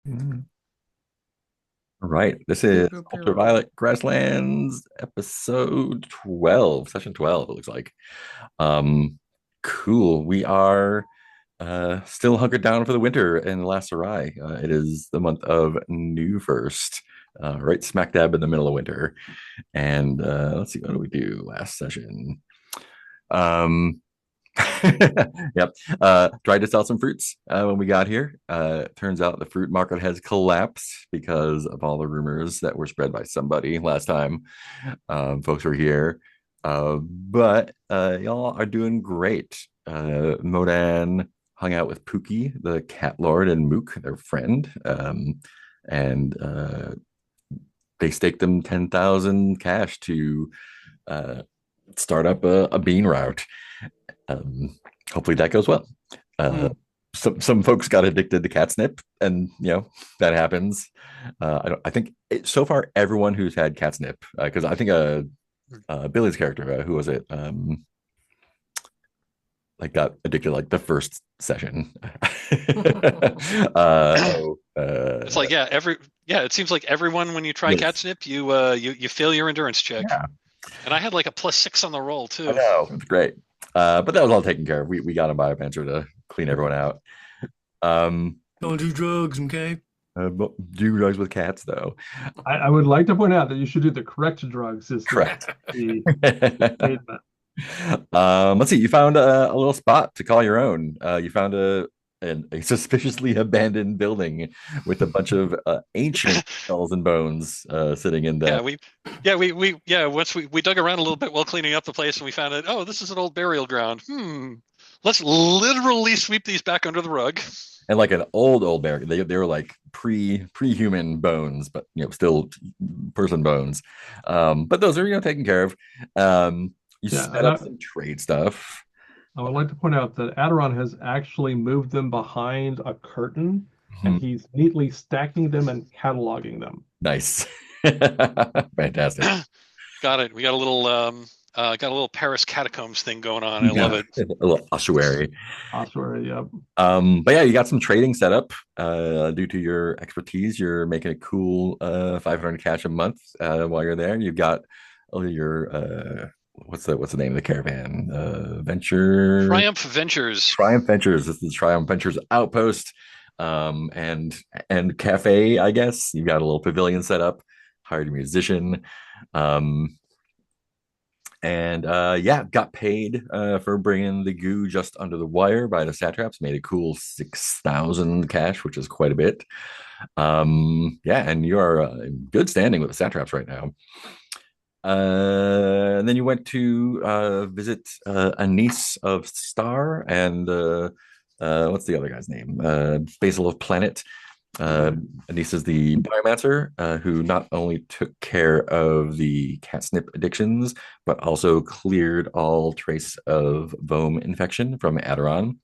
Mm. All right. This is Ultraviolet Grasslands episode 12, session 12, it looks like. Um, cool. We are still hunkered down for the winter in Last Serai. It is the month of New First, right smack dab in the middle of winter. And let's see, what do we do last session? Um, yep. Tried to sell some fruits when we got here. Turns out the fruit market has collapsed because of all the rumors that were spread by somebody last time folks were here. But y'all are doing great. Modan hung out with Pookie, the cat lord, and Mook, their friend. And they staked them 10,000 cash to uh, start up a bean route. Um, Hopefully that goes well. Uh, Hmm. some folks got addicted to catnip, and that happens. I think so far everyone who's had catnip, because I think Billy's character, who was it? Like got addicted like the first session. It's like, it seems like everyone when you try Yes, catnip, you fail your endurance check. yeah, And I had like a +6 on the roll I too. know it's great. But that was all taken care of. We got him by a bencher to clean everyone out. Um, Don't do drugs, okay? do drugs with cats though. I would like to point out that you should do the correct drugs is Correct. the statement. Let's see. You found a little spot to call your own. You found a suspiciously abandoned building with a bunch of ancient skulls and bones sitting in Yeah, that. once we dug around a little bit while cleaning up the place and we found out, oh, this is an old burial ground. Let's literally sweep these back under the rug. And like an old bear. They were like pre-human bones, but still person bones. But those are taken care of. You Yeah, set and up some trade stuff. I would like to point out that Adiron has actually moved them behind a curtain, and Hmm. he's neatly stacking them and cataloging them. Nice. Fantastic. Got it. We got a little Paris catacombs thing going on. I love Yeah. it. A little ossuary. Ossuary, yep. But yeah, you got some trading set up. Due to your expertise, you're making a cool 500 cash a month while you're there. You've got your what's the name of the caravan? Venture Triumph Ventures. Triumph Ventures. This is Triumph Ventures Outpost, and cafe. I guess you've got a little pavilion set up. Hired a musician. Um, and yeah, got paid for bringing the goo just under the wire by the satraps. Made a cool 6,000 cash, which is quite a bit. Yeah, and you are in good standing with the satraps right now. And then you went to visit a niece of Star and what's the other guy's name? Basil of Planet. Uh, Anise is the biomancer who not only took care of the catnip addictions, but also cleared all trace of Vohm infection from Aderon.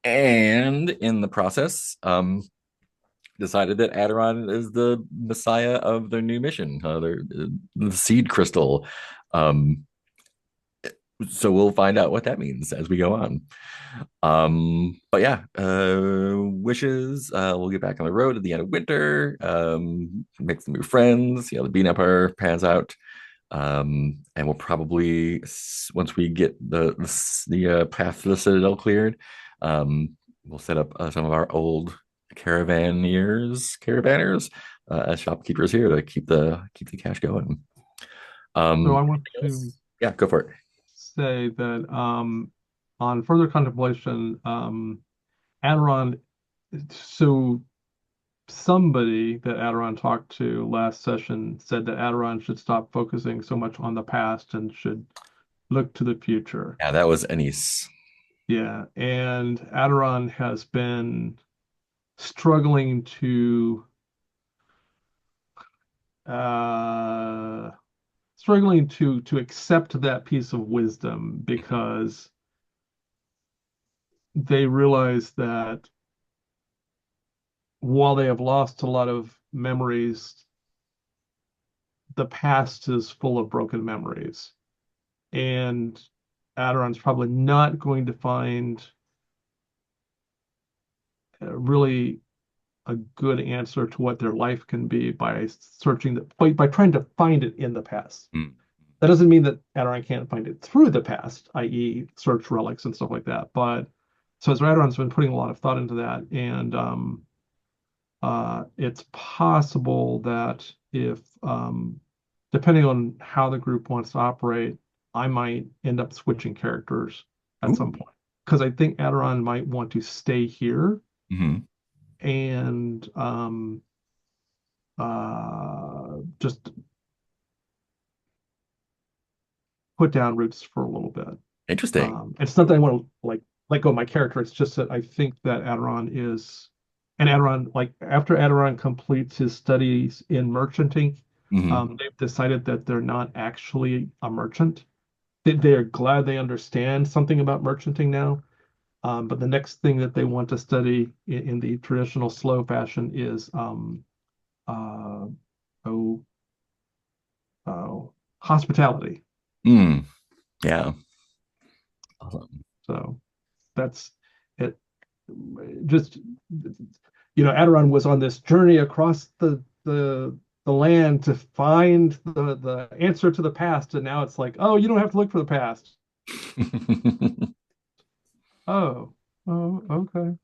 And in the process, decided that Aderon is the messiah of their new mission, the seed crystal. Um, so we'll find out what that means as we go on. But yeah, wishes. We'll get back on the road at the end of winter. Make some new friends. The Bean Empire pans out. And we'll probably once we get the path to the Citadel cleared, we'll set up some of our old caravanners as shopkeepers here to keep the cash going. So Um, I want to yeah, go for it. say that on further contemplation, Adiron, so somebody that Adiron talked to last session said that Adiron should stop focusing so much on the past and should look to the future. Yeah, that was Anise. Yeah, and Adiron has been struggling uh, to accept that piece of wisdom because they realize that while they have lost a lot of memories, the past is full of broken memories. And Adiron's probably not going to find really a good answer to what their life can be by by trying to find it in the past. Mm. That doesn't mean that Adoran can't find it through the past, i.e., search relics and stuff like that. But so Adoran's been putting a lot of thought into that, and it's possible that if depending on how the group wants to operate, I might end up switching characters at some point because I think Adoran might want to stay here and just put down roots for a little bit. Interesting. It's not that I want to like let go of my character. It's just that I think that Adoran is, and Adoran, like after Adoran completes his studies in merchanting, they've decided that they're not actually a merchant. They're glad they understand something about merchanting now. But the next thing that they want to study in the traditional slow fashion is oh, hospitality. Yeah. Awesome. So that's it. Just Adoran was on this journey across the land to find the answer to the past, and now it's like, oh, you don't have to look for the past. Oh, okay.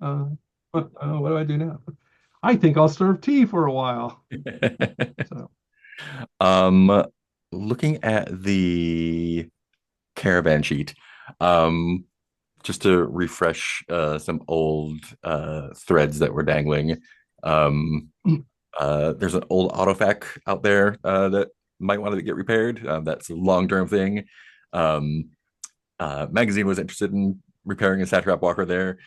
What do I do now? I think I'll serve tea for a while. So, Looking at the caravan sheet, just to refresh some old threads that were dangling. There's an old autofac out there that might want to get repaired. That's a long-term thing. Magazine was interested in repairing a satrap walker there.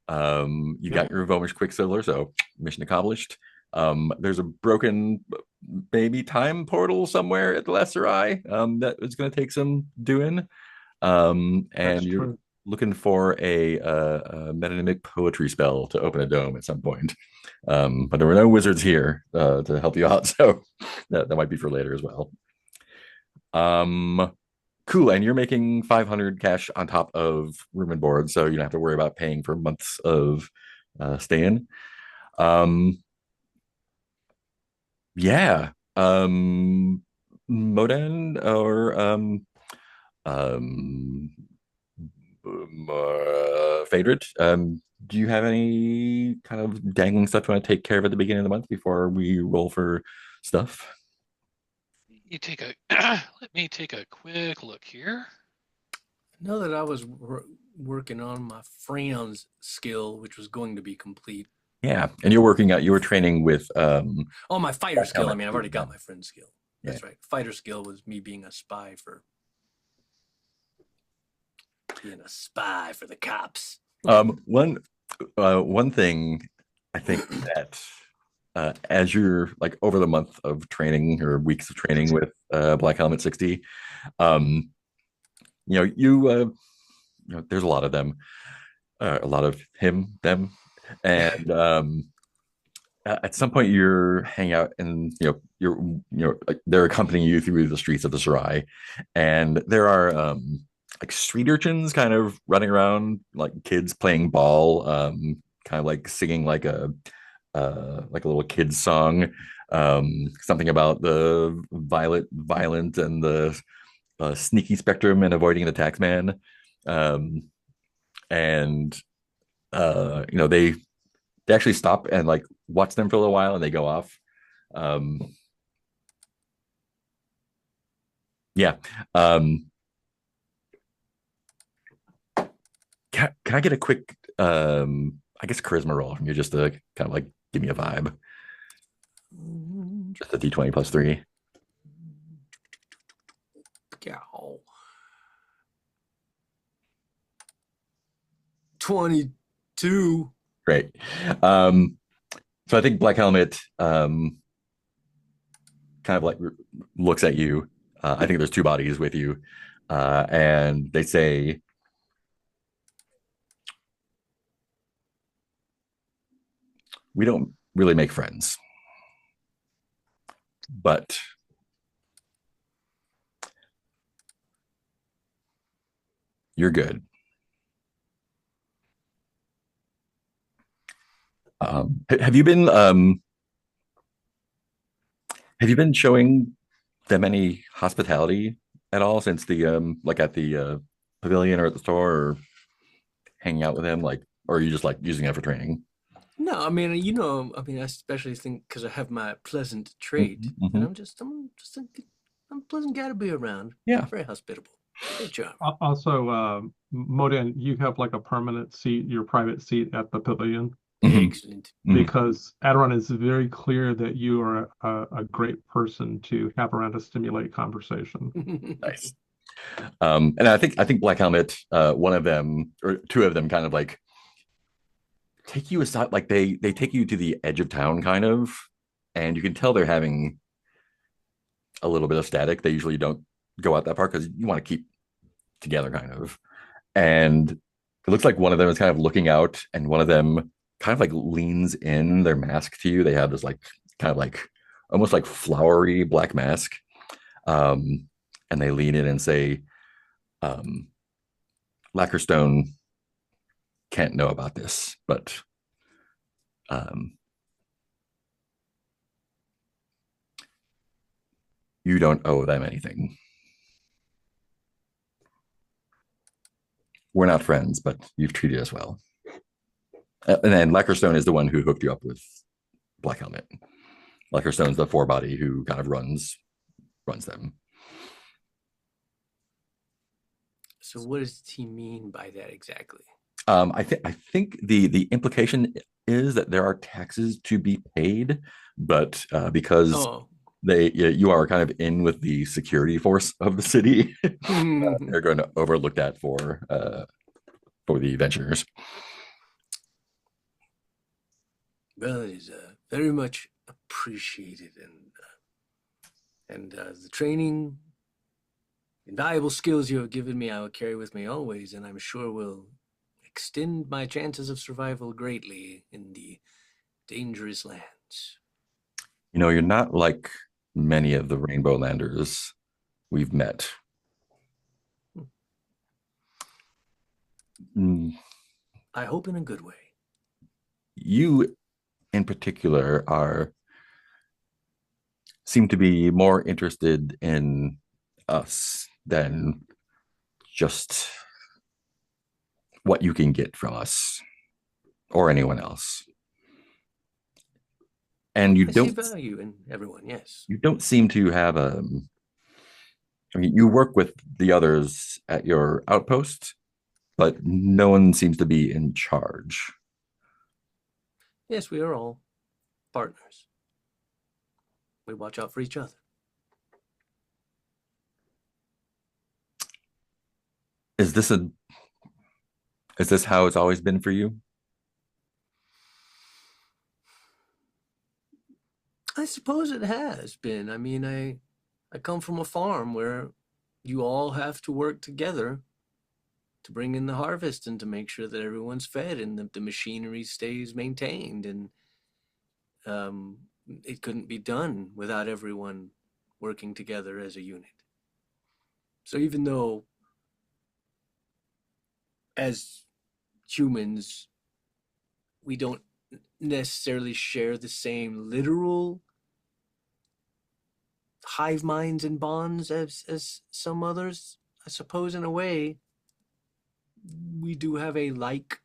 You got your Vomish Quicksilver, so mission accomplished. There's a broken maybe time portal somewhere at the Last Serai that is going to take some doing. And you're looking for a metonymic poetry spell to open a dome at some point. But there were no wizards here to help you out, so that might be for later as well. Cool, and you're making 500 cash on top of room and board, so you don't have to worry about paying for months of staying. Yeah. Modan or Phaedrid, do you have any kind of dangling stuff you want to take care of at the beginning of the month before we roll for stuff? You take a let me take a quick look here. I know that I was working on my friend's skill, which was going to be complete. Yeah, and you were training with Oh, my fighter skill. I mean, I've already got my friend's skill. That's Yeah. right. Fighter skill was me being a spy for the cops. One thing I think that as you're like over the month of training or weeks of training with Black Helmet 60, there's a lot of them, a lot of them, and at some point you're hanging out and like they're accompanying you through the streets of the Serai, and there are like street urchins kind of running around like kids playing ball, kind of like singing like a little kid's song, something about the violent and the sneaky spectrum and avoiding the tax man, and they actually stop and like watch them for a little while and they go off. Yeah. Can I get a quick I guess charisma roll from you just to kind of like give me a vibe? Just a d20 plus 3. Yeah. 22. Great. So I think Black Helmet kind of like looks at you. I think there's two bodies with you, and they say, "We don't really make friends, but you're good." Have you been showing them any hospitality at all since the like at the pavilion or at the store or hanging out with him, like, or are you just like using it for training? No, I mean, I mean, I especially think because I have my pleasant trait, Mhm, and mhm. I'm a pleasant guy to be around. Yeah. Very hospitable, very charming. Also, Modin, you have like a permanent seat, your private seat at the pavilion, Mhm, Excellent. mhm. because Adron is very clear that you are a great person to have around to stimulate conversation. Nice. And I think Black Helmet, one of them or two of them, kind of like take you aside, like they take you to the edge of town, kind of, and you can tell they're having a little bit of static. They usually don't go out that far because you want to keep together, kind of. And it looks like one of them is kind of looking out, and one of them kind of like leans in their mask to you. They have this like kind of like almost like flowery black mask, um, and they lean in and say, um, "Lacquerstone can't know about this, but um, you don't owe them anything. We're not friends, but you've treated us well." And then Lacquerstone is the one who hooked you up with Black Helmet. Lacquerstone's the four body who kind of runs them. So what does he mean by that exactly? I think the implication is that there are taxes to be paid, but because Oh, you are kind of in with the security force of the city, well, they're going to overlook that for the adventurers. it is very much appreciated, and the training, invaluable skills you have given me, I will carry with me always, and I'm sure will extend my chances of survival greatly in the dangerous lands. You know, you're not like many of the Rainbow Landers we've met. Mm, I hope in a good way. You, in particular, are seem to be more interested in us than just what you can get from us or anyone else. And I see value in everyone, yes. you don't seem to have a. I mean, you work with the others at your outpost, but no one seems to be in charge. Yes, we are all partners. We watch out for each other. Is this a is this how it's always been for you? I suppose it has been. I mean, I come from a farm where you all have to work together to bring in the harvest and to make sure that everyone's fed and the machinery stays maintained. And um, it couldn't be done without everyone working together as a unit. So even though, as humans, we don't necessarily share the same literal hive minds and bonds as some others, I suppose in a way we do have a like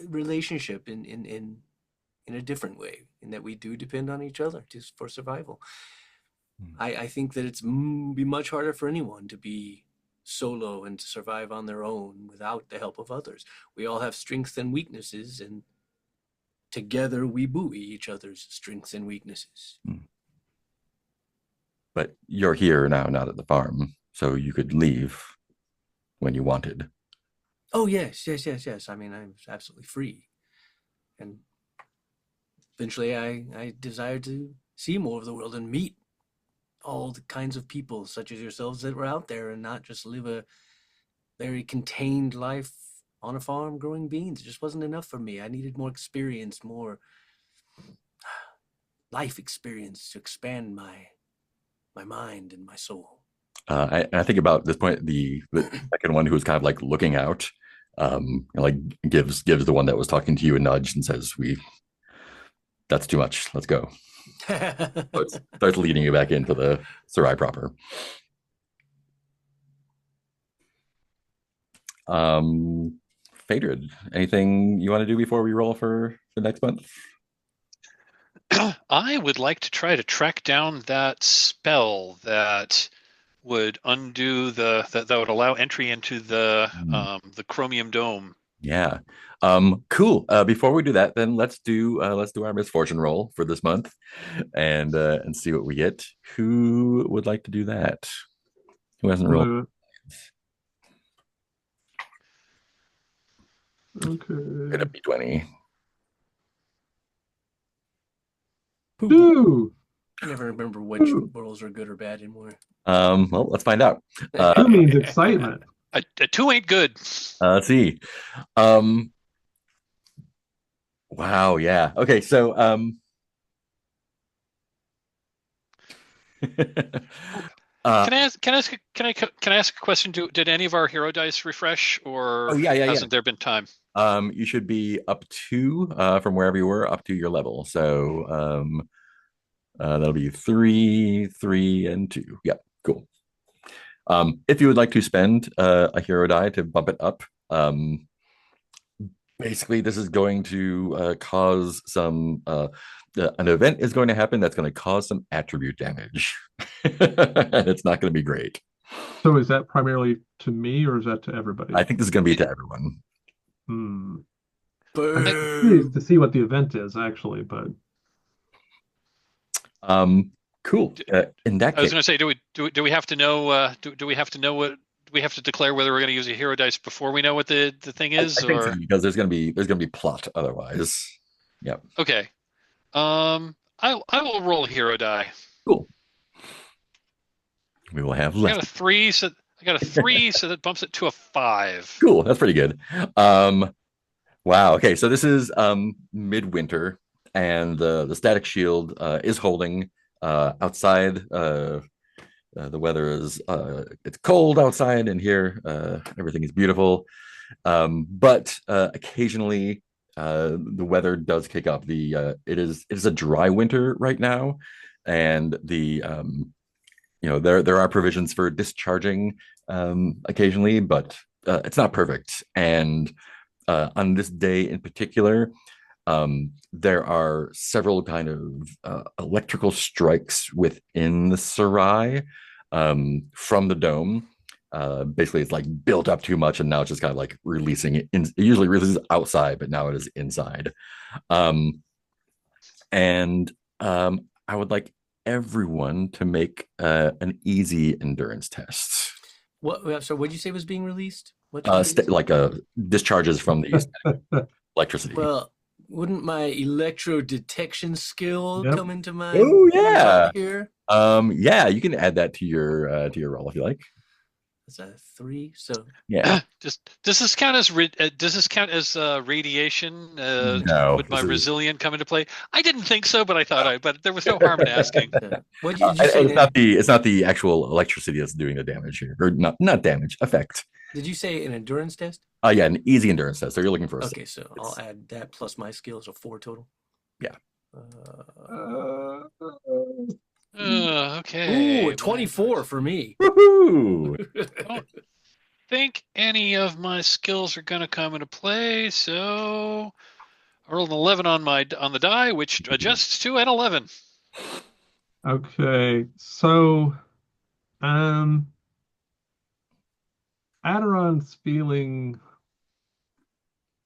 relationship in a different way, in that we do depend on each other just for survival. I think that it's be much harder for anyone to be solo and to survive on their own without the help of others. We all have strengths and weaknesses, and together we buoy each other's strengths and weaknesses. But you're here now, not at the farm, so you could leave when you wanted. Oh yes, yes, yes, yes. I mean, I'm absolutely free, and eventually, I desire to see more of the world and meet all the kinds of people such as yourselves that were out there, and not just live a very contained life on a farm growing beans. It just wasn't enough for me. I needed more experience, more life experience to expand my mind and my soul. I think about this point, the second one who was kind of like looking out. like gives the one that was talking to you a nudge and says, that's too much. Let's go. So it starts leading you back into the Serai proper. Phaedrid, anything you want to do before we roll for the next month? I would like to try to track down that spell that would undo that would allow entry into the chromium dome. Yeah. Cool. Before we do that, then let's do our misfortune roll for this month and see what we get. Who would like to do that? Who hasn't rolled? Okay. Get a B20. Two. I never remember which rolls are good or bad anymore. Well, let's find out. Two means excitement. A 2 ain't good. Let's see. Wow, yeah. Okay, so Can I ask a question? Did any of our hero dice refresh, or hasn't there been time? You should be up to from wherever you were up to your level. So that'll be 3, 3, and 2. Yeah, cool. If you would like to spend a hero die to bump it up, basically this is going to cause some an event is going to happen that's going to cause some attribute damage. And it's not going to be great. So is that primarily to me or is that to everybody? I think this is going to be to everyone. I'm curious to see what the event is actually, but cool. In that case, I was going to say, do we have to know? Do we have to know what? Do we have to declare whether we're going to use a hero dice before we know what the thing is? I think so, because there's going to be plot otherwise. Yep. Okay. I will roll a hero die. Cool. We will have less. I got a 3, so so that bumps it to a 5. Cool. That's pretty good. Wow. Okay. So this is midwinter, and the static shield is holding outside. The weather is it's cold outside, and here everything is beautiful. But occasionally the weather does kick up. It is a dry winter right now, and there are provisions for discharging occasionally, but it's not perfect. And on this day in particular, there are several kind of electrical strikes within the Serai from the dome. Basically, it's like built up too much, and now it's just kind of like releasing it. It usually releases outside, but now it is inside. I would like everyone to make an easy endurance test. What? So, what did you say was being released? Discharges from the electricity. Well, wouldn't my electro detection skill come into my? Oh yeah. Here. Yeah, you can add that to your roll if you like. Is that a 3? So yeah. Does this count as radiation? No. Would my resilient come into play? I didn't think so, but I thought but there was no harm in asking. What did you say? It's not the actual electricity that's doing the damage here, or not damage, effect. Did you say an endurance test? Yeah, an easy endurance test. So you're looking for Okay, so I'll add that plus my skill, so 4 total. Yeah. Okay. Ooh, 24 for me. Woohoo! I don't think any of my skills are going to come into play, so I rolled an 11 on the die, which adjusts to an 11. Okay, so Aderon's feeling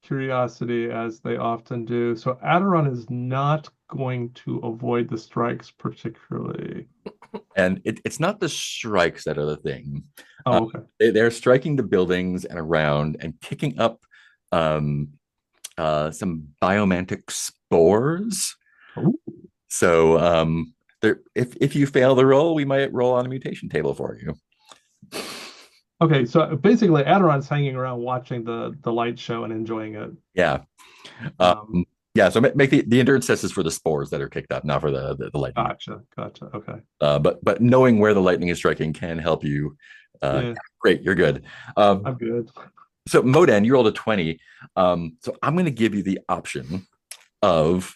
curiosity as they often do. So Aderon is not going to avoid the strikes particularly. And it's not the strikes that are the thing. Oh, okay. They're striking the buildings and around and kicking up some biomantic spores. Ooh. So if you fail the roll, we might roll on a mutation table for you. Okay, so basically Aderon's hanging around watching the light show and enjoying it. Yeah. Yeah, so make the endurance test is for the spores that are kicked up, not for the lightning. Gotcha. Okay. But knowing where the lightning is striking can help you. Yeah. Great, you're good. I'm good. So Modan, you rolled a 20. So I'm going to give you the option of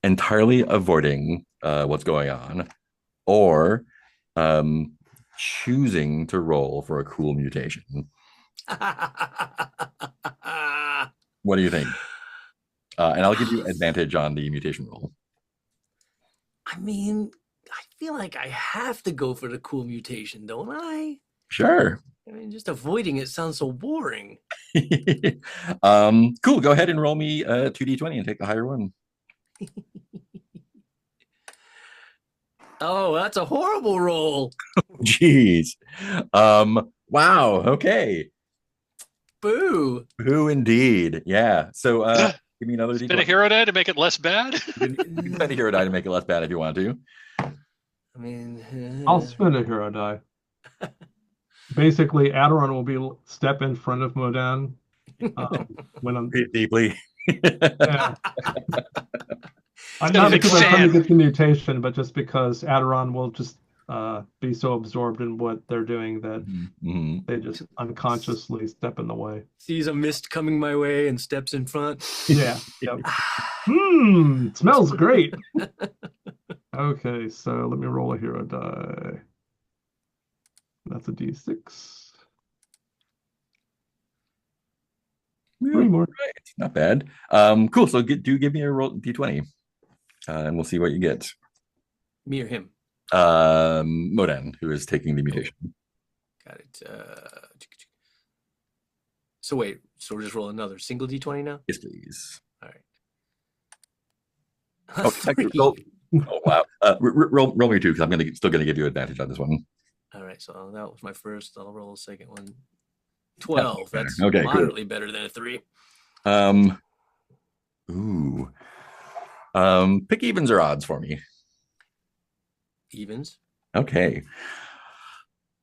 entirely avoiding what's going on, or um, choosing to roll for a cool mutation. What do you think? And I'll give you advantage on the mutation roll. I mean, I feel like I have to go for the cool mutation, don't I? Sure. I mean, just avoiding it sounds so boring. Cool. Go ahead and roll me 2d20 and take the higher one. Oh, that's a horrible roll. Jeez. Wow. Okay. Boo. Who indeed? Yeah. So give me another Spin a d20. hero die to make it less bad. You can spend a hero die to make it less bad if you want to. I mean, I'll spend a hero die. Basically, Aderon will be step in front of Modan when I'm Breathe deeply. yeah. It's Not gonna because I'm trying to expand. get the mutation, but just because Aderon will just be so absorbed in what they're doing that Mhm. they just unconsciously step in the way. sees a mist coming my way and steps in front. Yeah. Yep. Smells great. Okay, so let me roll a hero die. That's a d6. 3 more. Right. Not bad. Cool. So do give me a roll d20, and we'll see what you get. Me or him? Modan, who is taking the mutation. Got it. So wait, so we'll just roll another single d20 now? Yes, please. All right. Oh, Three. oh wow. Roll me two, because I'm still gonna give you advantage on this one. All right, so that was my first. I'll roll a second one. 12. That's Okay, cool. moderately better than a 3. Ooh. Pick evens or odds for me. Evens. Okay.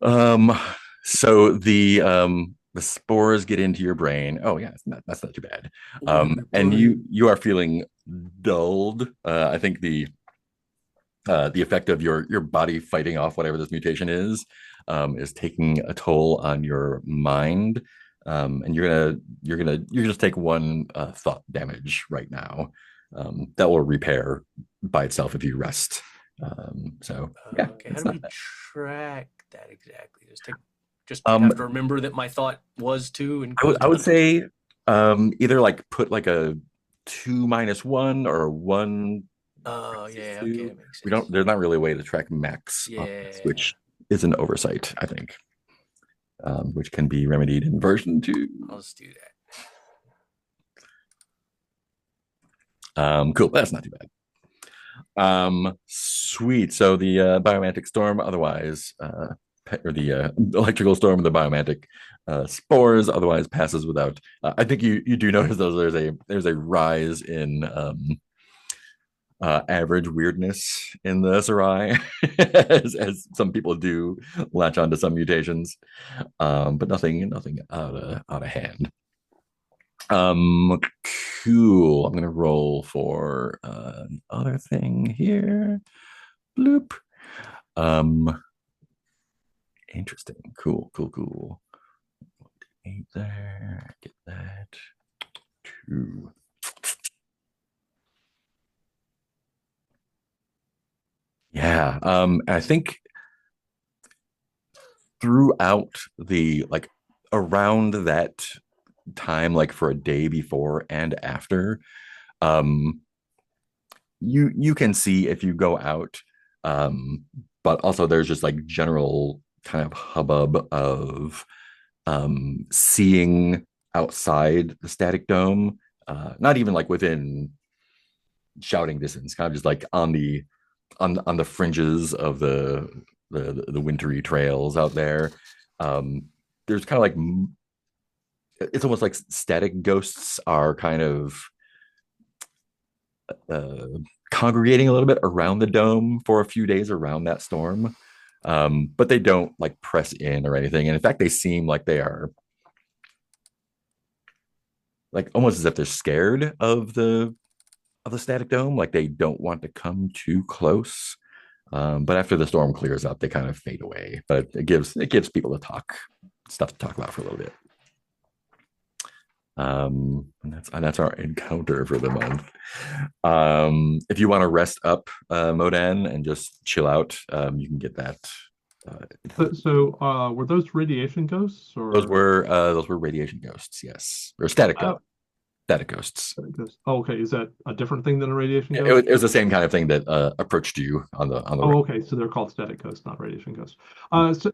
So the spores get into your brain. Oh yeah, that's not too bad. And you are feeling dulled. I think the effect of your body fighting off whatever this mutation is taking a toll on your mind. And you're gonna just take one thought damage right now. That will repair by itself if you rest. So yeah, Okay, how it's do not we bad. track that exactly? Just have to remember that my thought was 2 and I would say either like put like a 2 minus 1 or 1. Oh yeah, two. okay, that makes sense. There's not really a way to track max on this, which is an oversight, I think. Which can be remedied in version 2. I'll just do that. Cool. That's not too bad. Sweet. So the biomantic storm, otherwise, or the electrical storm of the biomantic spores, otherwise passes without. I think you do notice there's a rise in average weirdness in the Serai, as some people do latch onto some mutations, but nothing out of hand. Cool. I'm gonna roll for another thing here. Bloop. Interesting. Cool. 8 there. Get that. 2. Yeah. I think throughout the around that time, like for a day before and after, you can see if you go out, but also there's just like general kind of hubbub of seeing outside the static dome, not even like within shouting distance, kind of just like on the fringes of the wintry trails out there. There's kind of like, it's almost like static ghosts are kind of congregating a little bit around the dome for a few days around that storm, but they don't like press in or anything. And in fact, they seem like they are like almost as if they're scared of the static dome, like they don't want to come too close. But after the storm clears up, they kind of fade away. But it gives people stuff to talk about for a little bit. And that's our encounter for the month. If you want to rest up, Modan, and just chill out, you can get that. Uh, Were those radiation ghosts those or were radiation ghosts, yes, or static uh, static ghosts. oh, okay, is that a different thing than a radiation It ghost? was the same kind of thing that approached you on the road. Oh, okay, so they're called static ghosts, not radiation ghosts.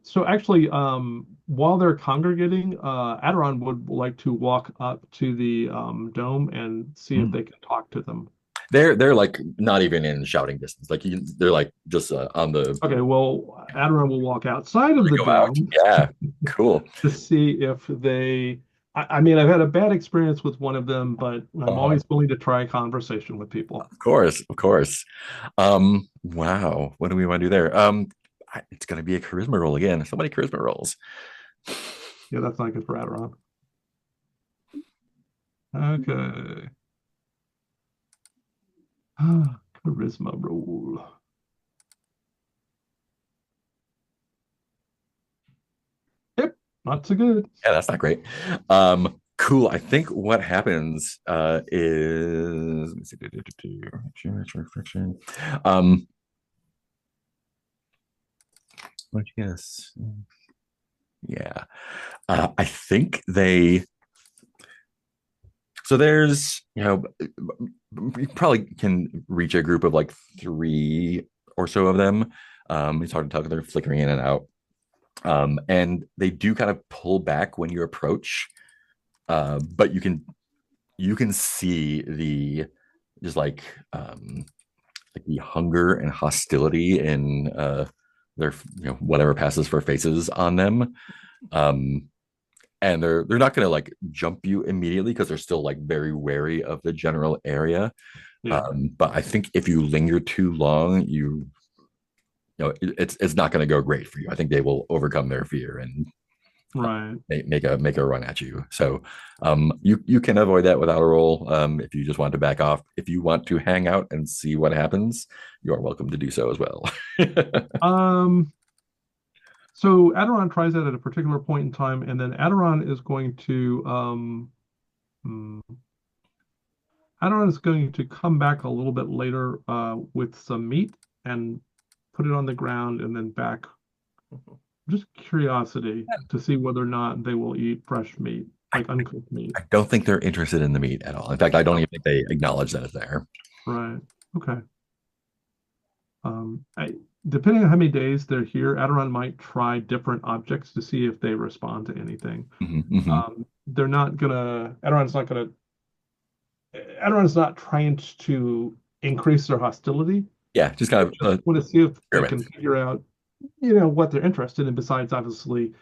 So actually, while they're congregating, Aderon would like to walk up to the dome and see if Mm. they can talk to them. They're like not even in shouting distance. Like they're like just on the. Okay, well, Aderon will walk outside of the Go out. dome Yeah, cool. to see if they. I mean, I've had a bad experience with one of them, but I'm always willing to try a conversation with people. Of course, of course. Wow. What do we want to do there? It's gonna be a charisma roll again. So many charisma rolls. Yeah, that's not good for Aderon. Okay. Charisma roll. Yep, not so good. Yeah, that's not great. Cool. I think what happens is let me see. What you guess? Yeah. I think they so there's you probably can reach a group of like three or so of them. It's hard to tell because they're flickering in and out. And they do kind of pull back when you approach, but you can see the just like the hunger and hostility in their whatever passes for faces on them. Um, and they're not going to like jump you immediately because they're still like very wary of the general area. Yeah. But I think if you linger too long, it's not going to go great for you. I think they will overcome their fear and Right. make a run at you. So you can avoid that without a roll. If you just want to back off, if you want to hang out and see what happens, you are welcome to do so as well. So Aderon tries that at a particular point in time, and then Aderon is going to hmm, Aderon is going to come back a little bit later with some meat and put it on the ground and then back. Just curiosity to see whether or not they will eat fresh meat, like uncooked meat. I don't think they're interested in the meat at all. In fact, I don't even think they acknowledge that it's there. Right. Okay. Depending on how many days they're here, Aderon might try different objects to see if they respond to anything. They're not gonna. Aderon's not trying to increase their hostility. Yeah, just kind of Just want to see if they experiment. can figure out, what they're interested in besides obviously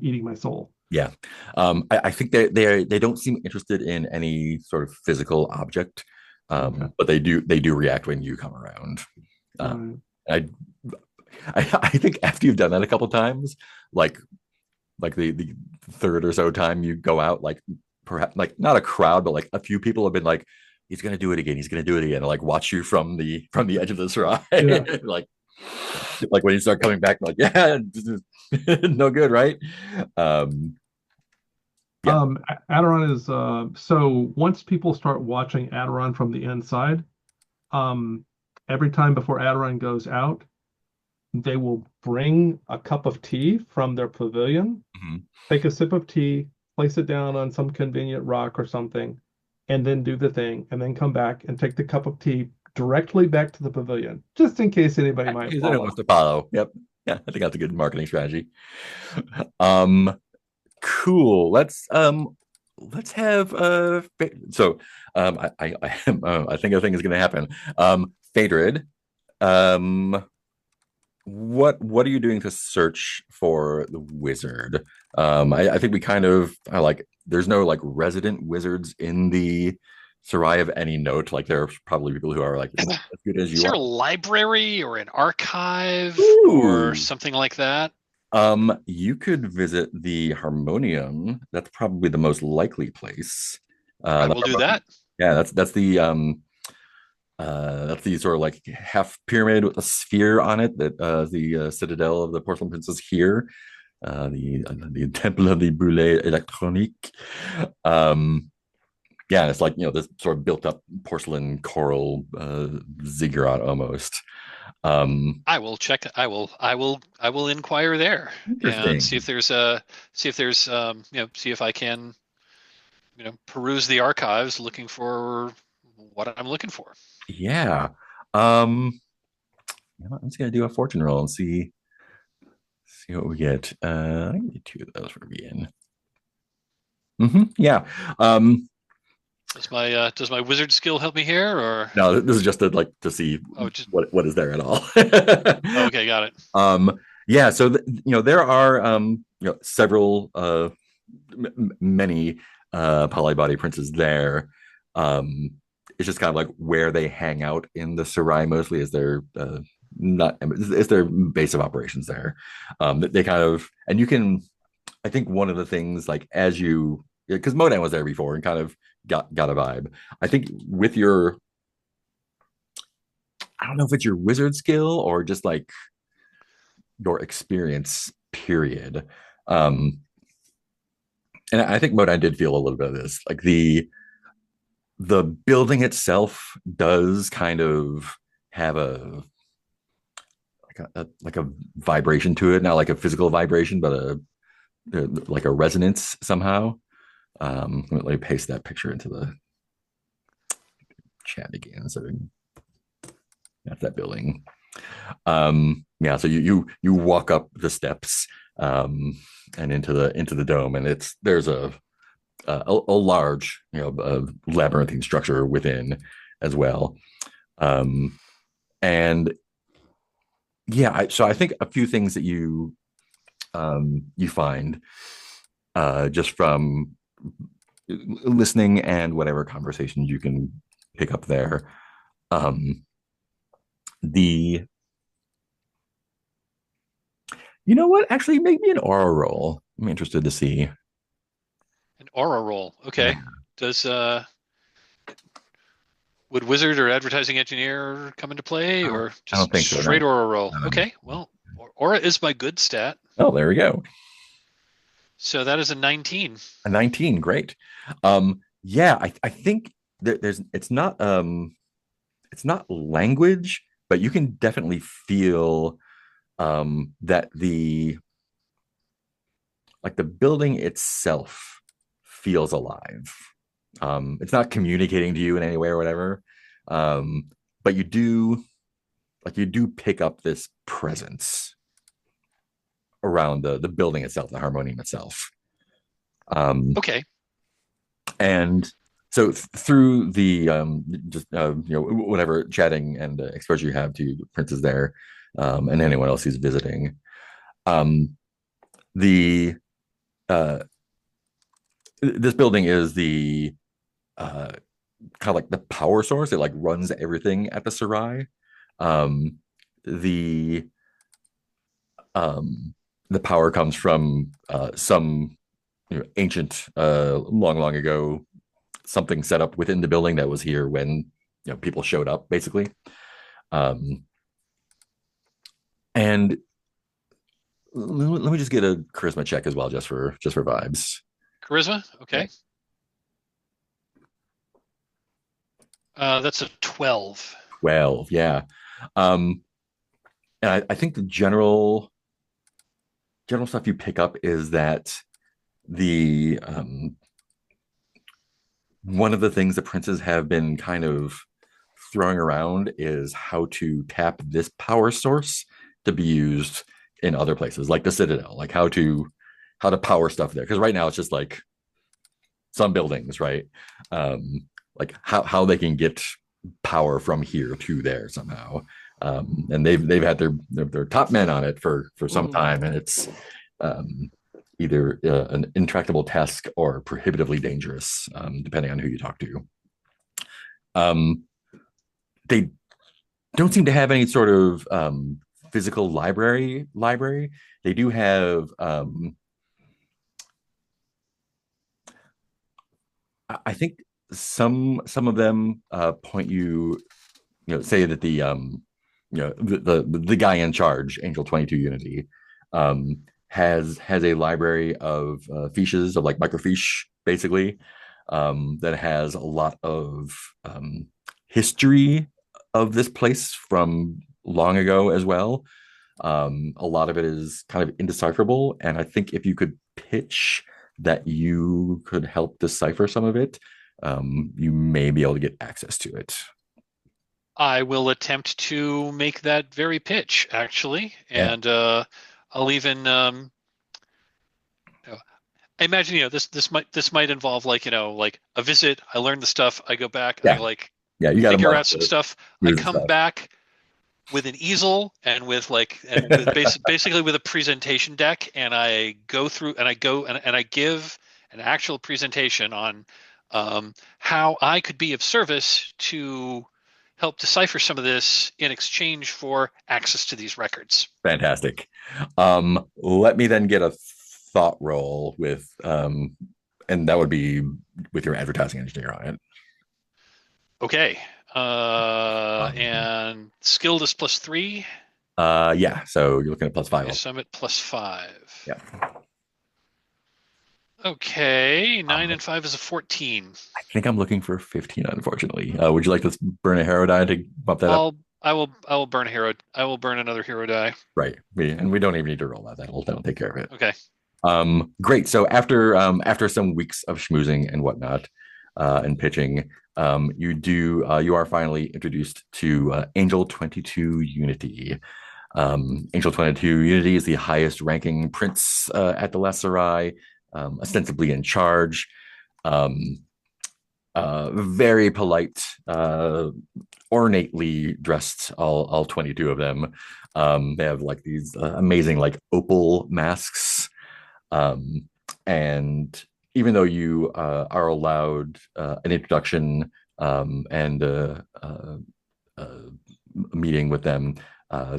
eating my soul. Yeah. I think they don't seem interested in any sort of physical object, Okay. but they do react when you come around. Right. I think after you've done that a couple times, like the third or so time you go out, like perhaps like not a crowd, but like a few people have been like, he's gonna do it again, he's gonna do it again, and like watch you from the edge of the Serai. Yeah. like when you start coming back, like, yeah, no good, right? Yeah. Aderon is so once people start watching Aderon from the inside, every time before Aderon goes out, they will bring a cup of tea from their pavilion, take a sip of tea, place it down on some convenient rock or something, and then do the thing, and then come back and take the cup of tea directly back to the pavilion, just in case anybody might Anyone follow. wants to follow. Yep. Yeah, I think that's a good marketing strategy. Cool. Let's have so I think a thing is going to happen. Phaedrid, what are you doing to search for the wizard? I think we kind of like there's no like resident wizards in the Serai of any note. Like there are probably people who are like as good as Is you there are. a library or an archive Ooh. or something like that? You could visit the Harmonium. That's probably the most likely place. I The will do that. Yeah, that's the sort of like half pyramid with a sphere on it that the citadel of the Porcelain Princess here. the Temple of the Brûlé Électronique. Um, yeah, it's like this sort of built up porcelain coral ziggurat almost. I will check. I will inquire there and Interesting. see if there's see if I can peruse the archives looking for what I'm looking for. Yeah. Um, I'm just gonna do a fortune roll and see what we get. I can get two of those for being. Yeah. Does my wizard skill help me here, or No, this is just to see just what is there at all. okay, got it. Yeah. So there are several many polybody princes there. It's just kind of like where they hang out in the Serai mostly is their not it's their base of operations there. They kind of, and you can, I think one of the things like as you, because Modan was there before and kind of got a vibe. I think with your, I don't know if it's your wizard skill or just like your experience period. And I think Modan did feel a little bit of this. Like the building itself does kind of have like a vibration to it, not like a physical vibration, but like a resonance somehow. Let me paste that picture into the chat again. So that's that building. Yeah, so you walk up the steps and into the dome, and there's a large labyrinthine structure within as well. And yeah, so I think a few things that you find just from listening and whatever conversations you can pick up there. The You know what? Actually, make me an aura roll. I'm interested to see. An aura roll. Okay. Yeah. Does would wizard or advertising engineer come into play, or I don't just think so. straight No. aura roll? Okay. Well, aura is my good stat. Oh, there we go. So that is a 19. A 19, great. Yeah, I think there's it's not language, but you can definitely feel that the building itself feels alive. It's not communicating to you in any way or whatever. But you do pick up this presence around the building itself, the harmonium itself. Okay. And so through the just whatever chatting and exposure you have to the princes there, and anyone else who's visiting, the this building is the kind of like the power source. It like runs everything at the Serai. The the power comes from some ancient, long ago, something set up within the building that was here when people showed up, basically. And let me just get a charisma check as well, just for vibes. Charisma. Okay. That's a 12. 12, yeah. And I think the general stuff you pick up is that the one of the things the princes have been kind of throwing around is how to tap this power source to be used in other places, like the Citadel, like how to power stuff there. Because right now it's just like some buildings, right? Like how they can get power from here to there somehow. And they've had their top men on it for some time, and it's either an intractable task or prohibitively dangerous, depending on who you talk to. They don't seem to have any sort of physical library. They do have I think some of them point say that the the guy in charge, Angel 22 Unity, has a library of fiches of like microfiche, basically, that has a lot of history of this place from long ago as well. A lot of it is kind of indecipherable, and I think if you could pitch that you could help decipher some of it, you may be able to get access to it. I will attempt to make that very pitch, actually, Yeah. and I'll even I imagine this might involve like like a visit. I learn the stuff. I go back. I Yeah. like Yeah. You got a figure month out some to stuff. I use the come stuff. back with an easel and with basically with a presentation deck, and I go through and I give an actual presentation on how I could be of service to help decipher some of this in exchange for access to these records. Fantastic. Let me then get a thought roll with, and that would be with your advertising engineer on it. Okay. And skilled is +3. Yeah. So you're looking at +5. Okay, so I'm at +5. Yeah. Okay, 9 and 5 is a 14. I think I'm looking for 15, unfortunately. Would you like to burn a hero die to bump that up? I will burn a hero. I will burn another hero die. Right. And we don't even need to roll that. That'll take care of it. Okay. Great. So after some weeks of schmoozing and whatnot, and pitching, you are finally introduced to Angel 22 Unity. Angel 22 Unity is the highest ranking prince at the Last Serai, ostensibly in charge. Very polite, ornately dressed, all 22 of them. They have like these amazing like opal masks. And even though you are allowed an introduction and a meeting with them,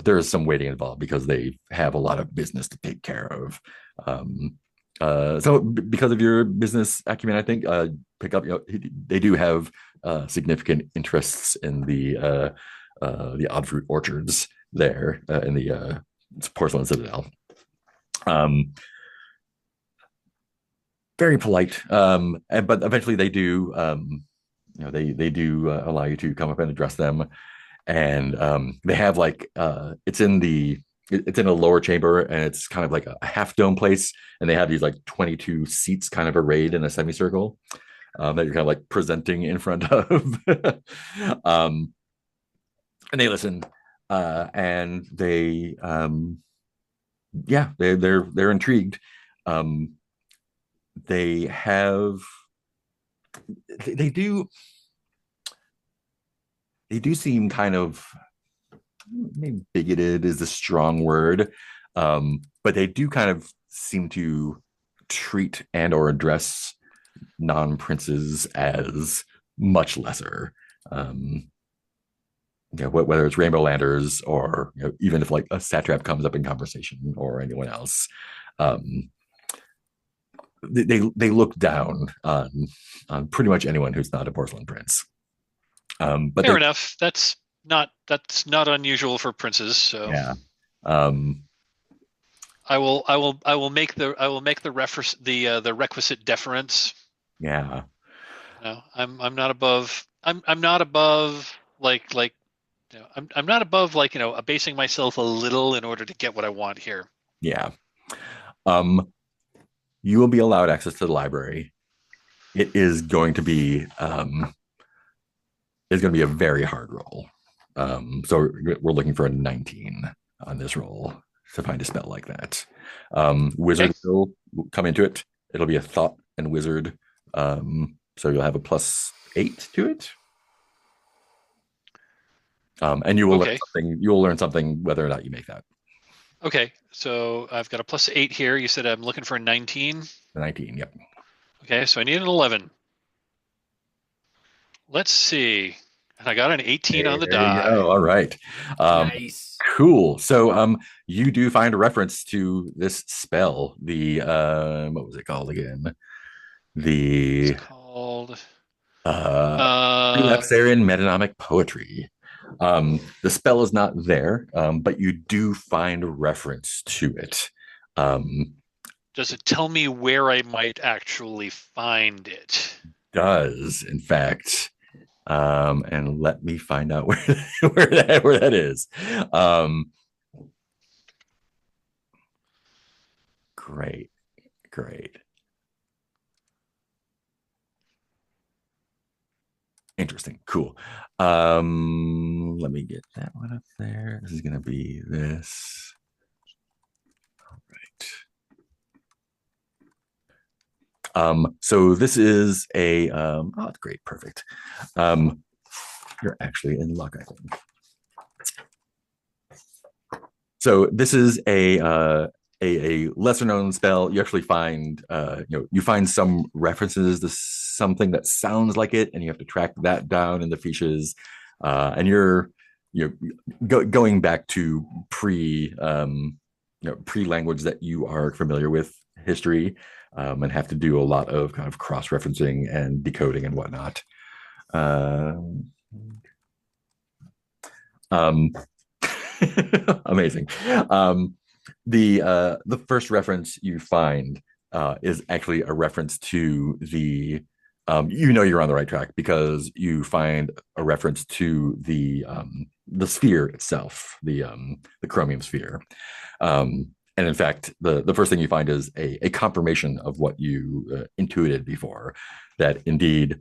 there is some waiting involved because they have a lot of business to take care of. So because of your business acumen, I think pick up. They do have significant interests in the odd fruit orchards there in the porcelain citadel. Very polite, but eventually they do. They do allow you to come up and address them, and they have like it's in a lower chamber, and it's kind of like a half dome place, and they have these like 22 seats kind of arrayed in a semicircle that you're kind of like presenting in front of. And they listen, and they're intrigued. They have they do seem kind of, maybe bigoted is the strong word, but they do kind of seem to treat and or address non-princes as much lesser. Whether it's rainbow landers or even if like a satrap comes up in conversation or anyone else, they look down on pretty much anyone who's not a porcelain prince. But fair enough. That's not unusual for princes. So yeah. I will make the reference the requisite deference. Yeah. No, I'm not above. I'm not above I'm not above abasing myself a little in order to get what I want here. Yeah. You will be allowed access to the library. It is going to be a very hard roll. So we're looking for a 19 on this roll to find a spell like that. Wizard will come into it. It'll be a thought and wizard. So you'll have a +8 to it. And you will learn something whether or not you make that. Okay, so I've got a +8 here. You said I'm looking for a 19. 19, yep. Okay, so I need an 11. Let's see. And I got an 18 on the die. There you go. All right. Nice. Cool. So you do find a reference to this spell. The what was it called again? It's called Relapsarian metonomic poetry. The spell is not there, but you do find reference to it. Does it tell me where I might actually find it? Does in fact, and let me find out where where that is. Great, great. Interesting. Cool. Let me get that one up there. This is going to be this. All right. So this is a, oh, great. Perfect. You're actually in luck, I think. So this is a lesser known spell. You actually find you find some references to something that sounds like it, and you have to track that down in the fiches. And you're going back to pre language that you are familiar with history, and have to do a lot of kind of cross referencing and decoding and whatnot. Amazing. The first reference you find is actually a reference to the you're on the right track because you find a reference to the sphere itself, the chromium sphere. And in fact, the first thing you find is a confirmation of what you intuited before, that indeed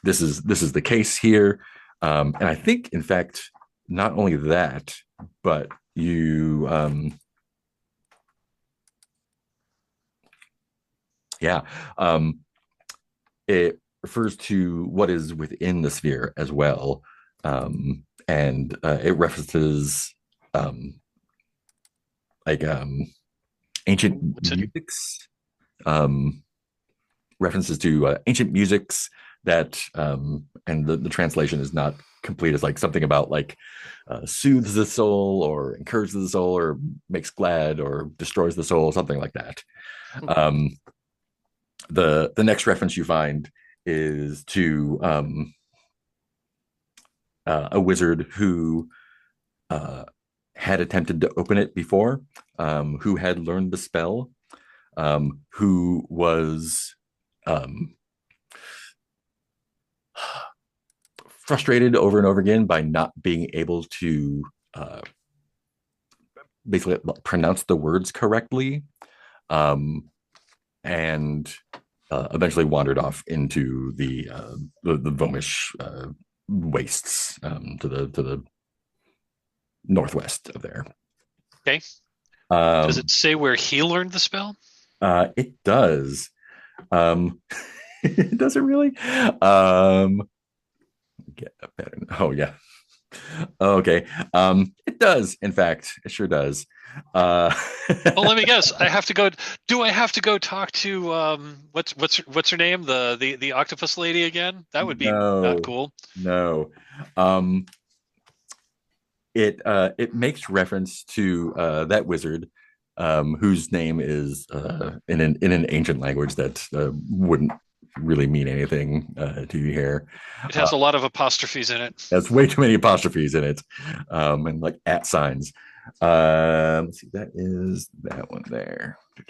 this is the case here. And I think, in fact, not only that, but you it refers to what is within the sphere as well. And it references like ancient musics, references to ancient musics that and the translation is not complete. It's like something about like soothes the soul or encourages the soul or makes glad or destroys the soul, something like that. The next reference you find is to a wizard who had attempted to open it before, who had learned the spell, who was frustrated over and over again by not being able to basically pronounce the words correctly, and eventually wandered off into the Vomish wastes to the northwest of there. Okay. Does it say where he learned the spell? It does. It doesn't really. Get a better. Oh yeah. Okay. It does. In fact, it sure does. Well, let me guess. I have to go. Do I have to go talk to what's her name? The octopus lady again? That would be not cool. No. It makes reference to that wizard, whose name is in an ancient language that wouldn't really mean anything to you here. It has a lot of apostrophes in it. That's way too many apostrophes in it, and like at signs. Let's see, that is that one there. I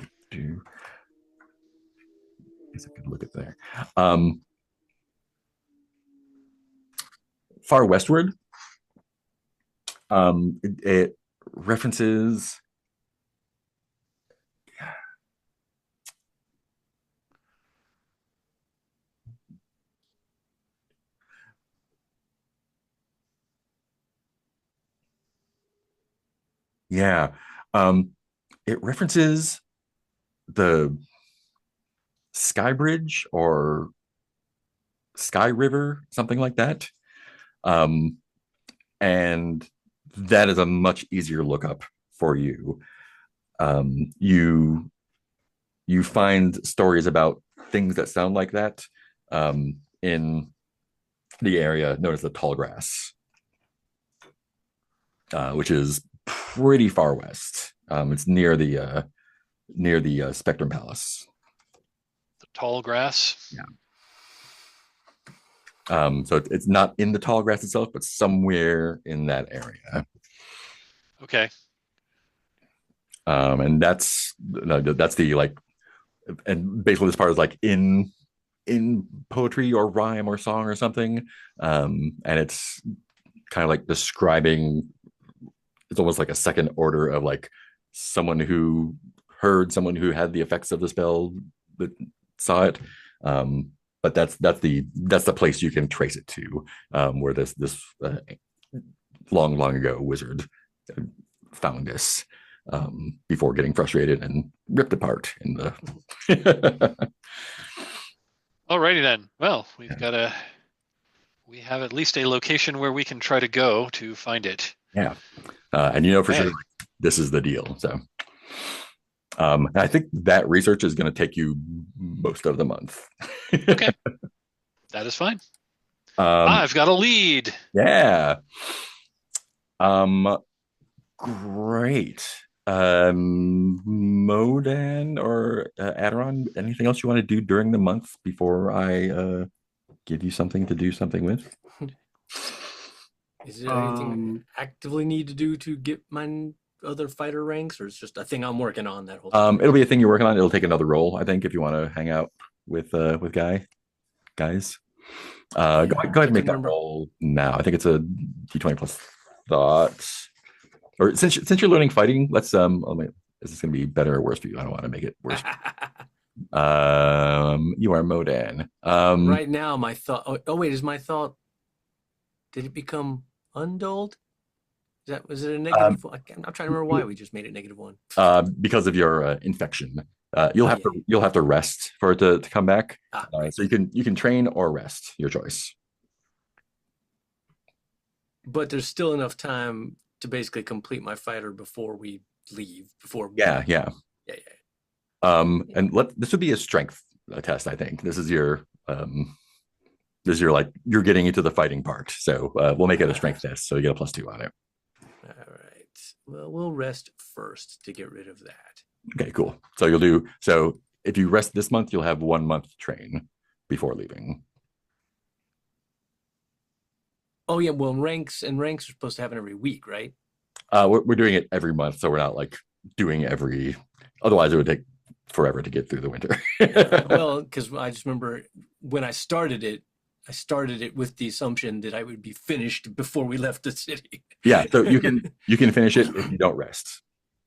guess I could look at there. Far westward, it references yeah, it references the Sky Bridge or Sky River, something like that. And that is a much easier lookup for you. You find stories about things that sound like that in the area known as the Tall Grass, which is pretty far west. It's near the Spectrum Palace. The Tall Grass. Yeah. So it's not in the Tall Grass itself, but somewhere in that area. Okay. And that's no, that's the like, and basically this part is like in poetry or rhyme or song or something, and it's kind of like describing. It's almost like a second order of like someone who heard, someone who had the effects of the spell that saw it. But that's the place you can trace it to, where this long ago wizard found this, before getting frustrated and ripped apart in the. Alrighty then. Well, we have at least a location where we can try to go to find it. Yeah, and you know for sure Okay. like, this is the deal. So, I think that research is going to take you most of the month. Okay. That is fine. um, I've got a lead. yeah. Um, Great. Modan or Aderon, anything else you want to do during the month before I give you something to do something with? Is there anything I actively need to do to get my other fighter ranks, or it's just a thing I'm working on that whole time? It'll be a thing you're working on. It'll take another roll, I think, if you want to hang out with guys. Go Yeah, ahead and I make can that remember. roll now. I think it's a d20 plus thought. Or since you're learning fighting, let's is this going to be better or worse for you? I don't want to make it worse. You are Modan. Right now, my thought. Oh, wait, is my thought? Did it become undulled? Was it a um, negative one? I'm not trying to remember why we just made it -1. because of your infection. Oh yeah. You'll have to rest for it to come back. Right. So you can train or rest, your choice. But there's still enough time to basically complete my fighter before we leave. Before. Yeah, yeah. Yeah, yeah. And this would be a strength test. I think this is your like you're getting into the fighting part. So we'll make it a strength test. So you get a +2 on it. All right. Well, we'll rest first to get rid of that. Okay, cool. So you'll do so if you rest this month, you'll have 1 month to train before leaving. Oh yeah. Well, ranks are supposed to happen every week, right? We're doing it every month, so we're not like doing every. Otherwise, it would take forever to get through the winter. Well, because I just remember when I started it with the assumption that I would be finished before we left the city. Yeah, so you can finish it if you don't rest.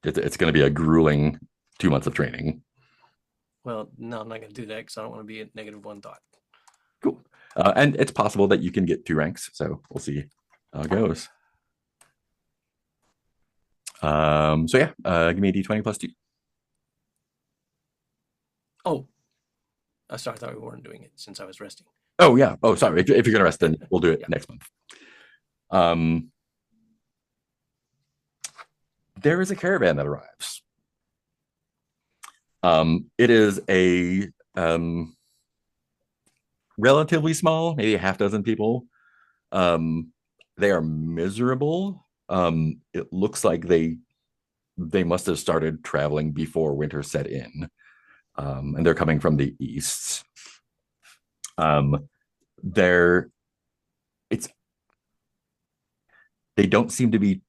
It's going to be a grueling 2 months of training. Well, no, I'm not going to do that because I don't want to be at -1 thought. Cool. And it's possible that you can get 2 ranks. So we'll see how it goes. So yeah, give me a d20 +2. Oh, sorry, I thought we weren't doing it since I was resting. Oh yeah. Oh, sorry. If you're gonna rest, then we'll do it Yeah. next month. Um, there is a caravan that arrives. It is a relatively small, maybe a half dozen people. They are miserable. It looks like they must have started traveling before winter set in, and they're coming from the east. They're it's they don't seem to be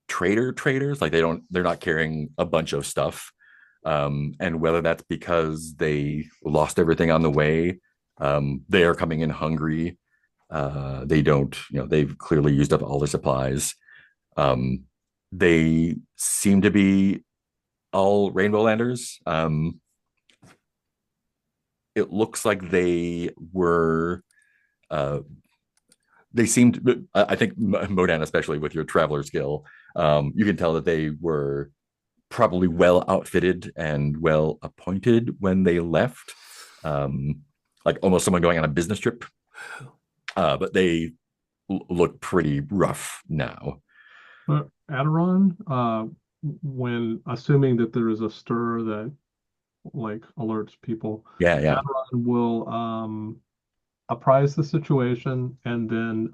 traders. Like they're not carrying a bunch of stuff. And whether that's because they lost everything on the way, they are coming in hungry. They don't, they've clearly used up all their supplies. Um, they seem to be all Rainbow Landers. It looks like uh, they seemed, I think Modan, especially with your traveler skill, you can tell that they were probably well outfitted and well appointed when they left, like almost someone going on a business trip. But they look pretty rough now. Aderon, when assuming that there is a stir that like alerts people, Yeah, yeah. Aderon will apprise the situation and then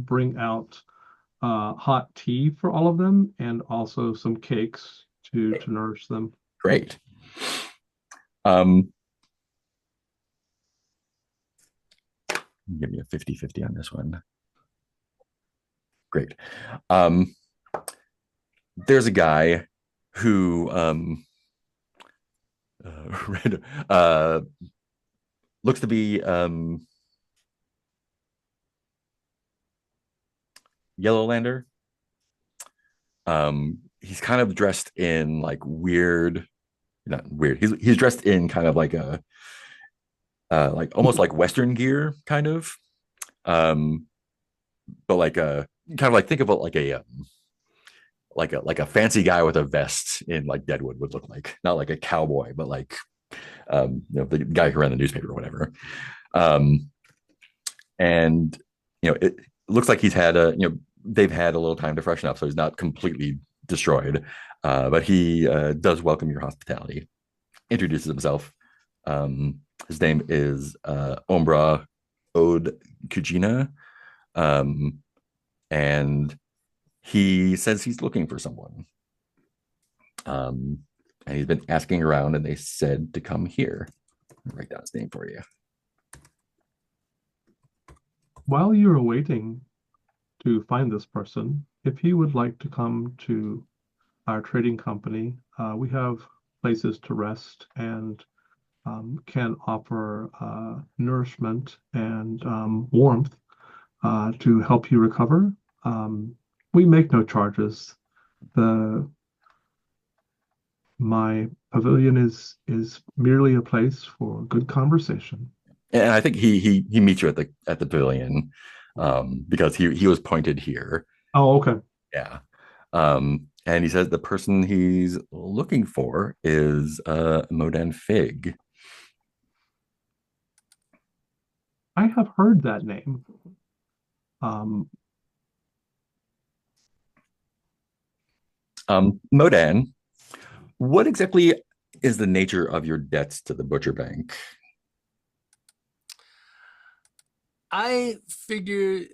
bring out hot tea for all of them and also some cakes to nourish them. Great. Um, Give me a 50-50 on this one. Great. There's a guy who uh, looks to be Yellowlander. He's kind of dressed in like weird, not weird. He's dressed in kind of like a like almost like Western gear, kind of. Um, but like a kind of like think of it like a fancy guy with a vest in like Deadwood would look like, not like a cowboy, but like the guy who ran the newspaper or whatever. Um, and it looks like he's had they've had a little time to freshen up, so he's not completely destroyed. But he does welcome your hospitality. Introduces himself. His name is Ombra Ode Kujina, and he says he's looking for someone. And he's been asking around, and they said to come here. I'll write down his name for you. While you're waiting to find this person, if he would like to come to our trading company, we have places to rest and can offer nourishment and warmth to help you recover. We make no charges. My pavilion is merely a place for good conversation. And I think he meets you at the pavilion because he was pointed here. Oh, okay. Yeah. And he says the person he's looking for is Modan Fig. I have heard that name. Modan, what exactly is the nature of your debts to the butcher bank? I figure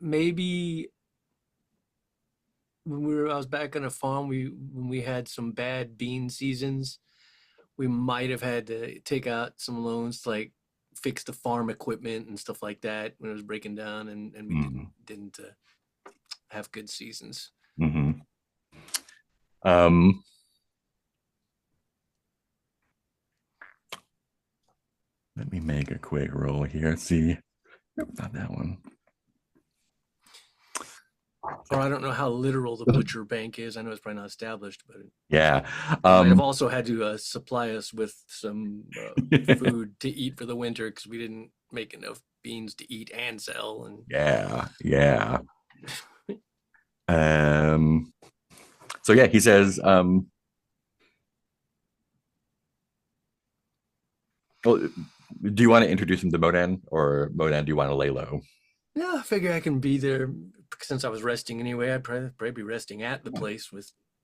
maybe I was back on a farm, when we had some bad bean seasons, we might have had to take out some loans to like fix the farm equipment and stuff like that when it was breaking down, and we didn't have good seasons. Mm-hmm. Let me make a quick roll here. See, nope, not that one. Or I don't know how literal the butcher bank is. I know it's probably not established, but yeah, might have also had to supply us with some food to eat for the winter because we didn't make enough beans to eat and sell. And yeah. So yeah, he says, well, do you want to introduce him to Modan, or Modan, do you want to lay low? Yeah, I figure I can be there since I was resting anyway. I'd probably be resting at the place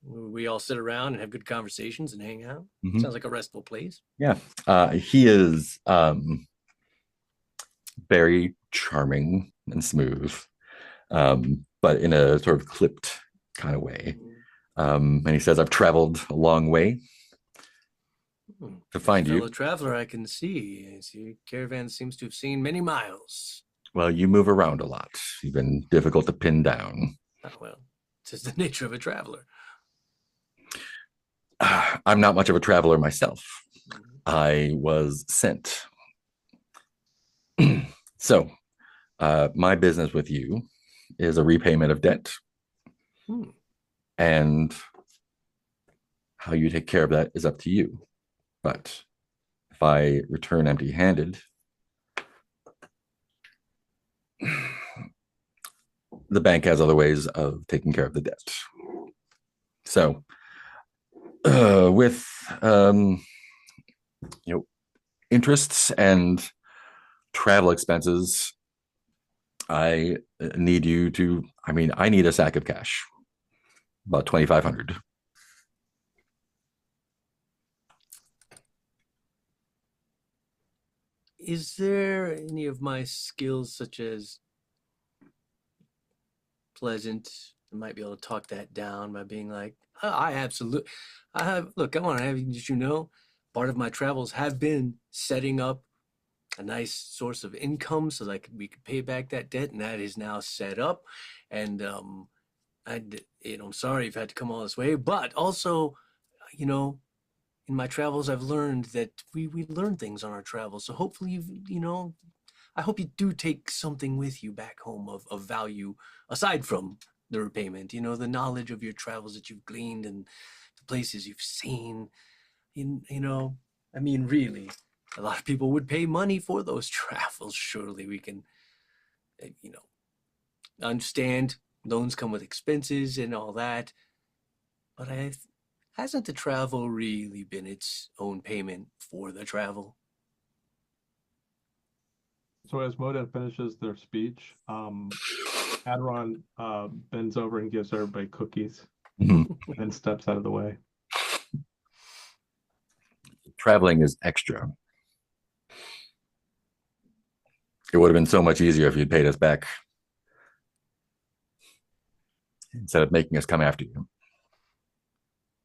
we all sit around and have good conversations and hang out. Mm-hmm. Sounds like a restful place. Yeah. He is very charming and smooth, but in a sort of clipped kind of way. And he says, I've traveled a long way to find you. Fellow traveler, I can see. Your caravan seems to have seen many miles. Well, you move around a lot. You've been difficult to pin down. Oh, well, it's just the nature of a traveler. I'm not much of a traveler myself. I was sent. So, my business with you is a repayment of debt. And how you take care of that is up to you. But if I return empty-handed, the bank has other ways of taking care of the debt. So, with interests and travel expenses, I need you to. I mean, I need a sack of cash, about 2,500. Is there any of my skills, such as pleasant, I might be able to talk that down by being like, oh, I want to have you part of my travels have been setting up a nice source of income so that we could pay back that debt, and that is now set up. And I'm sorry you've had to come all this way, but also, you know, in my travels, I've learned that we learn things on our travels. So hopefully, I hope you do take something with you back home of value aside from the repayment. The knowledge of your travels that you've gleaned and the places you've seen. I mean, really, a lot of people would pay money for those travels. Surely we can, uh, you know, understand loans come with expenses and all that. But hasn't the travel really been its own payment for the travel? So as Moda finishes their speech, Adron bends over and gives everybody cookies Mhm. and steps out of the way. Traveling is extra. It would have been so much easier if you'd paid us back instead of making us come after you.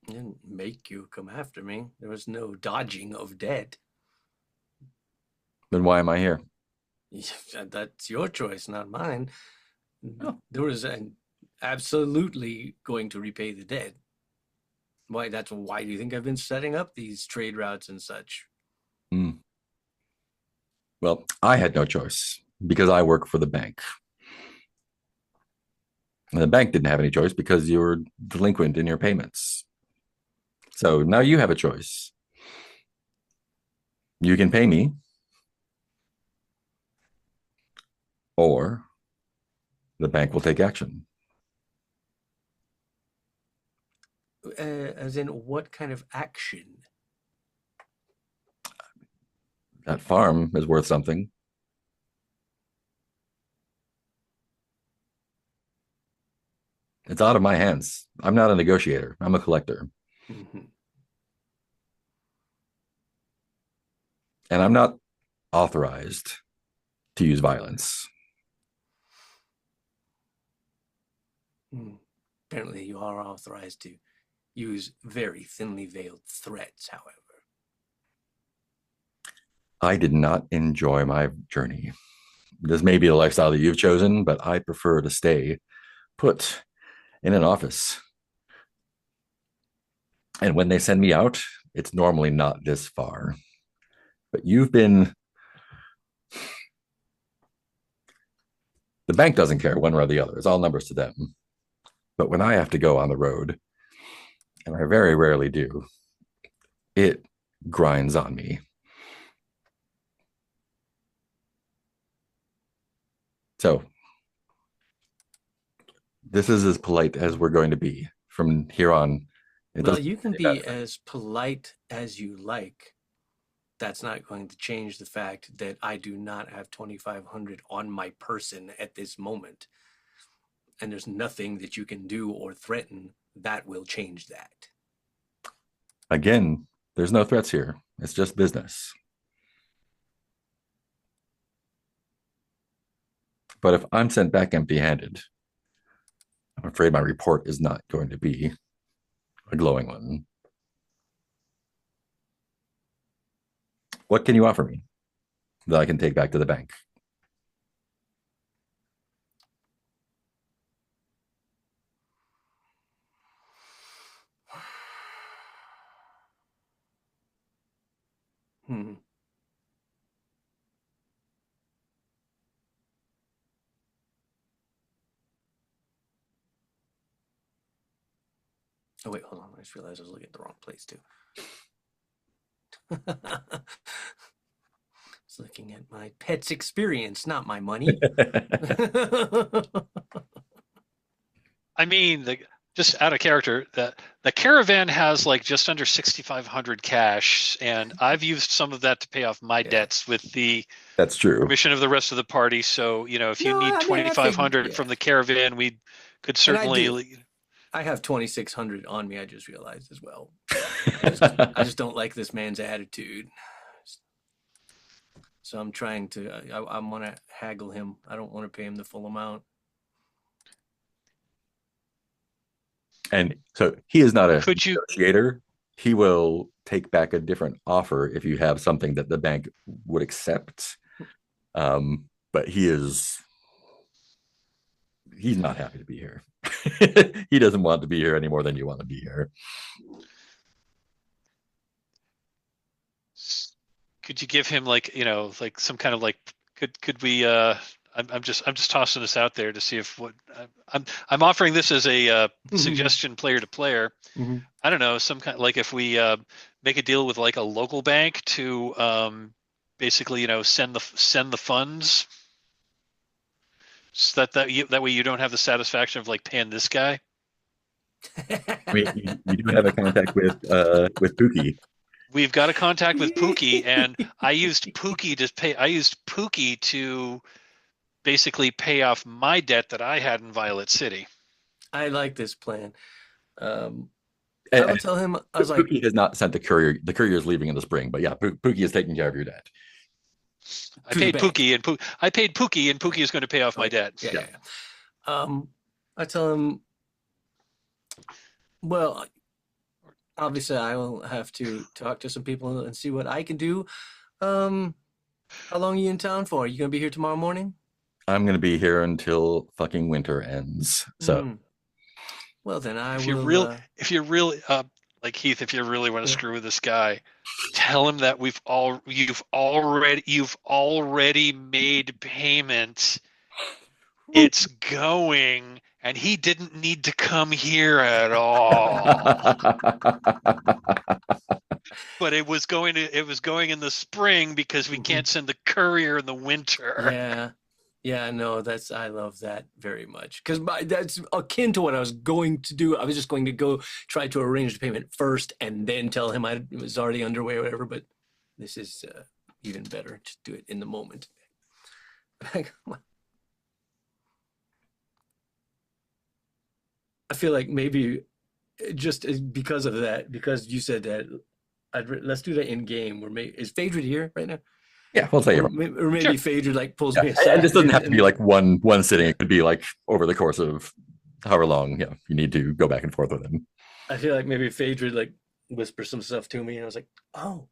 I didn't make you come after me. There was no dodging of debt. Then why am I here? That's your choice, not mine. Oh. There was absolutely going to repay the debt. Why? That's why do you think I've been setting up these trade routes and such? Well, I had no choice because I work for the bank. And the bank didn't have any choice because you were delinquent in your payments. So now you have a choice. You can pay me, or the bank will take action. As in, what kind of action? That farm is worth something. It's out of my hands. I'm not a negotiator. I'm a collector. Mhm. And I'm not authorized to use violence. Apparently, you are authorized to use very thinly veiled threats, however. I did not enjoy my journey. This may be the lifestyle that you've chosen, but I prefer to stay put in an office. And when they send me out, it's normally not this far. But the bank doesn't care one way or the other. It's all numbers to them. But when I have to go on the road, and I very rarely do, it grinds on me. So this is as polite as we're going to be from here on. Well, you can be as polite as you like. That's not going to change the fact that I do not have 2,500 on my person at this moment. And there's nothing that you can do or threaten that will change that. Again, there's no threats here. It's just business. But if I'm sent back empty-handed, I'm afraid my report is not going to be a glowing one. What can you offer me that I can take back to the bank? Hmm. Oh, wait, hold on. I just realized I was looking at the wrong place, too. I was looking at my pet's experience, not my money. I mean, just out of character, the caravan has like just under 6,500 cash, and I've used some of that to pay off my debts with the That's true. permission of the rest of the party. So, if you No, need I mean, I 2,500 think, from the caravan, we could And I certainly. I have 2,600 on me, I just realized as well. I just don't like this man's attitude. So I'm trying to, I want to haggle him. I don't want to pay him the full amount. And so he is not a Could you? negotiator. He will take back a different offer if you have something that the bank would accept. But he's not happy to be here. He doesn't want to be here any more than you want to be here. Could you give him like, like some kind of like, could we I'm just tossing this out there to see if what I'm offering this as a suggestion player to player. Mhm. I don't know, some kind, like if we make a deal with like a local bank to basically, send the funds, so that way you don't have the satisfaction of like paying this guy. I mean, you do have a contact with Pookie. We've got a contact with Pookie, and I used Pookie to pay. I used Pookie to basically pay off my debt that I had in Violet City. I like this plan. I And will tell him. I was like, Pookie has not sent the courier. The courier is leaving in the spring, but yeah, Pookie is taking care of your debt. I To the paid bank. Pookie, and I paid Pookie, and Pookie is going to pay off my debt. yeah. I tell him, well, obviously I will have to talk to some people and see what I can do. How long are you in town for? Are you gonna be here tomorrow morning? I'm going to be here until fucking winter ends. So Hmm. Well, then I If will. you're really like Heath, if you really want to Yeah. screw with this guy, tell him that you've already made payment. It's going, and he didn't need to come here at all. But it was going in the spring because we can't send the courier in the winter. Yeah, no, I love that very much because that's akin to what I was going to do. I was just going to go try to arrange the payment first and then tell him I was already underway or whatever. But this is even better. Just do it in the moment. I feel like maybe just because of that, because you said that, let's do that in game. Is Phaedra here right now? yeah, we'll say Or maybe Sure. Phaedra like pulls yeah. me aside. And this doesn't have to be like one sitting. It could be like over the course of however long you need to go back and forth with him. I feel like maybe Phaedra like whispers some stuff to me, and I was like, oh,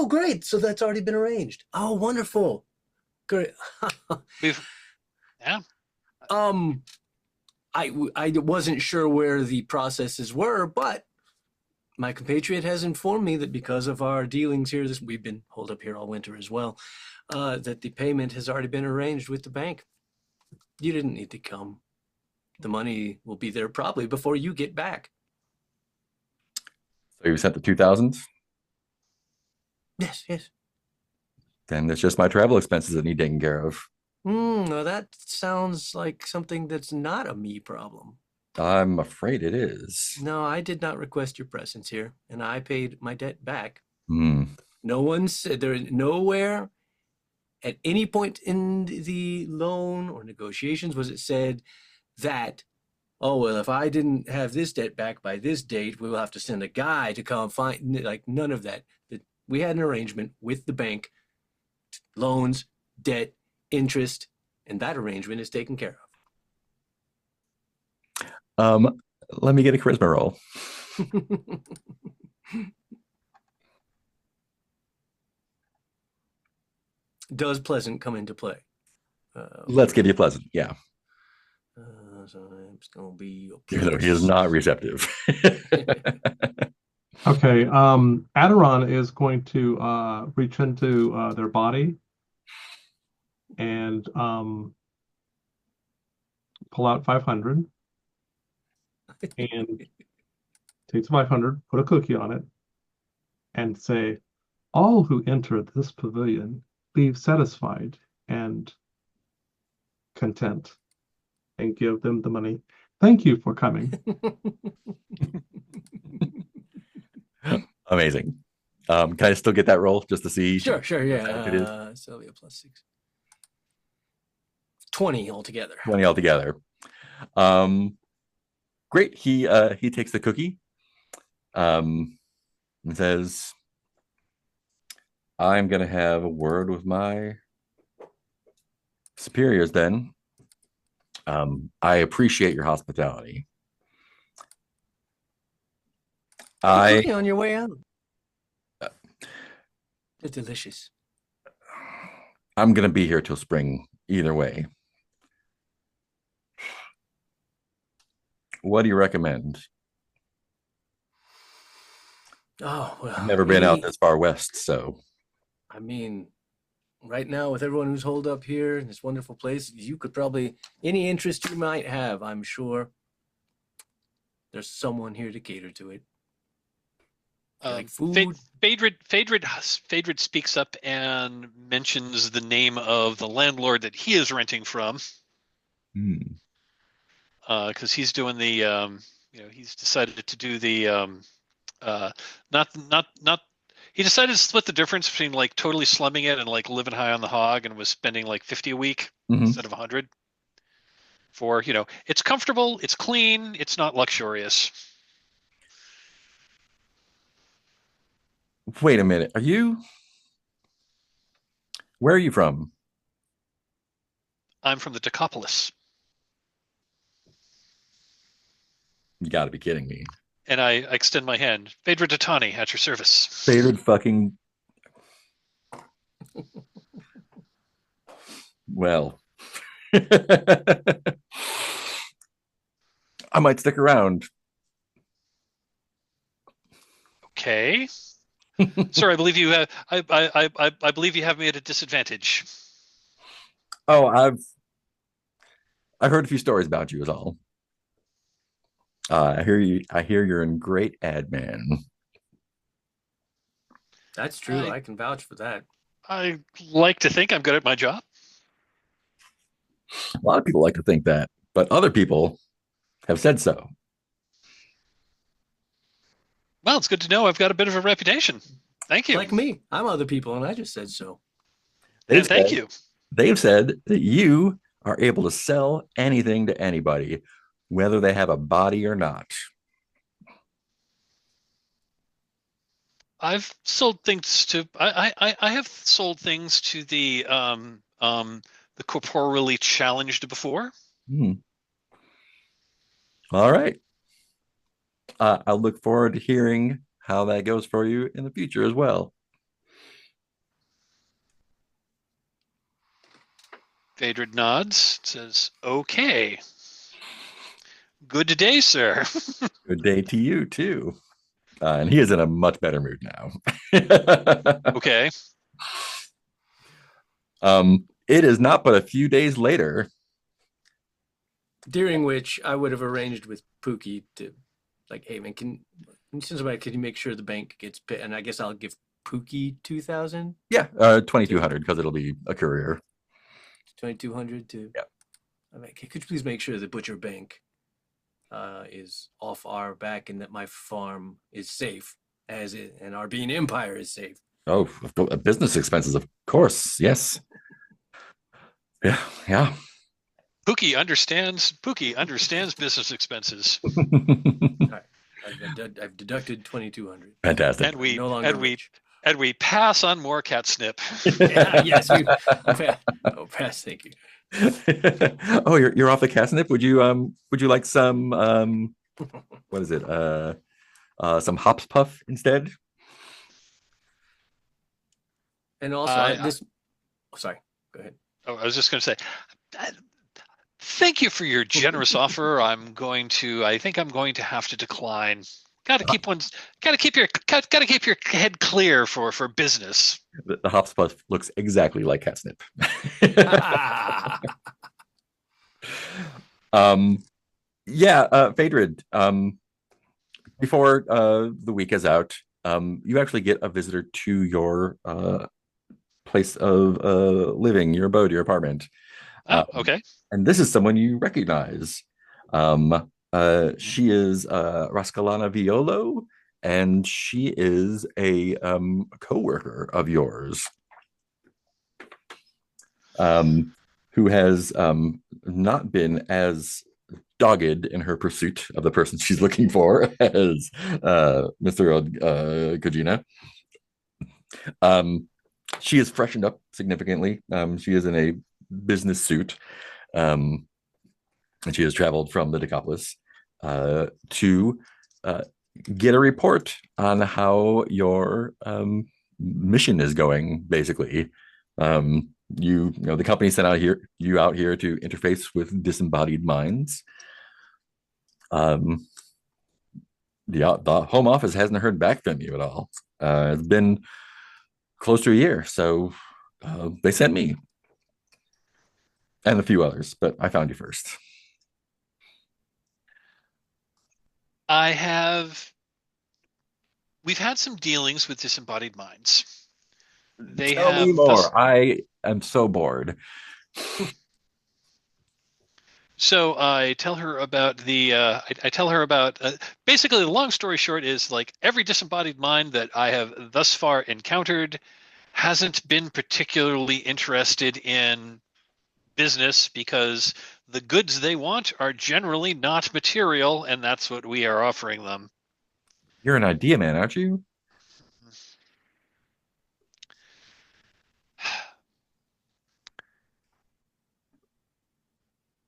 great! So that's already been arranged. Oh, wonderful, great. Yeah. I wasn't sure where the processes were, but my compatriot has informed me that because of our dealings here, we've been holed up here all winter as well, that the payment has already been arranged with the bank. You didn't need to come. The money will be there probably before you get back. So you sent the 2,000. Yes. Then it's just my travel expenses that need taken care of. Well, that sounds like something that's not a me problem. I'm afraid it is. No, I did not request your presence here, and I paid my debt back. Hmm. No one said nowhere at any point in the loan or negotiations was it said that, oh, well, if I didn't have this debt back by this date, we will have to send a guy to come find, like none of that. We had an arrangement with the bank, loans, debt, interest, and that arrangement is taken care Let me get a charisma roll. of. Does pleasant come into play? Let's give you pleasant. Yeah. So it's going to be Even though he is not receptive. Okay. Aderon is going to reach into their body and pull out 500 and takes 500, put a cookie on it, and say, all who enter this pavilion leave satisfied and content, and give them the money. Thank you for coming. Amazing. Can I still get that roll just to see? Sure, what type it is? So it'll be a +6. 20 altogether. 20 altogether. Great. He takes the cookie and says, I'm going to have a word with my superiors then. I appreciate your hospitality. Cookie on your way out. They're delicious. I'm going to be here till spring either way. what do you recommend? Oh, well, I've never been out any, this far west, so I mean, right now with everyone who's holed up here in this wonderful place, you could probably, any interest you might have, I'm sure there's someone here to cater to it. Like food. Phaedrid speaks up and mentions the name of the landlord that he is renting from, because he's doing the he's decided to do the not he decided to split the difference between like totally slumming it and like living high on the hog, and was spending like 50 a week instead of 100 for, it's comfortable, it's clean, it's not luxurious. Wait a minute. Where are you from? I'm from the Decapolis. You got to be kidding me. And I extend my hand. Phaedra Datani, at your service. Favorite fucking. Well, I might stick around. Okay. Sir, I believe you have. I believe you have me at a disadvantage. Oh, I've heard a few stories about you, is all. I hear you're in great ad, man. That's true. I can vouch for that. I like to think I'm good at my job. A lot of people like to think that, but other people have said so. Well, it's good to know I've got a bit of a reputation. Thank you. Like me, I'm other people, and I just said so. And thank you. They've said that you are able to sell anything to anybody, whether they have a body or not. I've sold things to. I have sold things to the corporeally challenged before. All right. I look forward to hearing how that goes for you in the future as well. Phaedra nods, says, "Okay. Good day, sir." Good day to you too. And he is in a much better mood now. Okay. It is not but a few days later. During which I would have arranged with Pookie to, like, hey man, can you make sure the bank gets paid? And I guess I'll give Pookie 2,000. Yeah, 2,200 because it'll be a courier. 2,200 to. Yeah. I'm like, hey, could you please make sure the butcher bank is off our back and that my farm is safe and our being empire is safe. Oh, business expenses, of course. Yes. Yeah. Pookie understands business expenses. Right. I've deducted 2,200. Fantastic. And we no longer rich. And we pass on more catnip. Yes. Pass. Thank you. Oh, you're off the catnip. Would you like some what is it? Some hops puff instead? And also sorry, go ahead. Oh, I was just going to say, thank you for your generous offer. I think I'm going to have to decline. Got to keep your head clear for business. The hops puff looks exactly like catnip. Phaedrid, before the week is out, you actually get a visitor to your place of living, your abode, your apartment. Okay. And this is someone you recognize. She is Rascalana Violo, and she is a co-worker of yours, who has not been as dogged in her pursuit of the person she's looking for as Mr. Kojina. She is freshened up significantly. She is in a business suit, and she has traveled from the Decapolis to get a report on how your mission is going. Basically, the company sent you out here to interface with disembodied minds. Um, the home office hasn't heard back from you at all. It's been close to a year, so they sent me and a few others, but I found you first. I have. We've had some dealings with disembodied minds. They Tell me have thus. more. I am so bored. So I tell her about I tell her about basically the long story short is like every disembodied mind that I have thus far encountered hasn't been particularly interested in business because the goods they want are generally not material, and that's what we are offering them. You're an idea man, aren't you?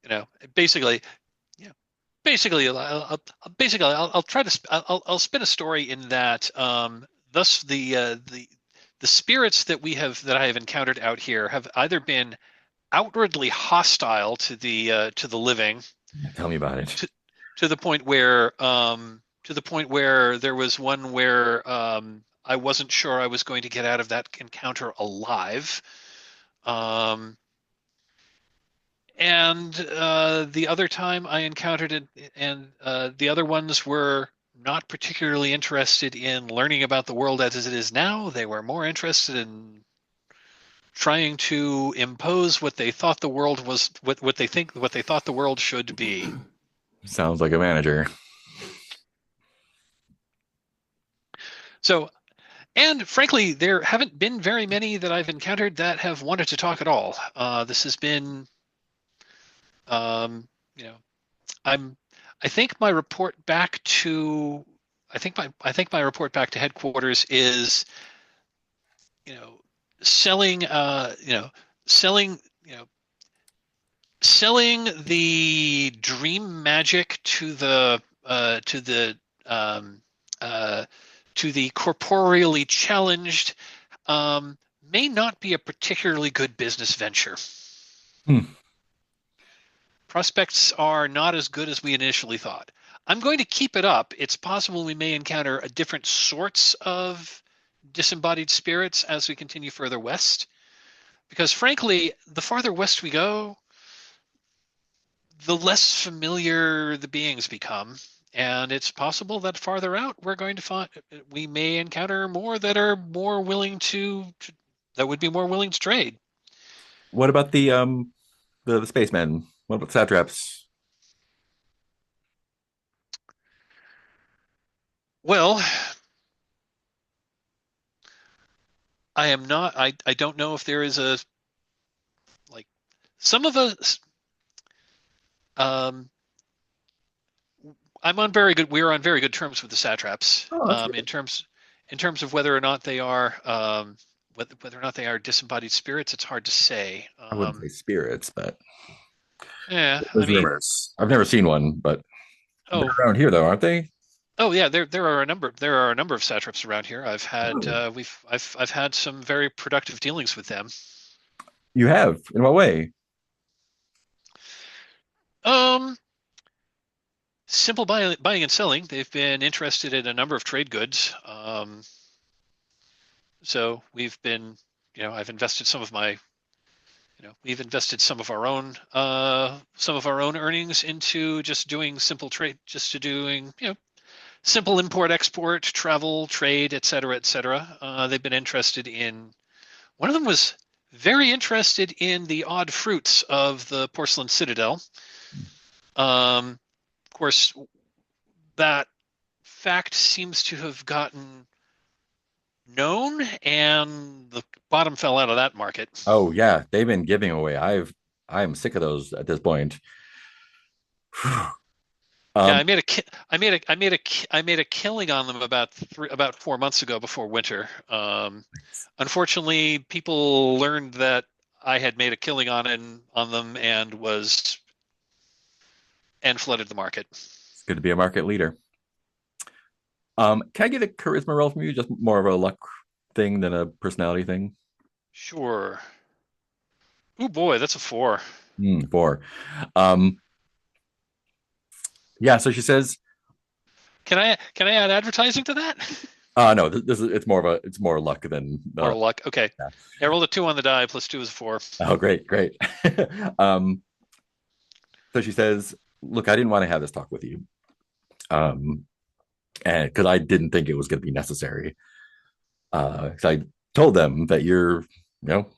You know, basically, yeah, basically, I'll try to I'll spin a story in that thus the spirits that I have encountered out here have either been outwardly hostile to the living Tell me about it. to, to the point where there was one where I wasn't sure I was going to get out of that encounter alive. Um, and the other time I encountered it, and the other ones were not particularly interested in learning about the world as it is now. They were more interested in trying to impose what they thought the world was, what they thought the world should be. Sounds like a manager. So, and frankly, there haven't been very many that I've encountered that have wanted to talk at all. This has been, you know, I'm. I think my report back to, I think my report back to headquarters is, you know, selling, selling, you know, selling the dream magic um, uh, to the corporeally challenged um, may not be a particularly good business venture. Hmm. Prospects are not as good as we initially thought. I'm going to keep it up. It's possible we may encounter a different sorts of disembodied spirits as we continue further west. Because frankly, the farther west we go, the less familiar the beings become. And it's possible that farther out, we're going to find we may encounter more that are more willing to that would be more willing to trade. What about the spacemen? What about satraps? Well, I am not. I don't know if there is a like some of us. Um, I'm on very good. We're on very good terms with the satraps. Oh, that's In terms of whether or not they are whether or not they are disembodied spirits, it's hard to say. I wouldn't say spirits, but Yeah, I there's mean, rumors. I've never seen one, but they're oh, around here though, aren't they? oh yeah, there are a number of satraps around here. I've had Oh. I've had some very productive dealings with them. You have? In what way? Um, simple buying and selling. They've been interested in a number of trade goods. So we've been, I've invested some of my, we've invested some of our own earnings into just doing simple trade, just to doing, simple import, export, travel, trade, et cetera, et cetera. They've been interested in. One of them was very interested in the odd fruits of the porcelain citadel. Of course, that fact seems to have gotten known, and the bottom fell out of that market. Oh yeah, they've been giving away. I'm sick of those at this point. Yeah, um, I made a killing on them about 4 months ago before winter. Unfortunately, people learned that I had made a killing on them and flooded the market. it's good to be a market leader. Can I get a charisma roll from you? Just more of a luck thing than a personality thing. Sure. Oh boy, that's a 4. Four. Um, Yeah, so she says, Can I add advertising to that? no, this is it's more luck than More luck. Okay. yeah. I rolled a 2 on the die. Plus 2 is a 4. Oh, great, great. um, so she says, look, I didn't want to have this talk with you. And because I didn't think it was going to be necessary. 'Cause I told them that know,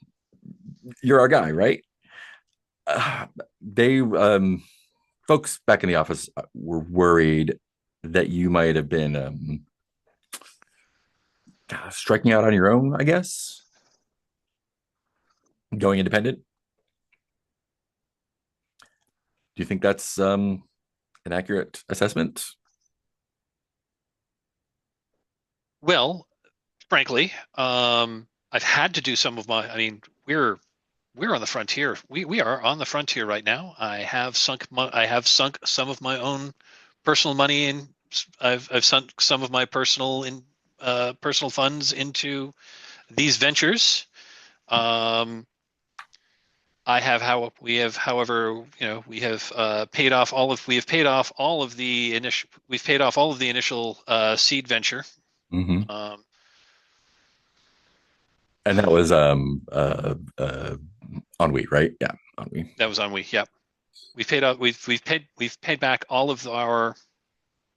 you're our guy, right? They folks back in the office were worried that you might have been striking out on your own, I guess, going independent. Do you think that's an accurate assessment? Well, frankly, I've had to do some of my. I mean, we're on the frontier. We are on the frontier right now. I have sunk some of my own personal money in. I've sunk some of my personal funds into these ventures. I have how we have, however, we have paid off all of the initial seed venture. Mm-hmm. Um, And that was ennui, right? Yeah, ennui. that was on we. Yep. We've paid back all of our,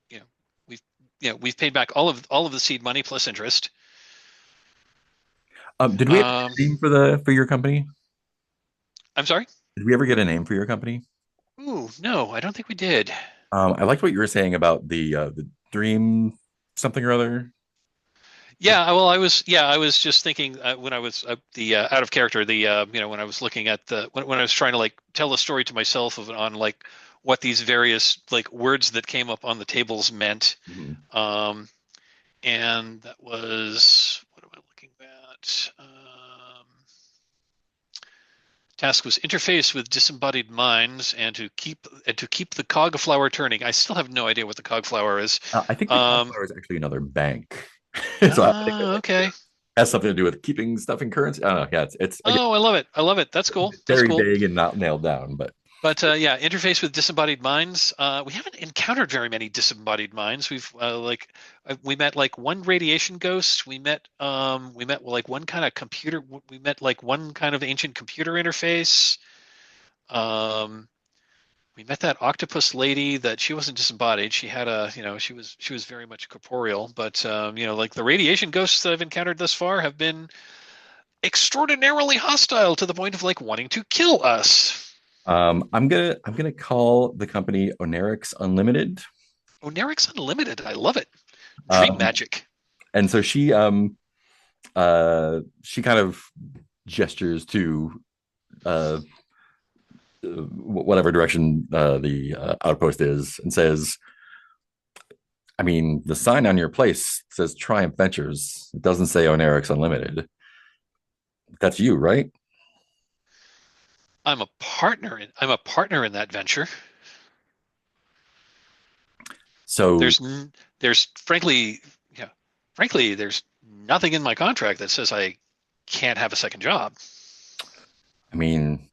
you know, we've we've paid back all of the seed money plus interest. Did we ever get Um, a name for your company? I'm sorry. Did we ever get a name for your company? Ooh, no, I don't think we did. I liked what you were saying about the dream something or other. Yeah, well, I was just thinking when I was the out of character, when I was looking at when I was trying to like tell the story to myself on like what these various like words that came up on the tables meant. Mhm. And that was, what am I looking at? Task was interface with disembodied minds and to keep the cog flower turning. I still have no idea what the cog flower is. I think the Um, Cloudflower is actually another bank, so I think it okay. has something to do with keeping stuff in currency. I don't know. Yeah, it's again Oh, I love it. I love it. That's cool. That's very cool. vague and not nailed down, but But yeah, interface with disembodied minds. We haven't encountered very many disembodied minds. We met like one radiation ghost. We met like one kind of computer. We met like one kind of ancient computer interface. Um, we met that octopus lady that she wasn't disembodied. She had she was very much corporeal. But like the radiation ghosts that I've encountered thus far have been extraordinarily hostile to the point of like wanting to kill us. I'm gonna call the company Oenerics Unlimited. Oenerics Unlimited. I love it. Dream Um, magic. and so she kind of gestures to uh whatever direction the outpost is and says, I mean, the sign on your place says Triumph Ventures. It doesn't say Oenerics Unlimited. That's you, right? I'm a partner in that venture. So, There's frankly there's nothing in my contract that says I can't have a second job. I mean,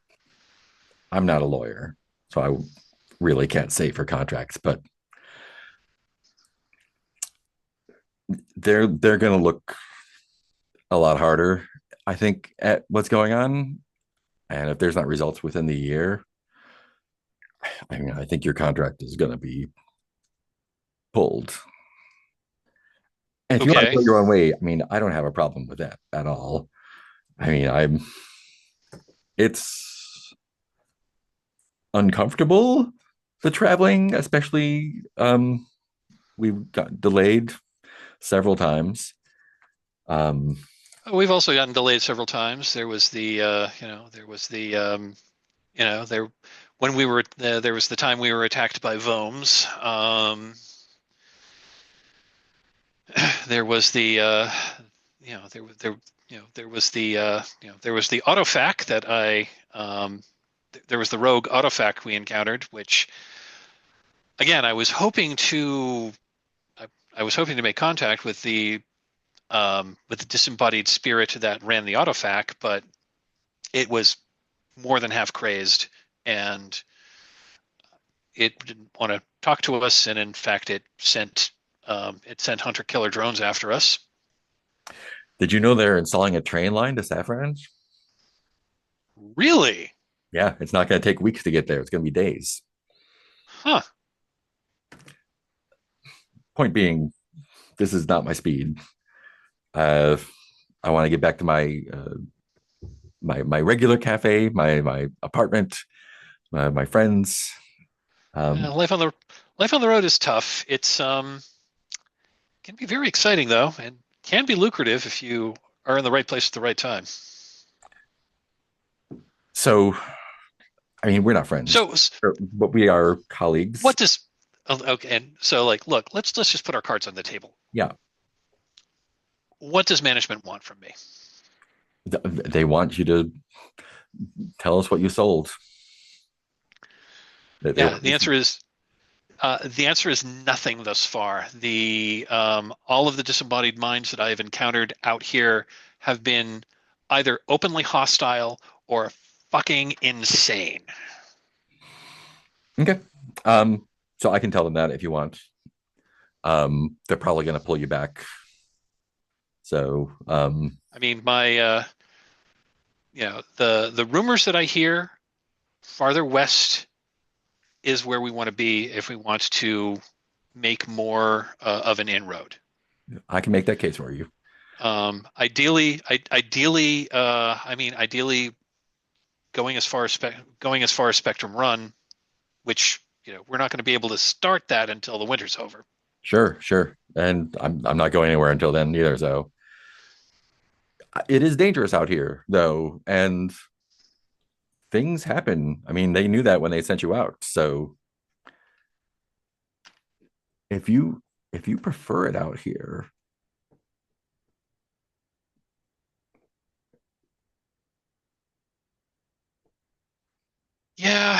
I'm not a lawyer, so I really can't say for contracts, but they're going to look a lot harder, I think, at what's going on. And if there's not results within the year, I mean, I think your contract is going to be pulled. And if you want to Okay. go your own way, I mean, I don't have a problem with that at all. I mean, it's uncomfortable, the traveling, especially we've got delayed several times. Um, We've also gotten delayed several times. There when we were there was the time we were attacked by Vomes. There was the there was the autofac that there was the rogue autofac we encountered, which again I was hoping to make contact with the disembodied spirit that ran the autofac, but it was more than half crazed, and it didn't want to talk to us, and in fact, it sent hunter killer drones after us. Did you know they're installing a train line to Saffron? Really? Yeah, it's not going to take weeks to get there. It's going to be days. Huh. Point being, this is not my speed. Uh, I want to get back to my regular cafe, my apartment, my friends. Life on the road is tough. It's can be very exciting though, and can be lucrative if you are in the right place at the right time. So, I mean, we're not friends, So but we are colleagues. what does okay, and so like look, let's just put our cards on the table. Yeah, What does management want from me? they want you to tell us what you sold. Yeah, the answer is nothing thus far. The all of the disembodied minds that I have encountered out here have been either openly hostile or fucking insane. Okay. So I can tell them that if you want. They're probably going to pull you back. So, I mean, my the rumors that I hear farther west is where we want to be if we want to make more of an inroad. I can make that case for you. Ideally, ideally, going as far as Spectrum Run, which we're not going to be able to start that until the winter's over. Sure. And I'm not going anywhere until then either. So it is dangerous out here, though, and things happen. I mean, they knew that when they sent you out. So if you prefer it out here, Yeah,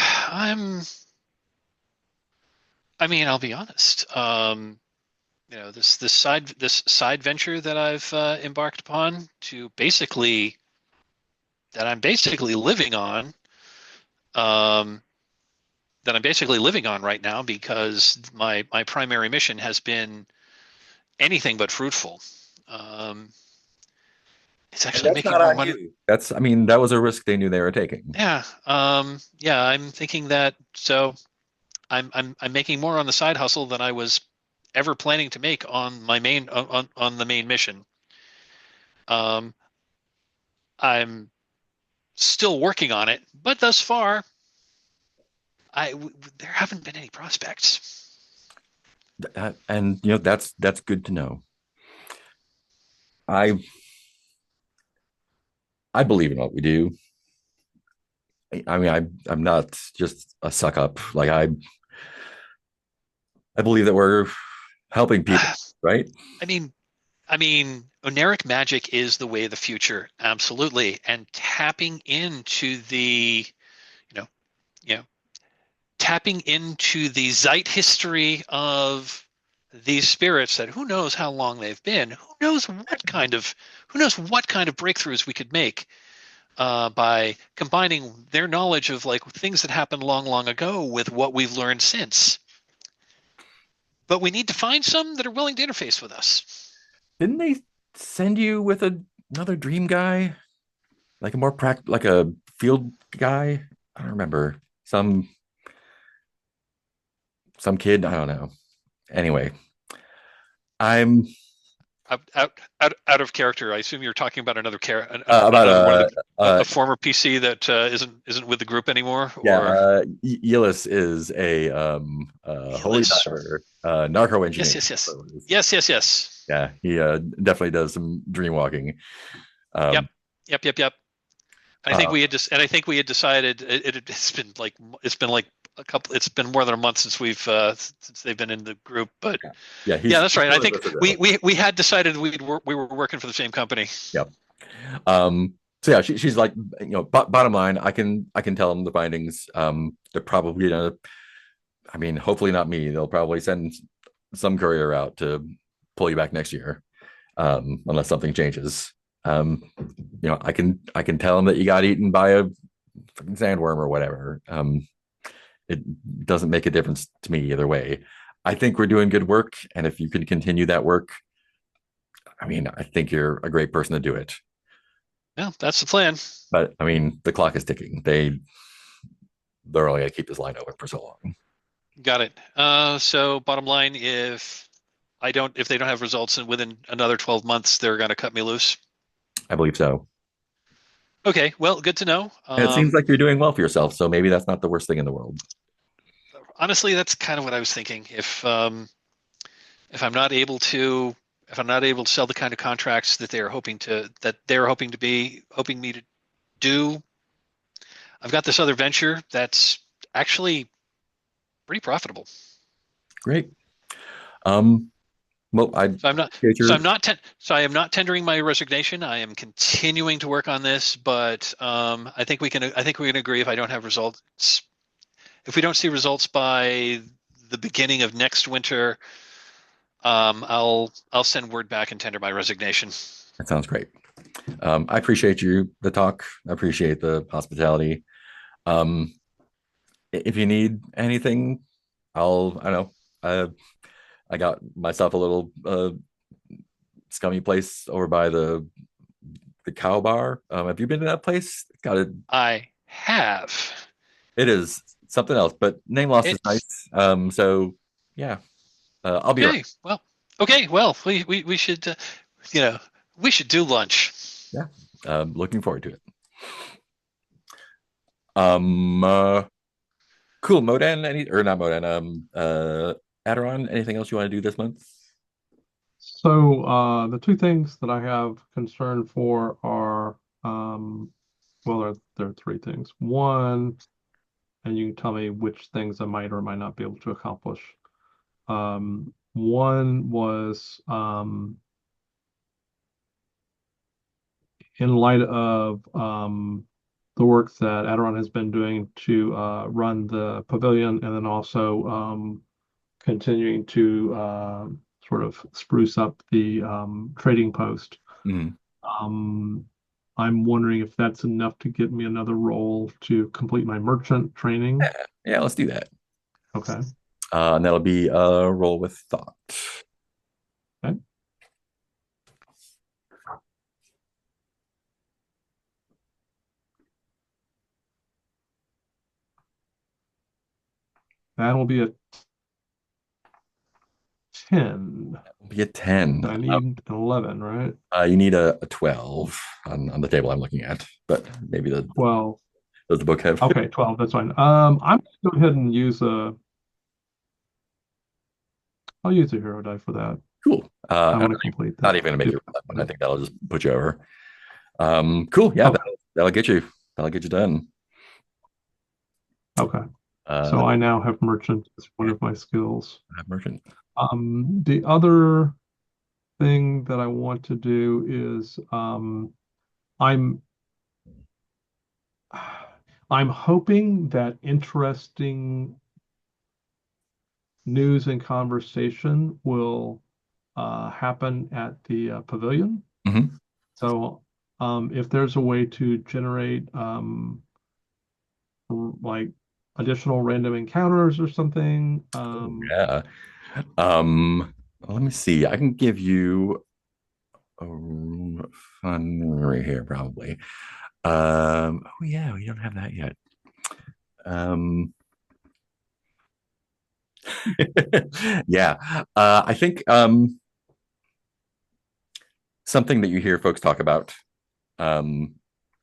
I'll be honest. This side venture that I've embarked upon that I'm basically living on, right now because my primary mission has been anything but fruitful. It's actually making more money. I mean, that was a risk they knew they were taking. Yeah. I'm thinking that. So I'm making more on the side hustle than I was ever planning to make on my main on the main mission. I'm still working on it, but thus far, there haven't been any prospects. And that's good to know. I believe in what we do. I mean, I'm not just a suck up. Like I believe that we're helping people, right? I mean, Oeneric magic is the way of the future, absolutely. And tapping into the, tapping into the zeit history of these spirits that who knows how long they've been, who knows what kind of breakthroughs we could make by combining their knowledge of like things that happened long ago with what we've learned since. But we need to find some that are willing to interface with us. Didn't they send you with another dream guy, like a more like a field guy? I don't remember. Some kid. I don't know. Anyway, I'm out of character. I assume you're talking about another about a former PC that isn't with the group anymore. Yeah, Yillis is a holy diver, narco engineer. Yes. Yeah, he definitely does some dream walking. Yep. I think we had decided it's been more than a month since since they've been in the group, but yeah, that's right. I think we had decided we were working for the same company. Yep. So yeah, she's like, bottom line, I can tell them the findings. They're probably gonna, I mean, hopefully not me. They'll probably send some courier out to pull you back next year, unless something changes. I can tell them that you got eaten by a fucking sandworm or whatever. it doesn't make a difference to me either way. I think we're doing good work, and if you can continue that work, I mean, I think you're a great person to do it. Yeah, that's the plan. But I mean, the clock is ticking. They're only going to keep this line open for so long. Got it. So bottom line, if they don't have results and within another 12 months, they're going to cut me loose. I believe so. Okay, well, good to know. And it seems like you're doing well for yourself, so maybe that's not the worst thing in the world. Honestly, that's kind of what I was thinking. If I'm not able to sell the kind of contracts that they're hoping me to do, I've got this other venture that's actually pretty profitable. Great. Well, So I'm not. So I'm not. So I am not tendering my resignation. I am continuing to work on this, but I think we can. I think we can agree if I don't have results, if we don't see results by the beginning of next winter, I'll send word back and tender my resignation. That sounds great. I appreciate the talk. I appreciate the hospitality. If you need anything, I know. I got myself a little scummy place over by the cow bar. Have you been to that place? I have. It is something else, but name loss is nice. So yeah, I'll be okay. Right. Well, we should, we should do lunch. Yeah, looking forward to it. Cool. Modan, not Modan. Aderon, anything else you want to do this month? So the two things that I have concern for are, well, there are three things. One, and you can tell me which things I might or might not be able to accomplish. One was in light of the work that Aderon has been doing to run the pavilion, and then also continuing to sort of spruce up the trading post. I'm wondering if that's enough to get me another role to complete my merchant training. Yeah, let's do that. Okay. And that'll be a roll with thought. Okay. That'll be a 10. That'll be a 10. I need an 11, right? You need a 12 on the table I'm looking at, but maybe the 12. Does the book have? Okay, 12. That's fine. I'm going to go ahead and I'll use a hero die for that. Cool. I'm going to complete that. Not even going to make it for that one. I think that'll just put you over. Cool. Yeah, okay. That'll get you done. Okay. So I now have merchant as one of my skills. I have merchant. The other thing that I want to do is I'm hoping that interesting news and conversation will happen at the pavilion. Mm-hmm. So if there's a way to generate like additional random encounters or something. Yeah. Let me see. I can give you a fun right here, probably. Oh yeah, we don't have that yet. Yeah. I think something that you hear folks talk about.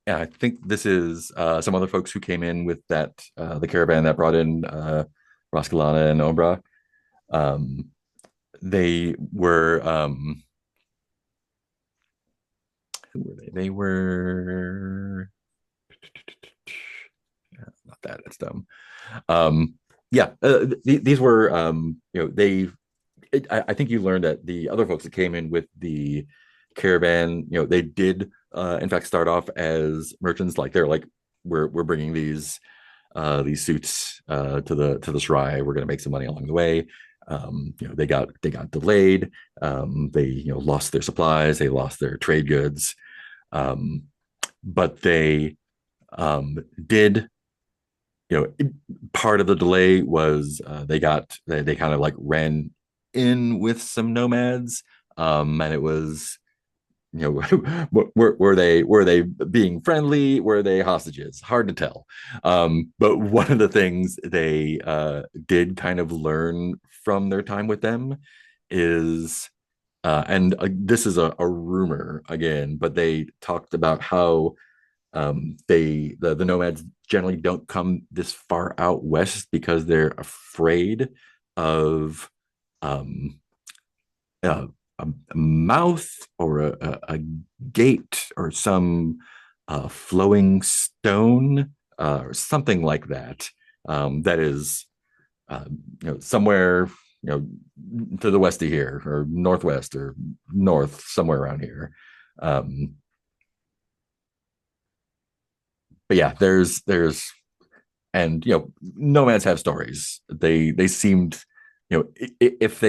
Yeah, I think this is some other folks who came in with that the caravan that brought in Roscalana and Ombra. They were who were they? They were not that. It's dumb. Yeah, these were I think you learned that the other folks that came in with the caravan, they did in fact start off as merchants. Like they're like, we're bringing these suits to the Serai. We're going to make some money along the way. They got delayed. They lost their supplies. They lost their trade goods. But they did part of the delay was they kind of like ran in with some nomads, and it was were they being friendly? Were they hostages? Hard to tell. But one of the things they did kind of learn from their time with them is, and this is a rumor again, but they talked about how the nomads generally don't come this far out west because they're afraid of um, a, a mouth or a gate or some flowing stone or something like that, that is somewhere to the west of here or northwest or north somewhere around here. um, but yeah, there's and nomads have stories. They seemed, if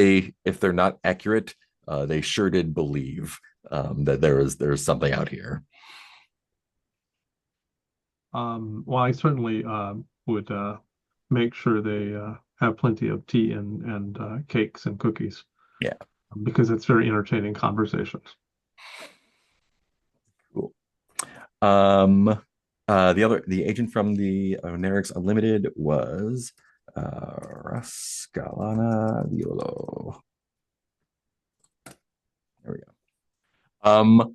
they're not accurate, they sure did believe that there's something out here. Well, I certainly would make sure they have plenty of tea and cakes and cookies Yeah, because it's very entertaining conversations. cool. The agent from the Oenerics Unlimited was Rascalana Violo. There we go.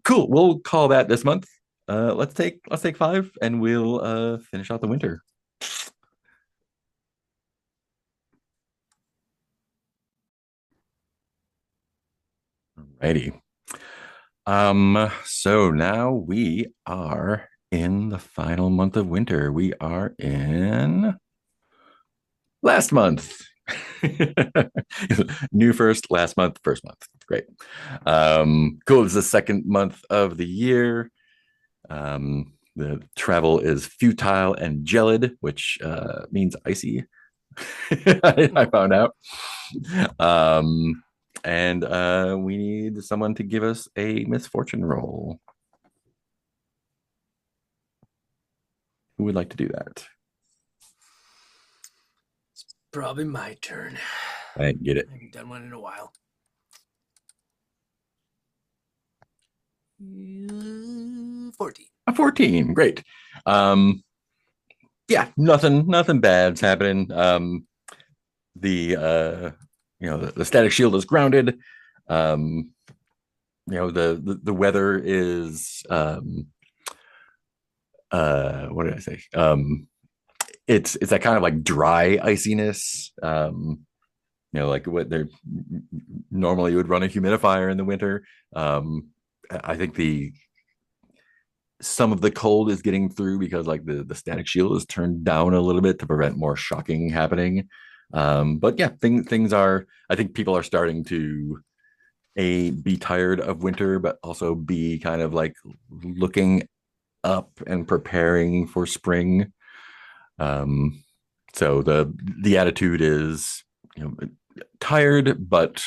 Cool. We'll call that this month. Let's take 5 and we'll finish out the winter. Alrighty. So now we are in the final month of winter. We are in last month. New first, last month, first month. Great. Cool. It's the second month of the year. The travel is futile and gelid, which means icy. I found out. And we need someone to give us a misfortune roll. Who would like to do that? It's probably my turn. I get it. I haven't done one in a while. 14. A 14. Great. Yeah, nothing bad's happening. The static shield is grounded. The weather is what did I say? It's that kind of like dry iciness. Like what they're normally you would run a humidifier in the winter. I think some of the cold is getting through because like the static shield is turned down a little bit to prevent more shocking happening. But yeah, things are, I think people are starting to be tired of winter, but also be kind of like looking up and preparing for spring. So the attitude is, tired, but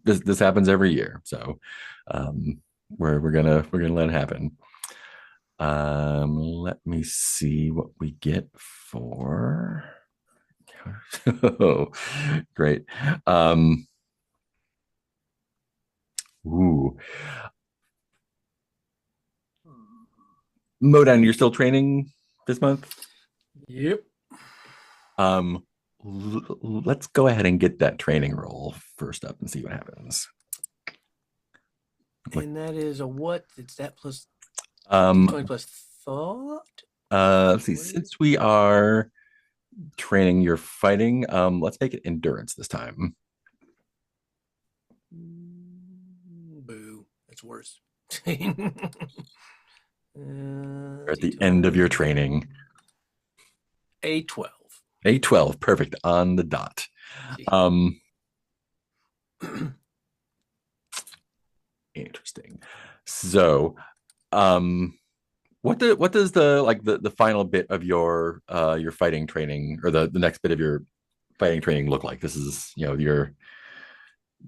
this happens every year. So we're gonna let it happen. Let me see what we get for. Oh, great. Ooh. Modan, you're still training this month? Yep. Let's go ahead and get that training roll first up and see what happens. And that is a what? It's that plus 20 plus thought? Let's see. Since we are training your fighting, let's make it endurance this time. Boo. That's worse. We're at the end of your training. A12. A12, perfect, on the dot. Interesting. So, what does the final bit of your fighting training, or the next bit of your fighting training look like? This is, you're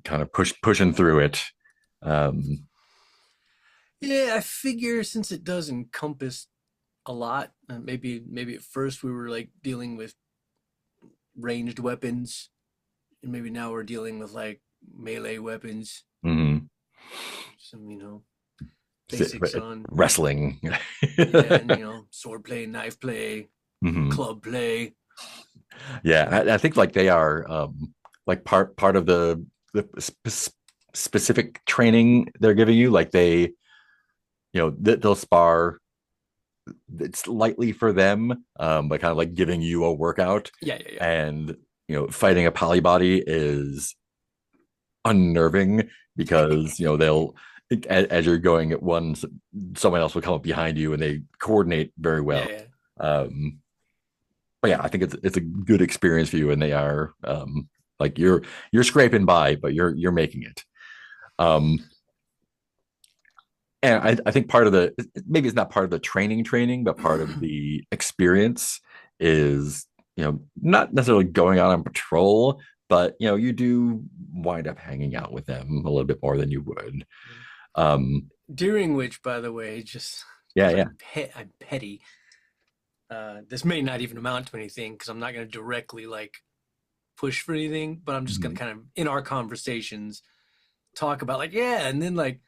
kind of pushing through it. Yeah, I figure since it does encompass a lot. Maybe at first we were like dealing with ranged weapons, and maybe now we're dealing with like melee weapons. Mhm. Some basics on Wrestling. yeah, and sword play, knife play, Mhm. club play. Yeah, I think like they are like part of the specific training they're giving you. Like they'll spar. It's lightly for them, but kind of like giving you a workout. Yeah, yeah, yeah. And fighting a polybody is unnerving because they'll as you're going at one, someone else will come up behind you, and they coordinate very Yeah, well. yeah. But yeah, I think it's a good experience for you, and they are like you're scraping by, but you're making it. Um, and I think part of the maybe it's not part of the training, but part of the experience is not necessarily going out on patrol, but you do wind up hanging out with them a little bit more than you would. During which, by the way, just Yeah, because yeah. I'm petty. This may not even amount to anything because I'm not going to directly like push for anything, but I'm just going Mhm. to kind of in our conversations talk about like, yeah, and then like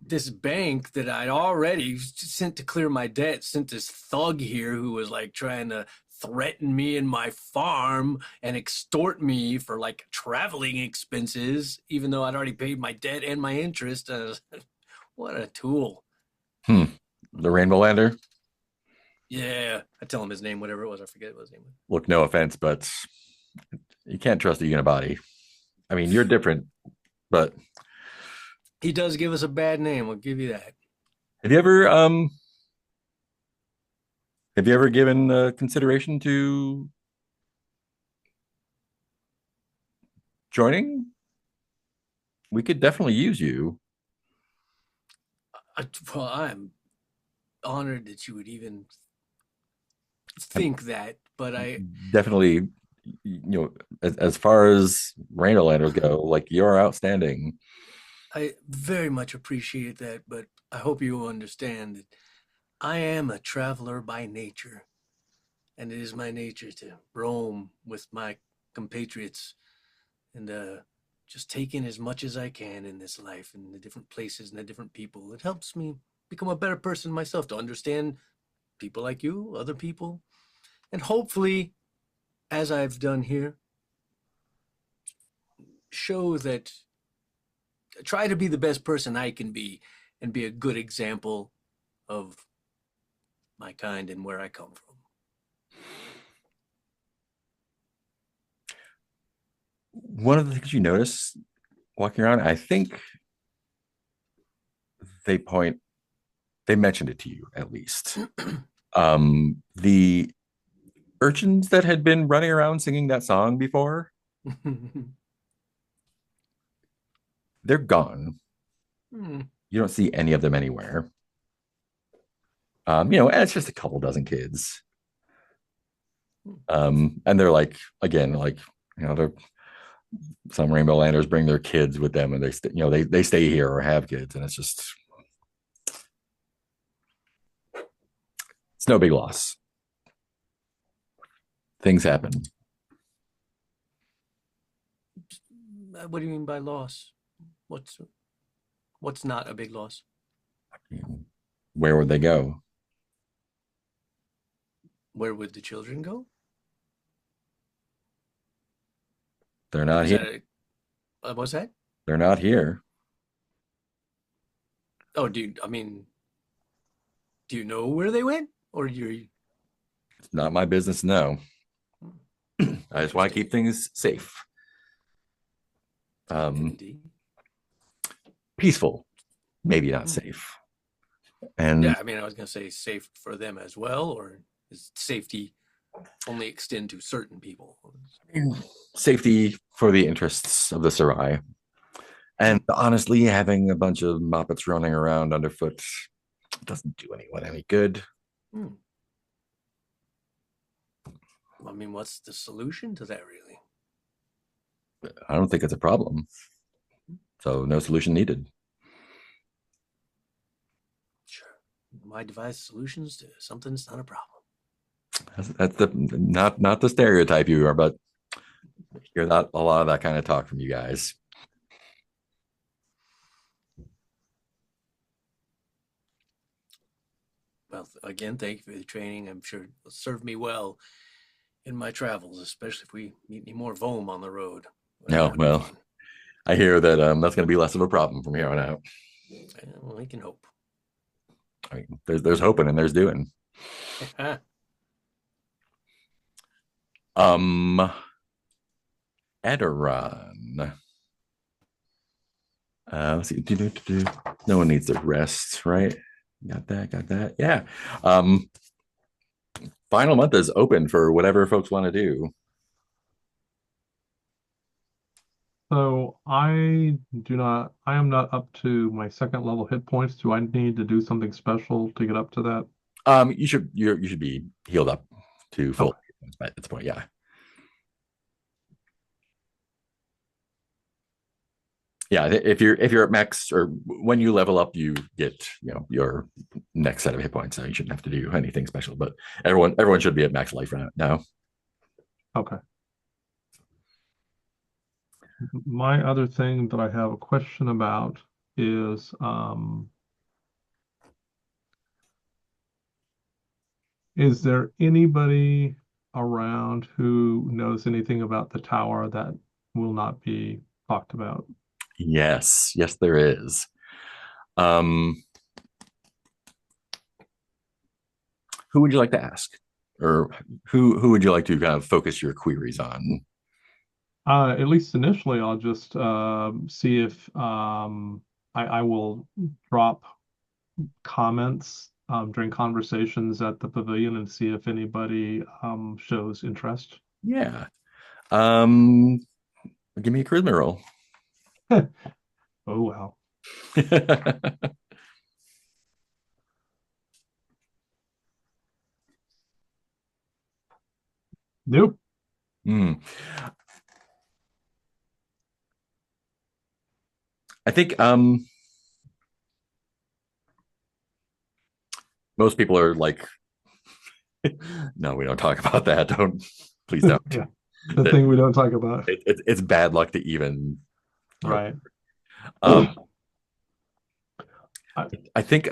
this bank that I'd already sent to clear my debt sent this thug here who was like trying to threaten me and my farm and extort me for like traveling expenses, even though I'd already paid my debt and my interest. What a tool. Hmm. The Rainbow Lander. Yeah. I tell him his name, whatever it was. I forget what his name was. Look, no offense, but you can't trust a unibody. I mean, you're different, but He does give us a bad name. I'll give you that. have you ever um have you ever given consideration to joining? We could definitely use you. Well, I'm honored that you would even I'm think that, but definitely, as far as Rainbow Landers go, like you're outstanding. I very much appreciate that, but I hope you understand that I am a traveler by nature, and it is my nature to roam with my compatriots and just take in as much as I can in this life and the different places and the different people. It helps me become a better person myself to understand people like you, other people, and hopefully, as I've done here, show that try to be the best person I can be and be a good example of my kind and where I come from. One of the things you notice walking around, I think they point they mentioned it to you at least. The urchins that had been running around singing that song before, they're gone. Hmm. You don't see any of them anywhere. And it's just a couple dozen kids. And they're like, again, like, they're some Rainbow Landers bring their kids with them, and they stay here or have kids, and it's no big loss. Things happen. What do you mean by loss? What's not a big loss? Where would they go? Where would the children go? They're not Is here. that what's that? They're not here. Oh, I mean, do you know where they went, or you're? It's not my business. No, I just want to keep things safe, Indeed. peaceful, maybe not safe. And Yeah, I mean, I was gonna say safe for them as well, or is safety only extend to certain people? safety for the interests of the Serai. And honestly, having a bunch of moppets running around underfoot doesn't do anyone any good. Hmm. I mean, what's the solution to that, really? I don't think it's a problem. So no solution needed. Sure. my device solutions to something's not a problem. That's the not the stereotype you are, but hear that a lot of that kind of talk from you guys. Well, again, thank you for the training. I'm sure it'll serve me well in my travels, especially if we meet any more Vohm on the road. No, well, I hear that that's going to be less of a problem from here on out. Well, we can hope. I mean, there's hoping and there's doing. Um, Ederon. Let's see. No one needs to rest, right? Got that. Got that. Yeah. Final month is open for whatever folks want to do. So I am not up to my second level hit points. Do I need to do something special to get up to that? You should be healed up to full at this point. Yeah. Yeah, if you're at max or when you level up, you get your next set of hit points. So you shouldn't have to do anything special. But everyone should be at max life now. Okay. My other thing that I have a question about is there anybody around who knows anything about the tower that will not be talked about? Yes, there is. Who would you like to ask, or who would you like to kind of focus your queries on? At least initially, I'll just see if I will drop comments during conversations at the pavilion and see if anybody shows interest. Yeah. Give me a charisma roll. Oh, wow. Nope. I think most people are like, no, we don't talk about that. Don't, please don't. Yeah, the thing we don't talk about. It's bad luck to even. Right. I think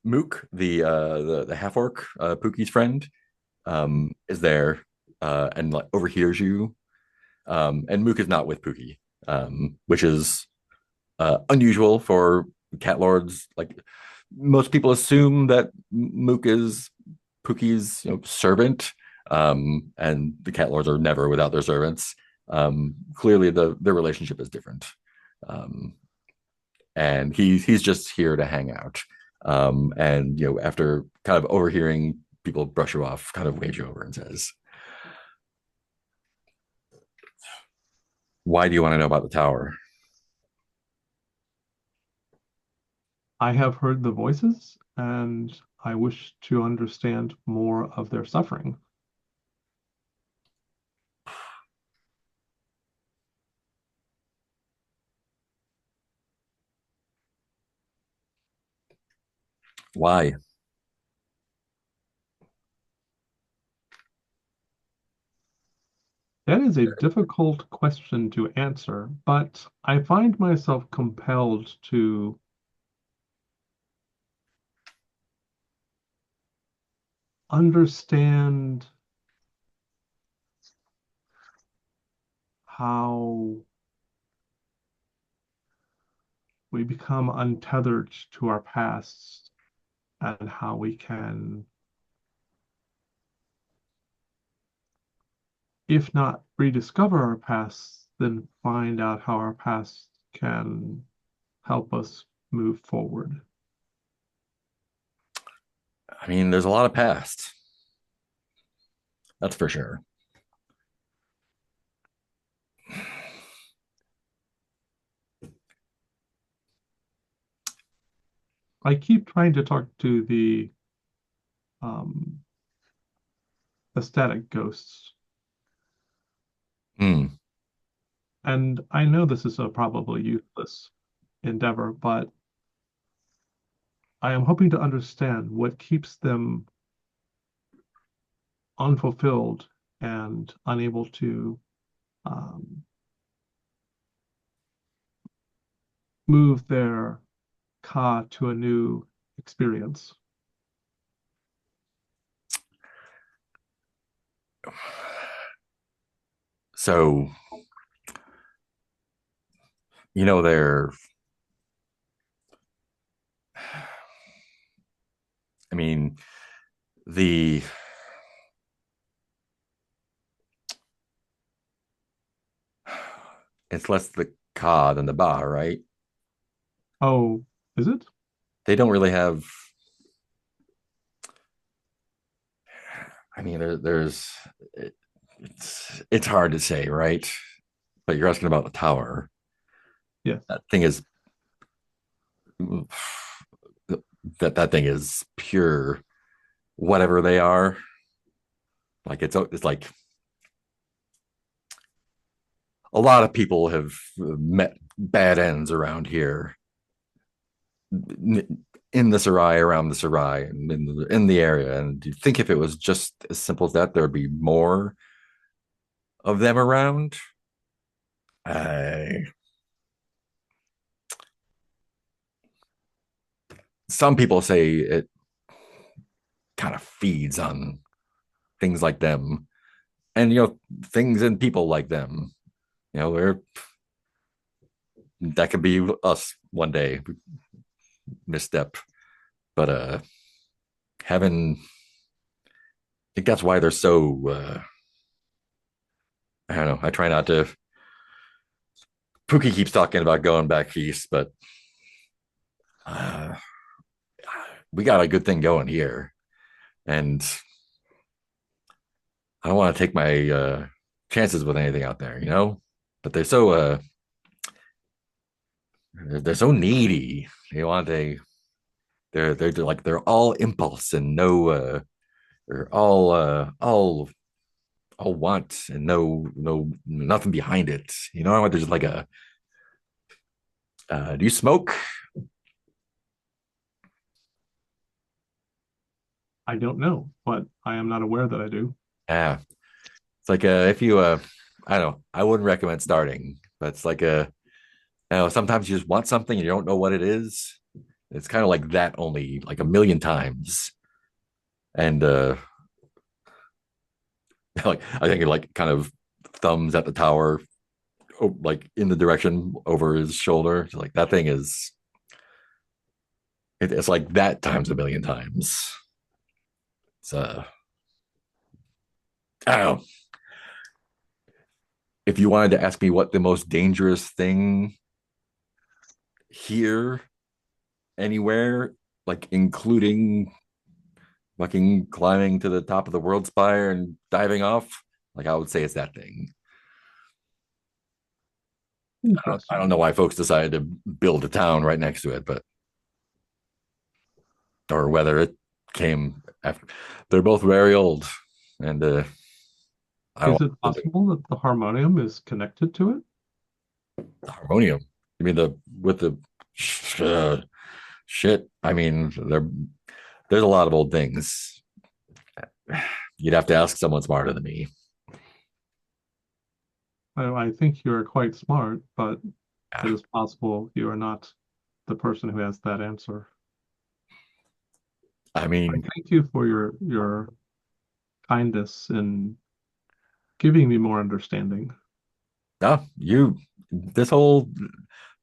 Mook, the half orc, Pookie's friend, is there and like overhears you. And Mook is not with Pookie, which is unusual for cat lords. Like most people assume that Mook is Pookie's servant, and the cat lords are never without their servants. Clearly, the relationship is different, and he's just here to hang out. And after kind of overhearing people brush you off, kind of waves you over and says, "Why do you want to know about the tower?" I have heard the voices and I wish to understand more of their suffering. Why? That is a difficult question to answer, but I find myself compelled to understand how we become untethered to our pasts and how we can, if not rediscover our pasts, then find out how our past can help us move forward. I mean, there's a lot of past. That's for sure. I keep trying to talk to the um, static ghosts. And I know this is a probably useless endeavor, but I am hoping to understand what keeps them unfulfilled and unable to um, move their ka to a new experience. So, they're, I mean, the it's less the ka than the ba, right? Oh, is it? They don't really have. I mean, there's it's hard to say, right? But you're asking about the tower. Yes. That thing is that thing is pure whatever they are. Like it's like a lot of people have met bad ends around here in the Serai, around the Serai, and in the area. And do you think if it was just as simple as that, there would be more of them around? I Some people say it kind of feeds on things like them, and things and people like them. We're that could be us one day, misstep. But having, I think that's why they're so. I don't know. I try not to. Pookie keeps talking about going back east, but uh, we got a good thing going here, and I don't want to take my chances with anything out there, But they're so needy. They're like they're all impulse and no they're all want and no nothing behind it. There's like a do you smoke? I don't know, but I am not aware that I do. Yeah. It's like if you I don't know, I wouldn't recommend starting, but it's like sometimes you just want something and you don't know what it is. It's kind of like that, only like a million times. And like I think it like kind of thumbs at the tower, like in the direction over his shoulder. Like that thing is it's like that times a million times. It's I don't know. If you wanted to ask me what the most dangerous thing here anywhere, like including fucking climbing to the top of the world spire and diving off, like I would say it's that thing. I don't know why folks decided to build a town right next to it, but or whether it came after. They're both very old, and I Is don't it possible that the harmonium is connected to it? the harmonium. You mean the with the shit? I mean, there's a lot of old things. You'd have to ask someone smarter than me. I think you are quite smart, but it Yeah. is possible you are not the person who has that answer. I I mean, thank you for your kindness in giving me more understanding. no, this whole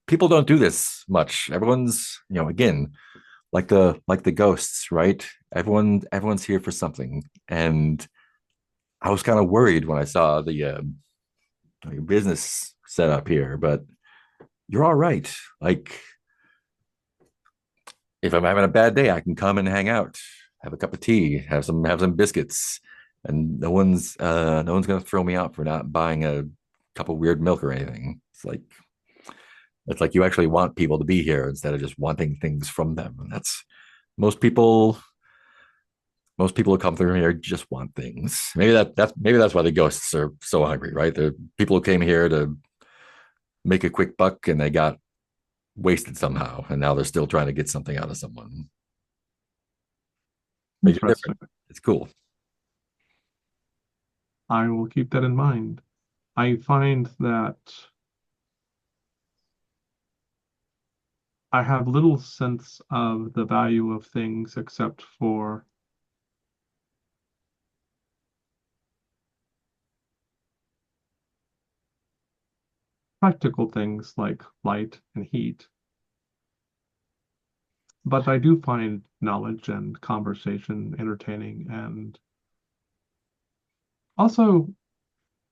people don't do this much. Everyone's, again, like the ghosts, right? Everyone's here for something, and I was kind of worried when I saw the business set up here, but you're all right. Like if I'm having a bad day, I can come and hang out, have a cup of tea, have some biscuits, and no one's gonna throw me out for not buying a cup of weird milk or anything. It's like you actually want people to be here instead of just wanting things from them. And that's most people. Most people who come through here just want things. Maybe that's why the ghosts are so hungry, right? The people who came here to make a quick buck and they got wasted somehow, and now they're still trying to get something out of someone. make it different. Interesting. It's cool. I will keep that in mind. I find that I have little sense of the value of things except for practical things like light and heat. But I do find knowledge and conversation entertaining, and also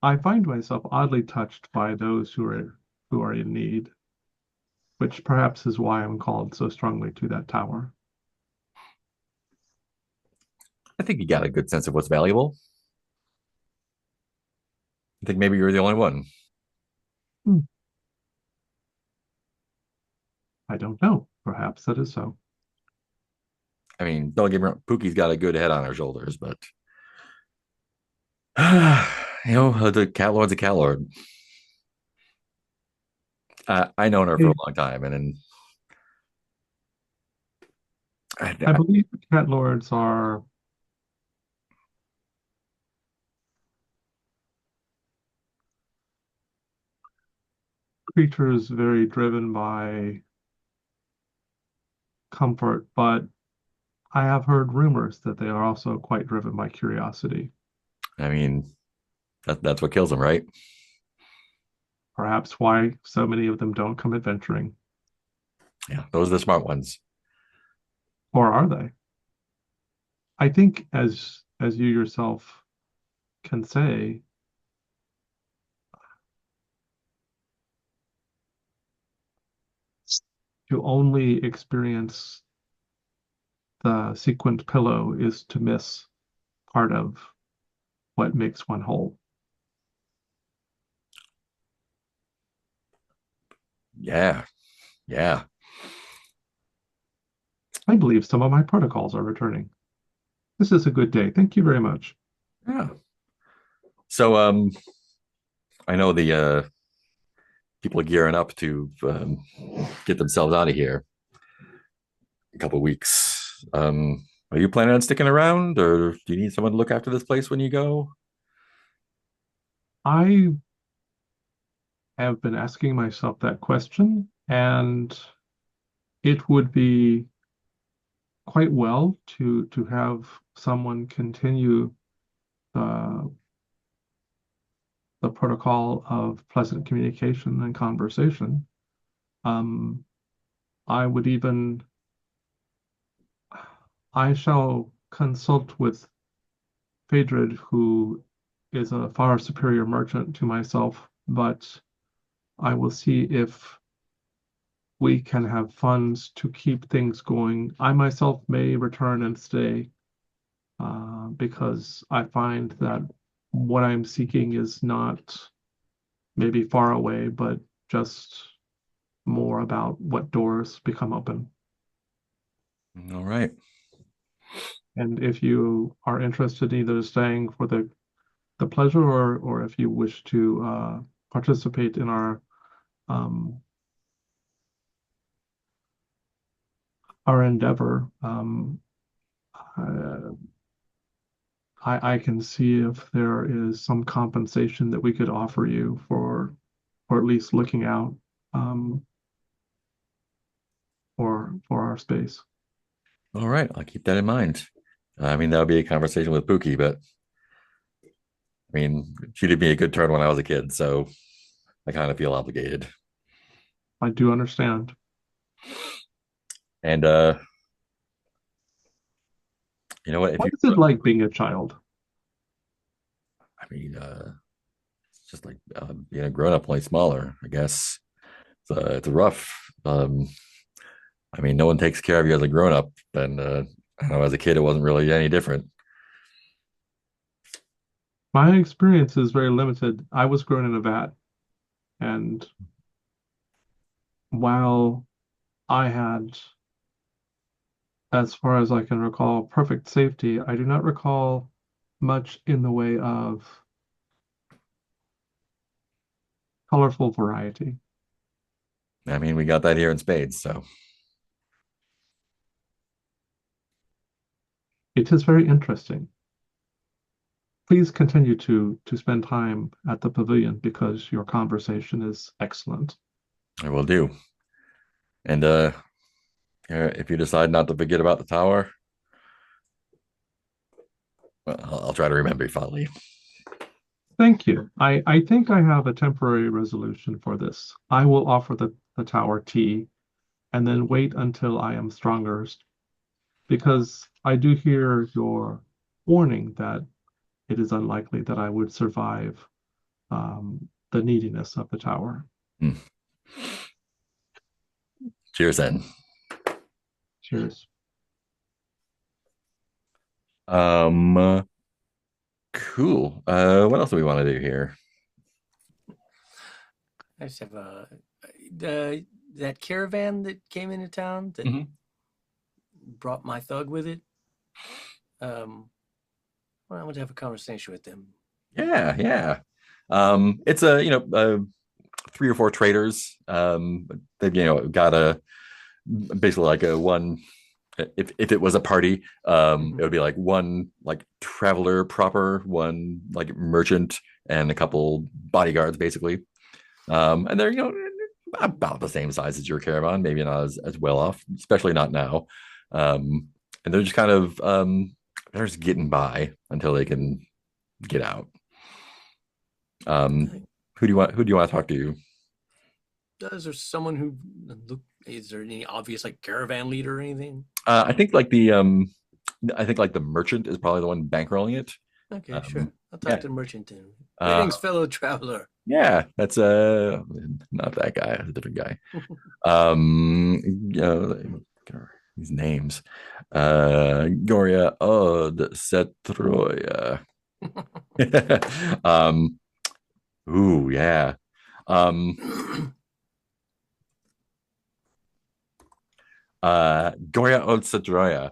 I find myself oddly touched by those who are in need, which perhaps is why I'm called so strongly to that tower. I think you got a good sense of what's valuable. I think maybe you're the only one. Hmm. I don't know. Perhaps that is so. I mean, don't get me wrong, Pookie's got a good head on her shoulders, but the cat lord's a cat lord. I known her for Hey, a long time, and then I believe cat lords are creatures very driven by comfort, but I have heard rumors that they are also quite driven by curiosity. I mean that's what kills them, right? Perhaps why so many of them don't come adventuring. Yeah, those are the smart ones. Or are they? I think as you yourself can say, to only experience the sequined pillow is to miss part of what makes one whole. Yeah, yeah, I believe some of my protocols are returning. This is a good day. Thank you very much. yeah. So I know the people are gearing up to get themselves out of here in a couple of weeks. Are you planning on sticking around, or do you need someone to look after this place when you go? I have been asking myself that question, and it would be quite well to have someone continue the the protocol of pleasant communication and conversation. Um, I would even I shall consult with Phaedrid, who is a far superior merchant to myself, but I will see if we can have funds to keep things going. I myself may return and stay because I find that what I'm seeking is not maybe far away, but just more about what doors become open. All right. And if you are interested in either staying for the pleasure or if you wish to participate in um, our endeavor, uh, I can see if there is some compensation that we could offer you for at least looking out um, for our space. All right. I'll keep that in mind. I mean, that would be a conversation with Pookie, but I mean, she did me a good turn when I was a kid, so I kind of feel obligated. I do understand. And you know what? If What you, is it like being a child? I mean, it's just like being a grown up, only smaller, I guess. It's rough. I mean, no one takes care of you as a grown up, and I don't know, as a kid, it wasn't really any different. My experience is very limited. I was grown in a vat, and while I had, as far as I can recall, perfect safety, I do not recall much in the way of colorful variety. I mean, we got that here in spades, so It is very interesting. Please continue to spend time at the pavilion because your conversation is excellent. I will do. And if you decide not to forget about the tower, well, I'll try to remember fondly. Thank you. I think I have a temporary resolution for this. I will offer the tower tea and then wait until I am stronger because I do hear your warning that it is unlikely that I would survive the neediness of the tower. Hmm. Cheers, then. Cheers. Cool. What else do we want to do here? I just have that caravan that came into town that brought my thug with it. Well, I want to have a conversation with them. Yeah. It's a 3 or 4 traders. They've got a basically like a one. If it was a party, it would be like one like traveler proper, one like merchant, and a couple bodyguards basically. And they're about the same size as your caravan, maybe not as well off, especially not now. And they're just kind of they're just getting by until they can get out. Okay. Who do you want to talk to? Is there someone who is there any obvious like caravan leader or anything? I think like the merchant is probably the one bankrolling it. Okay, sure. I'll talk to the merchant then. Greetings, fellow traveler. Yeah, that's not that guy, it's a different guy. These names. Goria od Setroya. Ooh, yeah. Goria od Setroya.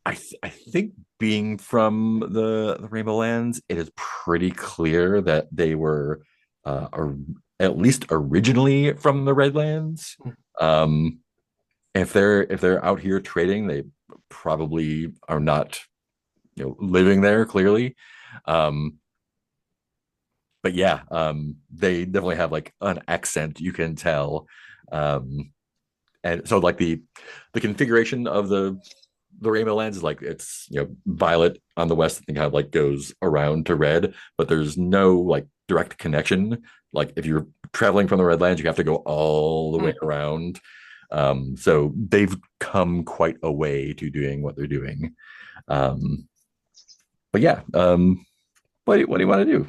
I think being from the Rainbow Lands, it is pretty clear that they were at least originally from the Redlands. If they're out here trading, they probably are not living there clearly. But yeah, they definitely have like an accent you can tell. And so like the configuration of the Rainbow Lands is like it's violet on the west, I think kind of like goes around to red, but there's no like direct connection. Like if you're traveling from the Redlands, you have to go all the way around. So they've come quite a way to doing what they're doing. But yeah, what do you want to do?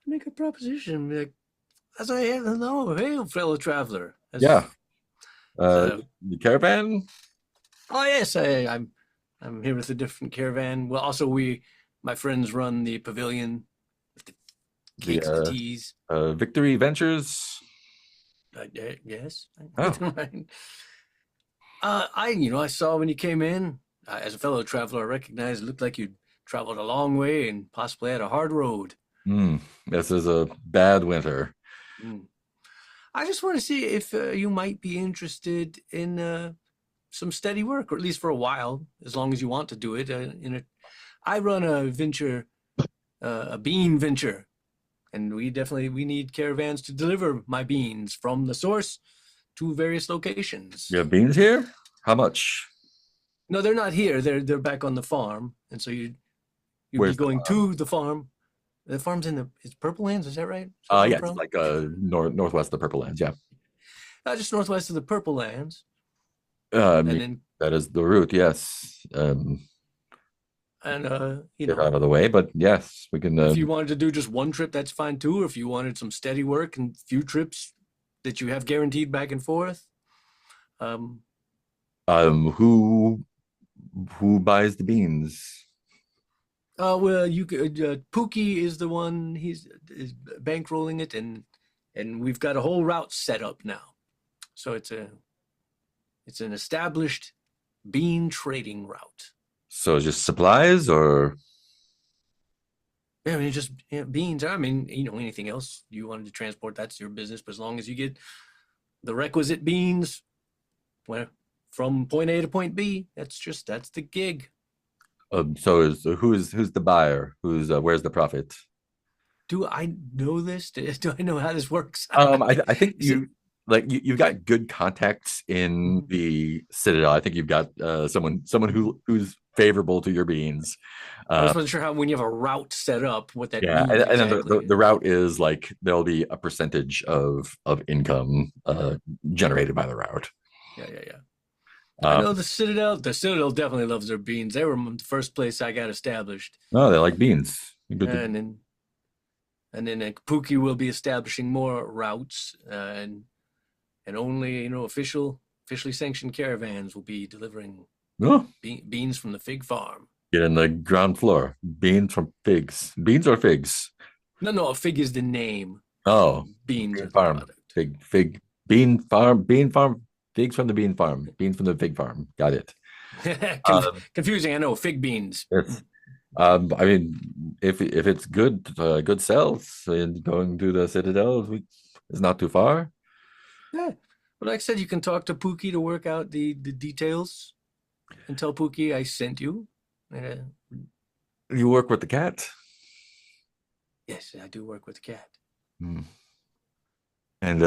Make a proposition, like, as I know, hey, fellow traveler. Yeah, the caravan. Oh yes, I'm here with a different caravan. Well, also my friends run the pavilion with the cakes, the teas. Victory Ventures. Yes. Oh. I saw when you came in. As a fellow traveler, I recognized it looked like you'd traveled a long way and possibly had a hard road. This is a bad winter. I just want to see if you might be interested in some steady work, or at least for a while, as long as you want to do it. I run a venture, a bean venture, and we need caravans to deliver my beans from the source to various locations. You have beans here? How much? No, they're not here. They're back on the farm, and so you'd be going to the farm. The farm's it's Purple Lands, is that right? Yeah, it's like northwest of the Purple Lands. Yeah, just northwest of the Purple Lands. And then that is the route. Yes. Get out of the way, but yes, we can. If you wanted to do just one trip, that's fine too. Or if you wanted some steady work and few trips that you have guaranteed back and forth. Who buys the beans? Well, you could. Pookie is the one. Is bankrolling it, and we've got a whole route set up now. So it's an established bean trading route. So just supplies, or? Yeah, I mean, just beans. I mean, anything else you wanted to transport, that's your business. But as long as you get the requisite beans, well, from point A to point B. That's the gig. So who's the buyer? Where's the profit? Do I know this? Do I know how this works? I think Is it- you've got good contacts in Mhm. the Citadel. I think you've got someone who's favorable to your beans. I just wasn't sure how, when you have a route set up, what that Yeah, means and then exactly. the route is like there'll be a percentage of income generated by the route. Yeah. I Um, know the Citadel. The Citadel definitely loves their beans. They were the first place I got established, no, they like beans. Good to- and then Kapuki will be establishing more routes, and only officially sanctioned caravans will be delivering Oh, beans from the fig farm. get in the ground floor. Beans from figs. Beans or figs? No, a fig is the name. Oh, Beans bean are the farm. product. Fig bean farm. Bean farm. Figs from the bean farm. Beans from the fig farm. Got it. Confusing, I know. Fig beans. It's I mean, if it's good sales and going to the Citadel is not too far. Yeah. But like I said, you can talk to Pookie to work out the details and tell Pookie I sent you. You work with the cat. Yes, I do work with the cat. Hmm. And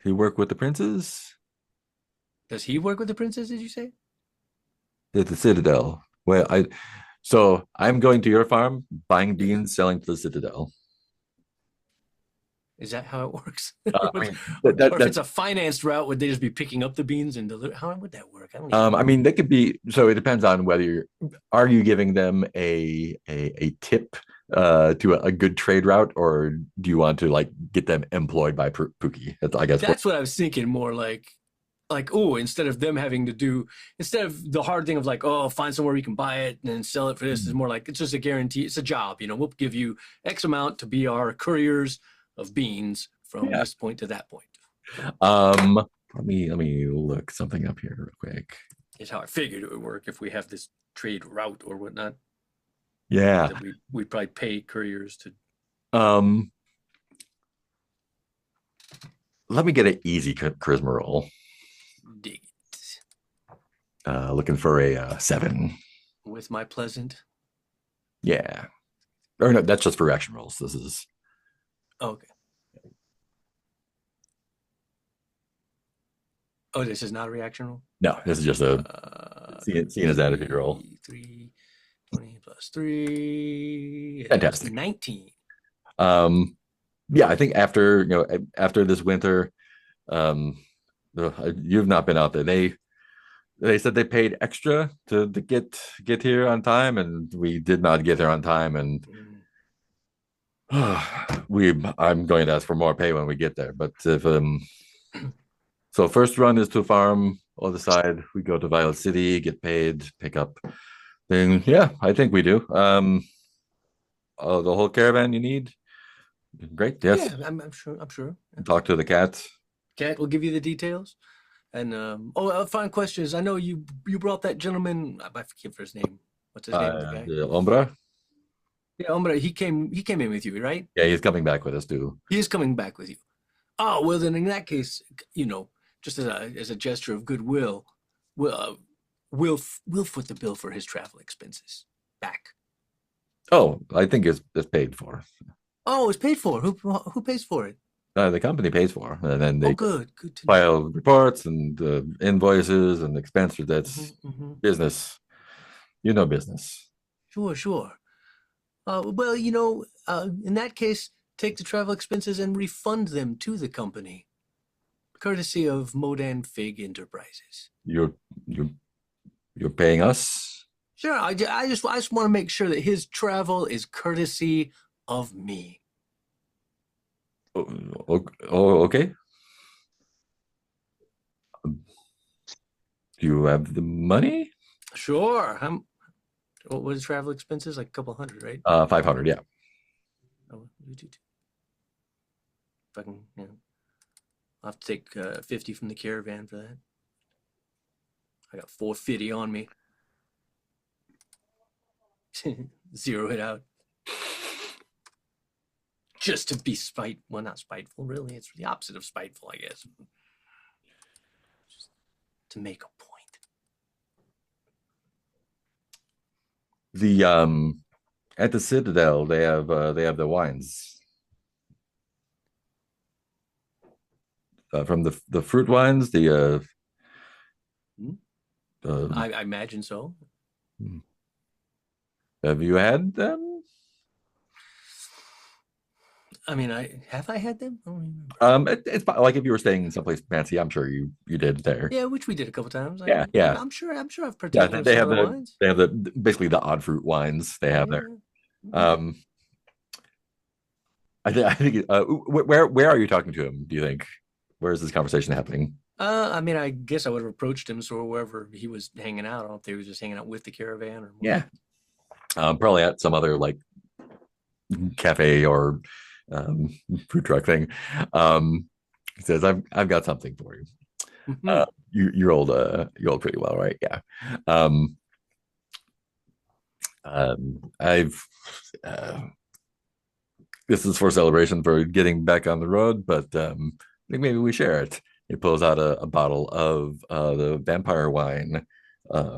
you work with the princes Does he work with the princess, did you say? at the Citadel. Well, I'm going to your farm, buying beans, selling to the Citadel. Is that how it works? I mean, Or if it's a financed route, would they just be picking up the beans and deliver? How would that work? I don't even know. I mean, they could be. So it depends on whether are you giving them a tip to a good trade route, or do you want to like get them employed by Pookie? I guess That's what I was thinking. More like oh, instead of the hard thing of like, oh, find somewhere you can buy it and then sell it for this, is more like it's just a guarantee. It's a job. We'll give you X amount to be our couriers of beans from this point to that point. Let me look something up here real quick. Is how I figured it would work if we have this trade route or whatnot. Yeah. That we'd probably pay couriers to. Let me get an easy charisma roll. Dig it. Looking for a 7. With my pleasant. Yeah. Or no, that's just for action rolls. This is Okay. Oh, this is not a reaction roll? no, this is just a seeing as attitude roll. 3, 20 plus 3. Fantastic. 19. Yeah, I think after this winter, you've not been out there. They said they paid extra to get here on time, and we did not get there on time, and I'm going to ask for more pay when we get there. But if so first run is to farm. Other side, we go to Violet City, get paid, pick up thing. Yeah, I think we do. The whole caravan you need. Great. Yes. Yeah, I'm sure. Talk to the cat. Cat will give you the details. And final question is, I know you brought that gentleman. I forget his name. What's his name? The guy. The Ombra. Yeah, Hombre. He came in with you, right? Yeah, he's coming back with us too. He is coming back with you. Oh well, then in that case, just as a gesture of goodwill, we'll foot the bill for his travel expenses back. Oh, I think it's paid for. Oh, it's paid for. Who pays for it? The company pays for, and then they good to know. file reports and invoices and expenses. That's business. Business. Sure. Well, in that case, take the travel expenses and refund them to the company, courtesy of Modan Fig Enterprises. You're paying us? Sure. I just want to make sure that his travel is courtesy of me. Oh, okay. Do you have the money? Sure. What was travel expenses? Like a couple hundred, right? 500. Yeah. Oh, you do too. If I can, I'll have to take 50 from the caravan for that. I got 450 on me. Zero it out. Just to be not spiteful, really. It's the opposite of spiteful, I guess. to make a point. The at the Citadel they have the wines from the fruit wines. Hmm? Uh, I imagine so. have you had them? I mean, I had them. I don't remember. It's like if you were staying someplace fancy, I'm sure you did there. Yeah, which we did a couple times. Yeah, yeah, I'm sure I've yeah. partaken of They some have of the wines. the basically the odd fruit wines they have there. Yeah. Um, I think where are you talking to him? Do you think where is this conversation happening? I mean, I guess I would have approached him so wherever he was hanging out. I don't know if he was just hanging out with the caravan or what. Yeah, probably at some other like cafe or um, food truck thing. He says, I've got something for you." Mhm. You rolled pretty well, right? Yeah. Um, I've this is for celebration for getting back on the road, but I think maybe we share it. He pulls out a bottle of the vampire wine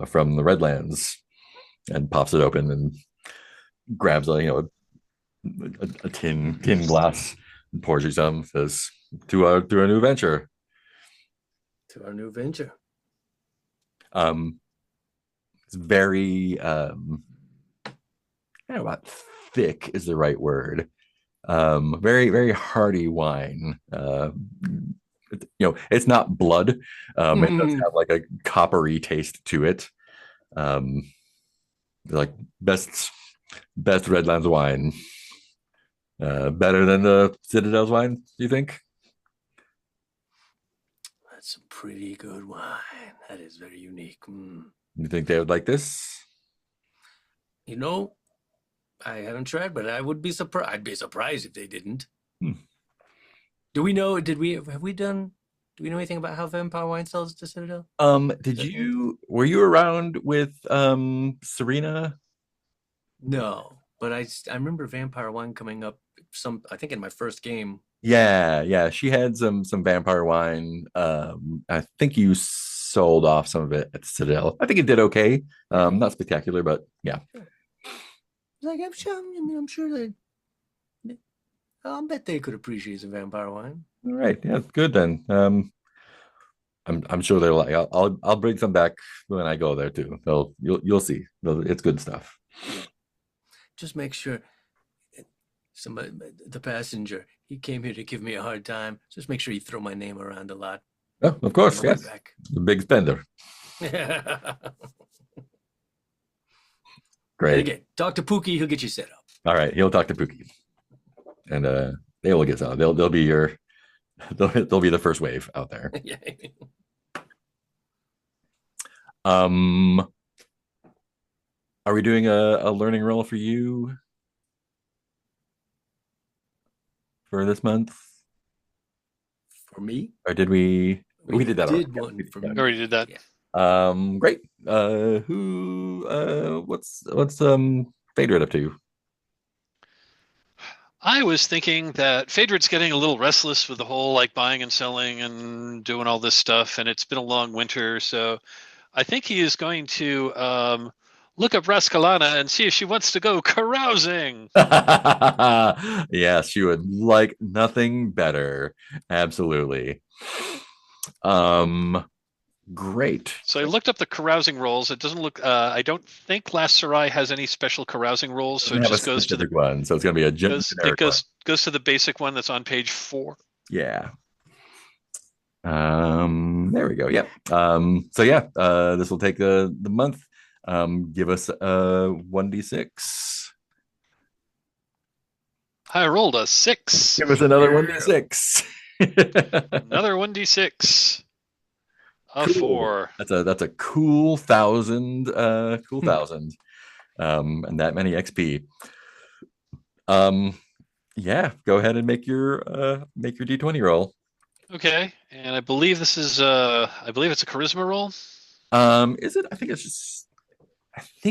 from the Redlands and pops it open and grabs a tin glass and pours you some. Says to our new venture. To our new venture. Um, it's very I don't know about thick is the right word. Very very hearty wine. It's not blood. It does have like a coppery taste to it. Um, like best Redlands wine. Better than the Citadel's wine, do you think? That's some pretty good wine. That is very unique. You think they would like this? You know, I haven't tried, but I would be surprised. I'd be surprised if they didn't. Hmm. Do we know? Do we know anything about how vampire wine sells to Citadel? Were you around with Serena? No, but I remember vampire wine coming up. I think in my first game. Yeah. She had some vampire wine. I think you sold off some of it at Citadel. I think it did okay. Not spectacular, but yeah. Like I'm sure. I mean, I'm sure they. I'll bet they could appreciate some vampire wine. All right, yeah, good then. I'm sure they're like I'll bring some back when I go there too. You'll see. It's good stuff. Just make sure somebody, the passenger, he came here to give me a hard time. Just make sure you throw my name around a lot. Oh, of course, On the way yes. back. The big spender. And Great. again, talk to Pookie. He'll get you set up. All right, he'll talk to Pookie, and they will get some. They'll be they'll be the first wave out there. Yeah. Um, are we doing a learning roll for you for this month, For me? or did we? We did that already. Did one for I me. already did that. Yeah. Great. What's Phaedra up to? I was thinking that Phaedrad's getting a little restless with the whole like buying and selling and doing all this stuff, and it's been a long winter, so I think he is going to look up Rascalana and see if she wants to go carousing. Yes, she would like nothing better. Absolutely. Great. So I looked up the carousing rolls. It doesn't look. I don't think Last Serai has any special carousing rolls, so it Doesn't have just a goes to the specific one, so it's gonna be a generic one. goes to the basic one that's on page 4. Yeah. There we go. Yep. So yeah, this will take the month. Give us a 1d6. I rolled a 6. Give us another 1d6. Another 1d6. A Cool. 4. That's a cool 1,000. Cool 1,000. And that many XP. Yeah, go ahead and make your D20 roll. Okay, and I believe this is I believe it's a charisma roll. Is it? I think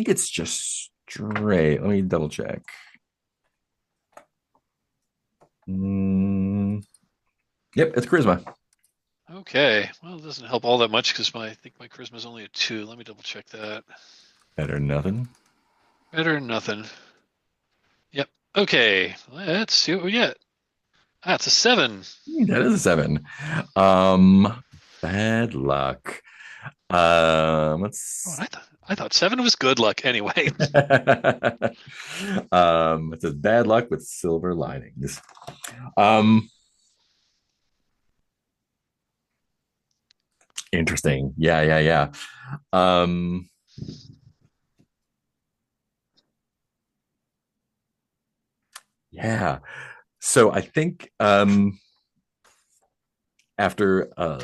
it's just straight. Let me double check. Yep, it's charisma. Okay. Well, it doesn't help all that much because I think my charisma is only a 2. Let me double check that. Better than nothing. Better than nothing. Yep. Okay. Let's see what we get. That's a 7. That is a 7. Bad luck. Oh, and Let's. I thought 7 was good luck anyway. It says bad luck with silver linings. Um, Interesting. Yeah. Um, yeah. So I think after a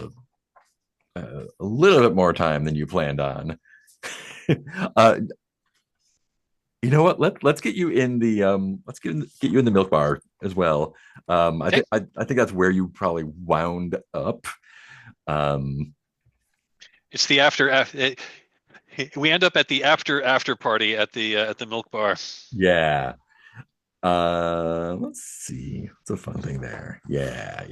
little bit more time than you planned on, uh, you know what? Let's get you in the let's get you in the milk bar as well. Okay. I think that's where you probably wound up. Um, It's the after. We end up at the after party at the milk bar. yeah. Let's see. What's a fun thing there? Yeah.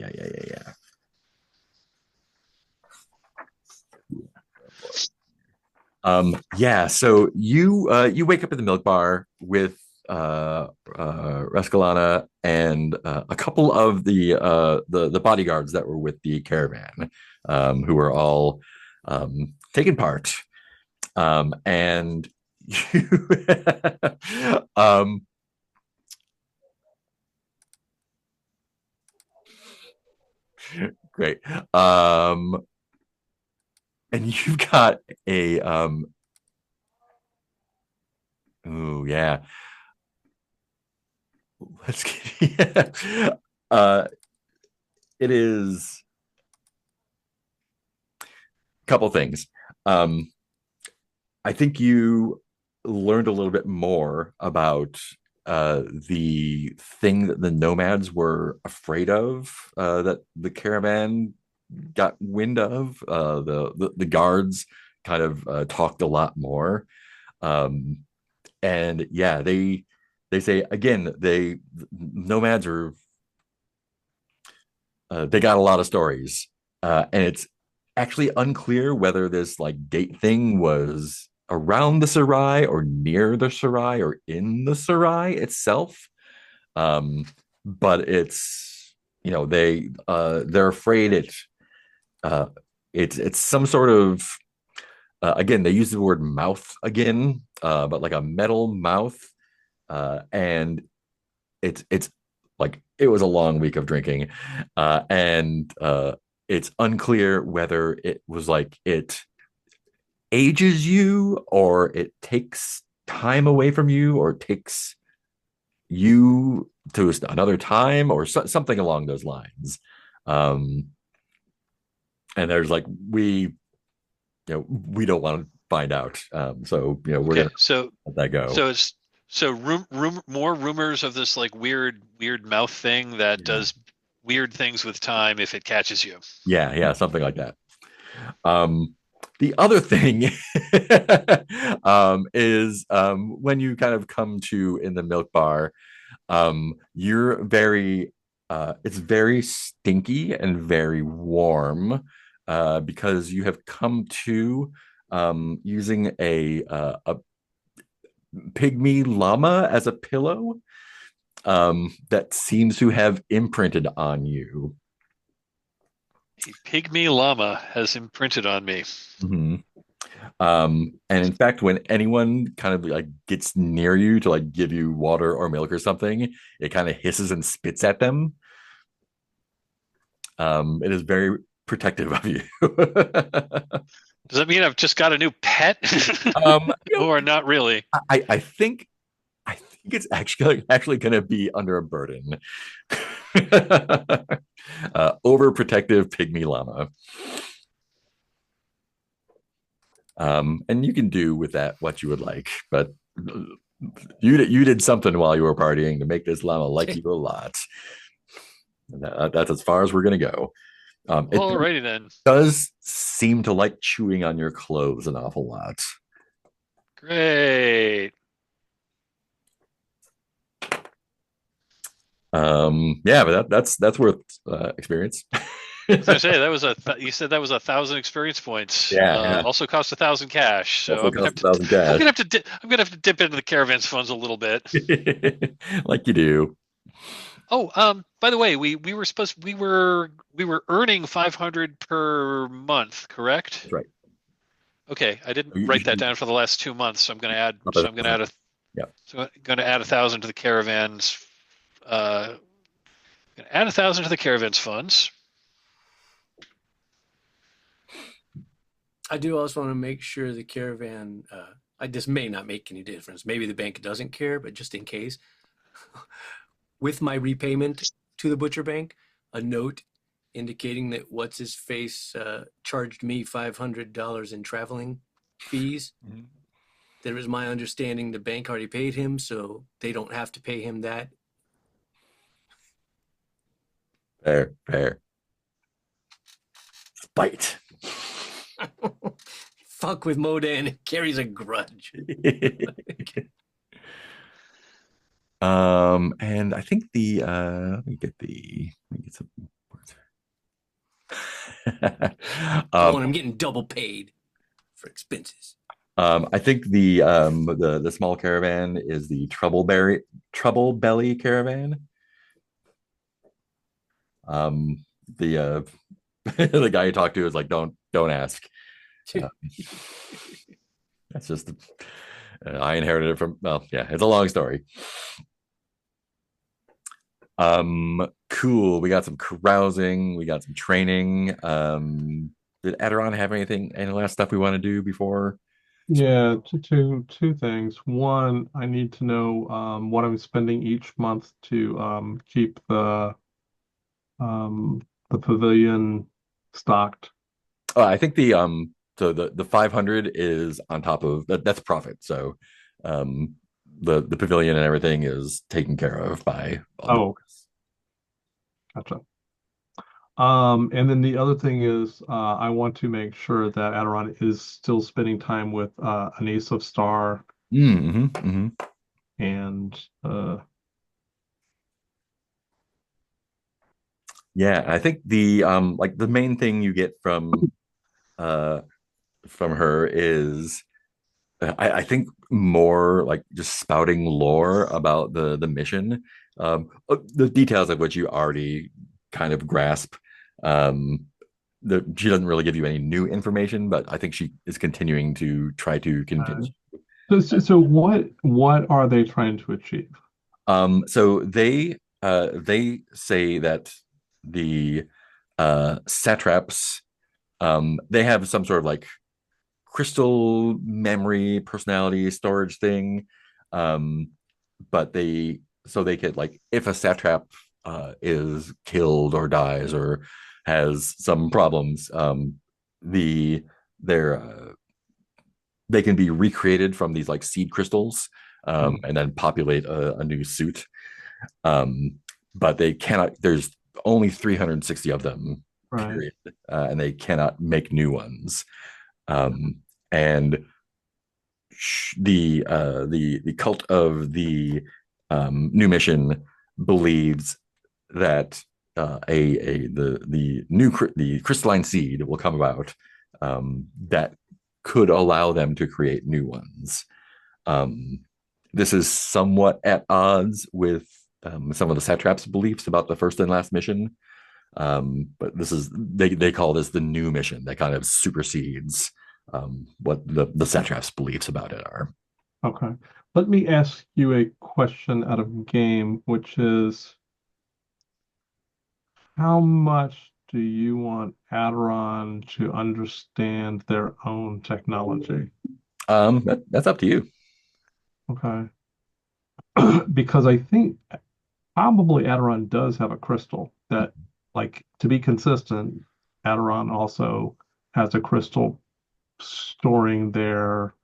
Yeah, so you wake up at the milk bar with Rescalana and a couple of the bodyguards that were with the caravan, who were all taking part. And you great. And you've got a oh yeah. Let's get uh it is a couple things. Um I think you learned a little bit more about the thing that the nomads were afraid of, that the caravan got wind of. The guards kind of talked a lot more, um, and yeah, they say again they nomads are they got a lot of stories, and it's actually unclear whether this like gate thing was around the Serai or near the Serai or in the Serai itself. Um, but it's they're afraid uh, it's some sort of again they use the word mouth again, but like a metal mouth, and it's like it was a long week of drinking, and it's unclear whether it was like it ages you or it takes time away from you or it takes you to another time or something along those lines. um and there's like we don't want to find out, so we're Okay. gonna let that go. So it's so more rumors of this like weird mouth thing that Yeah, does weird things with time if it catches you. yeah, something like that. The other thing is when you kind of come to in the milk bar, you're very it's very stinky and very warm, because you have come to using a pygmy llama as a pillow, that seems to have imprinted on you. A pygmy llama has imprinted on me. Mhm. And in fact, when anyone kind of like gets near you to like give you water or milk or something, it kind of hisses and spits at them. It is very protective of you. Does that mean I've just got a new pet? um, you know, Or not really? I think it's actually going to be under a burden. Overprotective pygmy llama. And you can do with that what you would like, but you did something while you were partying to make this llama like you a lot. And that's as far as we're gonna go. It Alrighty then. does seem to like chewing on your clothes an awful lot. Great. Yeah, but that's worth experience. I was gonna say that was you said that was 1,000 experience points. Yeah, yeah. Also cost 1,000 cash. So Also I'm gonna have costs 1,000 to I'm cash. gonna have to I'm gonna have to dip into the caravans funds a little bit. Like you do. Oh, by the way, we were earning 500 per month, correct? That's right. Okay, I didn't You write that should down for the last 2 months, so up at 1,000. Yeah. I'm gonna add 1,000 to the caravans. Gonna add 1,000 to the caravans funds. I do also want to make sure the caravan. This may not make any difference. Maybe the bank doesn't care, but just in case, with my repayment to the butcher bank, a note indicating that what's his face charged me $500 in traveling fees. Mhm. There is my understanding the bank already paid him, so they don't have to pay him that. Fair, fair. Spite. Fuck with Modan, carries a grudge. And I think let me get some words. Oh, and I'm getting double paid for expenses. I think the small caravan is the trouble belly caravan. The the guy you talk to is like, don't ask. Uh, that's just I inherited it from, well, yeah, it's a long story. Cool. We got some carousing, we got some training. Did Aderon have any last stuff we want to do before? Yeah, two things. One, I need to know what I'm spending each month to keep the pavilion stocked. I think the 500 is on top of that. That's profit. So the pavilion and everything is taken care of by Oh, gotcha. And then the other thing is, I want to make sure that Aderon is still spending time with an Ace of Star Mm-hmm, mm-hmm. and Yeah, I think like the main thing you get uh from her is I think more like just spouting lore about the mission, the details of which you already kind of grasp. Um, she doesn't really give you any new information, but I think she is continuing to try to convince. so what are they trying to achieve? So they say that the satraps, they have some sort of like crystal memory personality storage thing, um but they could, like, if a satrap is killed or dies or has some problems, the they're they can be recreated from these like seed crystals, and then populate a new suit, um but they cannot, there's only 360 of them, Right. period, and they cannot make new ones. And the cult of the new mission believes that the crystalline seed will come about, that could allow them to create new ones. Um, this is somewhat at odds with some of the satraps' beliefs about the first and last mission. But this is, they call this the new mission that kind of supersedes what the satraps' beliefs about it are. Okay. Let me ask you a question out of game, which is how much do you want Aderon to understand their own technology? That's up to you. Okay. Because I think probably Aderon does have a crystal that, like, to be consistent, Aderon also has a crystal storing their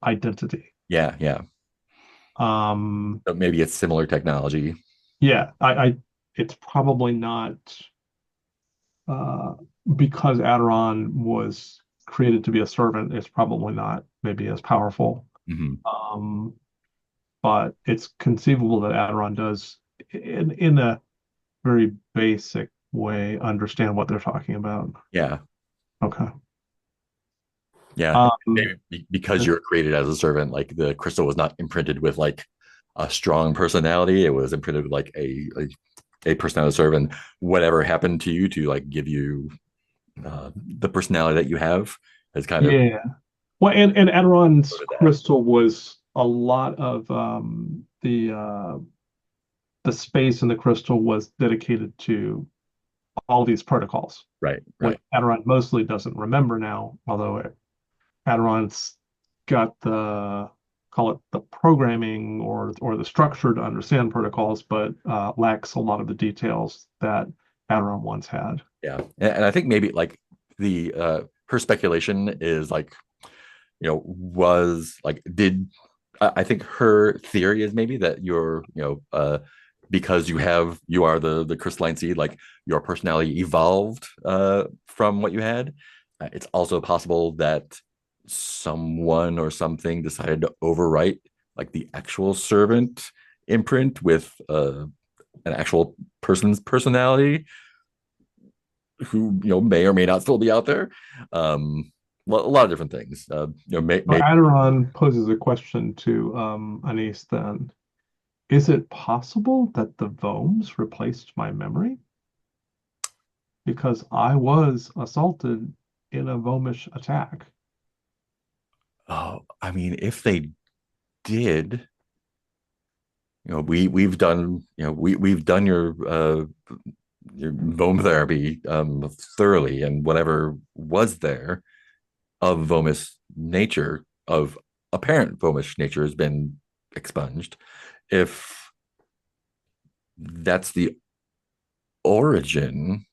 identity. Yeah, yeah. So maybe it's similar technology. Yeah, it's probably not uh, because Aderon was created to be a servant, it's probably not maybe as powerful. Mhm. But it's conceivable that Aderon does in a very basic way understand what they're talking about. Yeah. Okay. Yeah. Um, Maybe because you're created as a servant, like the crystal was not imprinted with like a strong personality. It was imprinted with like a personality servant. Whatever happened to you to like give you the personality that you have is kind of yeah. Well, and Aderon's sort of that. crystal was a lot of the space in the crystal was dedicated to all these protocols, Right. which Right. Aderon mostly doesn't remember now, although Aderon's got the call it the programming or the structure to understand protocols, but lacks a lot of the details that Aderon once had. Yeah. And I think maybe like the her speculation is like, was like did I think her theory is maybe that you're, because you are the crystalline seed, like your personality evolved from what you had. It's also possible that someone or something decided to overwrite like the actual servant imprint with an actual person's personality who may or may not still be out there. A lot of different things. So Maybe Aderon poses a question to Anise then. Is it possible that the Vomes replaced my memory? Because I was assaulted in a Vomish attack. oh, I mean, if they did, we've done we've done your Vom therapy thoroughly, and whatever was there of Vomish nature, of apparent Vomish nature, has been expunged. If that's the origin,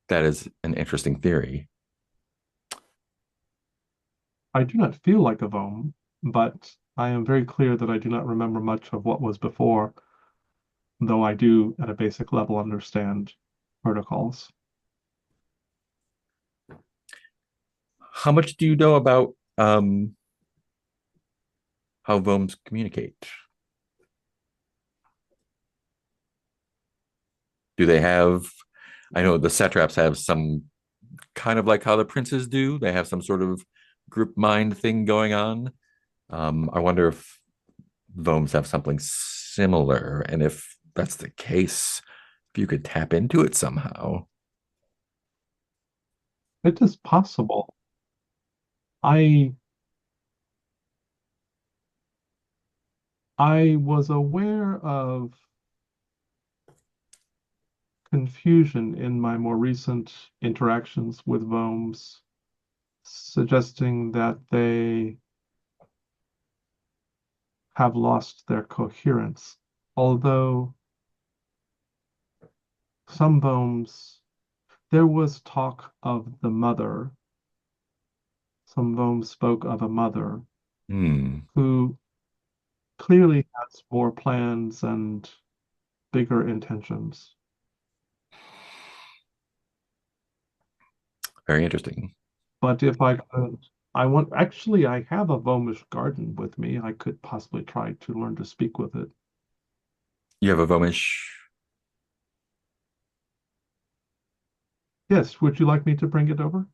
that is an interesting theory. I do not feel like a Vom, but I am very clear that I do not remember much of what was before, though I do, at a basic level, understand protocols. How much do you know about how Voms communicate? Do they have? I know the satraps have some kind of like how the princes do. They have some sort of group mind thing going on. I wonder if Voms have something similar, and if that's the case, if you could tap into it somehow. It is possible. I I was aware of confusion in my more recent interactions with Vomes, suggesting that they have lost their coherence. Although some Vomes, there was talk of the mother. Some Vomes spoke of a mother Hmm. who clearly has more plans and bigger intentions. Very interesting. But if I could, actually, I have a Vomish garden with me. I could possibly try to learn to speak with it. You have a Vomish. Yes, would you like me to bring it over?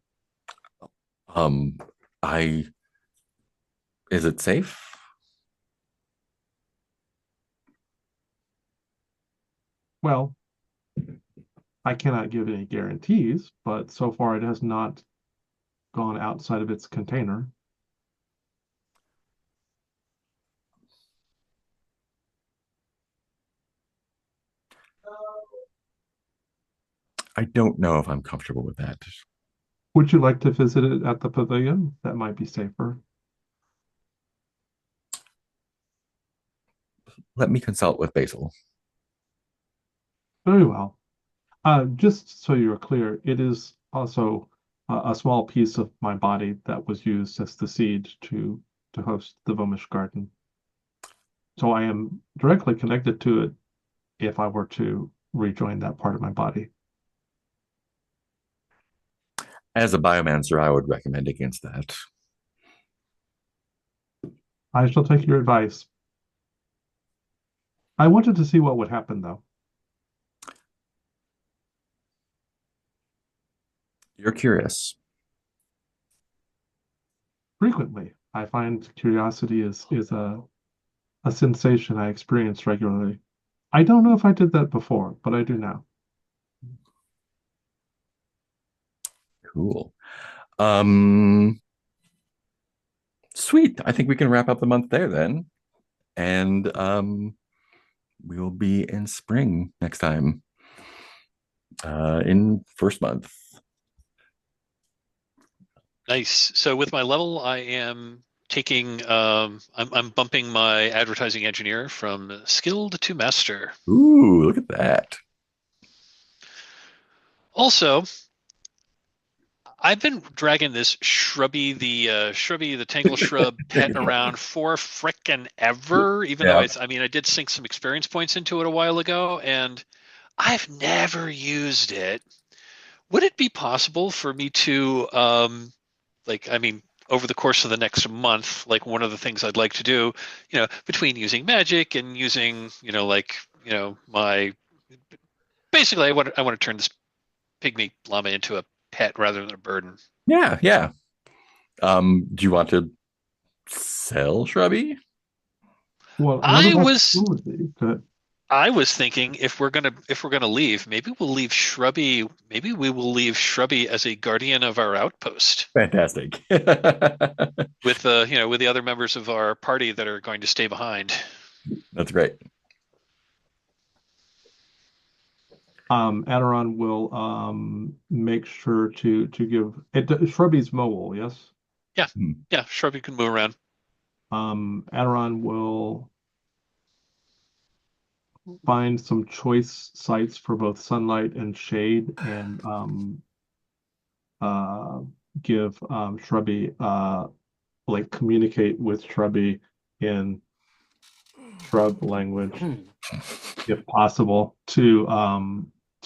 Um, I is it safe? Well, I cannot give any guarantees, but so far it has not gone outside of its container. I don't know if I'm comfortable with that. Would you like to visit it at the pavilion? That might be safer. Let me consult with Basil. Very well. Just so you're clear, it is also a small piece of my body that was used as the seed to host the Vomish garden. So I am directly connected to it if I were to rejoin that part of my body. As a biomancer, I would recommend against that. I shall take your advice. I wanted to see what would happen though. You're curious. Frequently, I find curiosity is a sensation I experience regularly. I don't know if I did that before, but I do now. Cool. Um, Sweet. I think we can wrap up the month there then. And we will be in spring next time. In first month. Nice. So with my level, I am taking I'm bumping my advertising engineer from skilled to master. Ooh, look at that. Also, I've been dragging this Shrubby the Tangle Shrub pet around for frickin' ever, even though Yeah. I mean I did sink some experience points into it a while ago, and I've never used it. Would it be possible for me to like I mean over the course of the next month, like one of the things I'd like to do, between using magic and using, my basically I want to turn this pygmy llama into a pet rather than a burden. Yeah, yeah. Do you want to sell Shrubby? Well, another I was possibility that I was thinking if we're gonna leave, maybe we will leave Shrubby as a guardian of our outpost Fantastic. with with the other members of our party that are going to stay behind. That's great. Aderon will make sure to give it. Shrubby's mobile, yes. Yeah, Hmm. yeah, Shrubby can move around. Aderon will find some choice sites for both sunlight and shade, and uh, give Shrubby like communicate with Shrubby in shrub language, if possible, to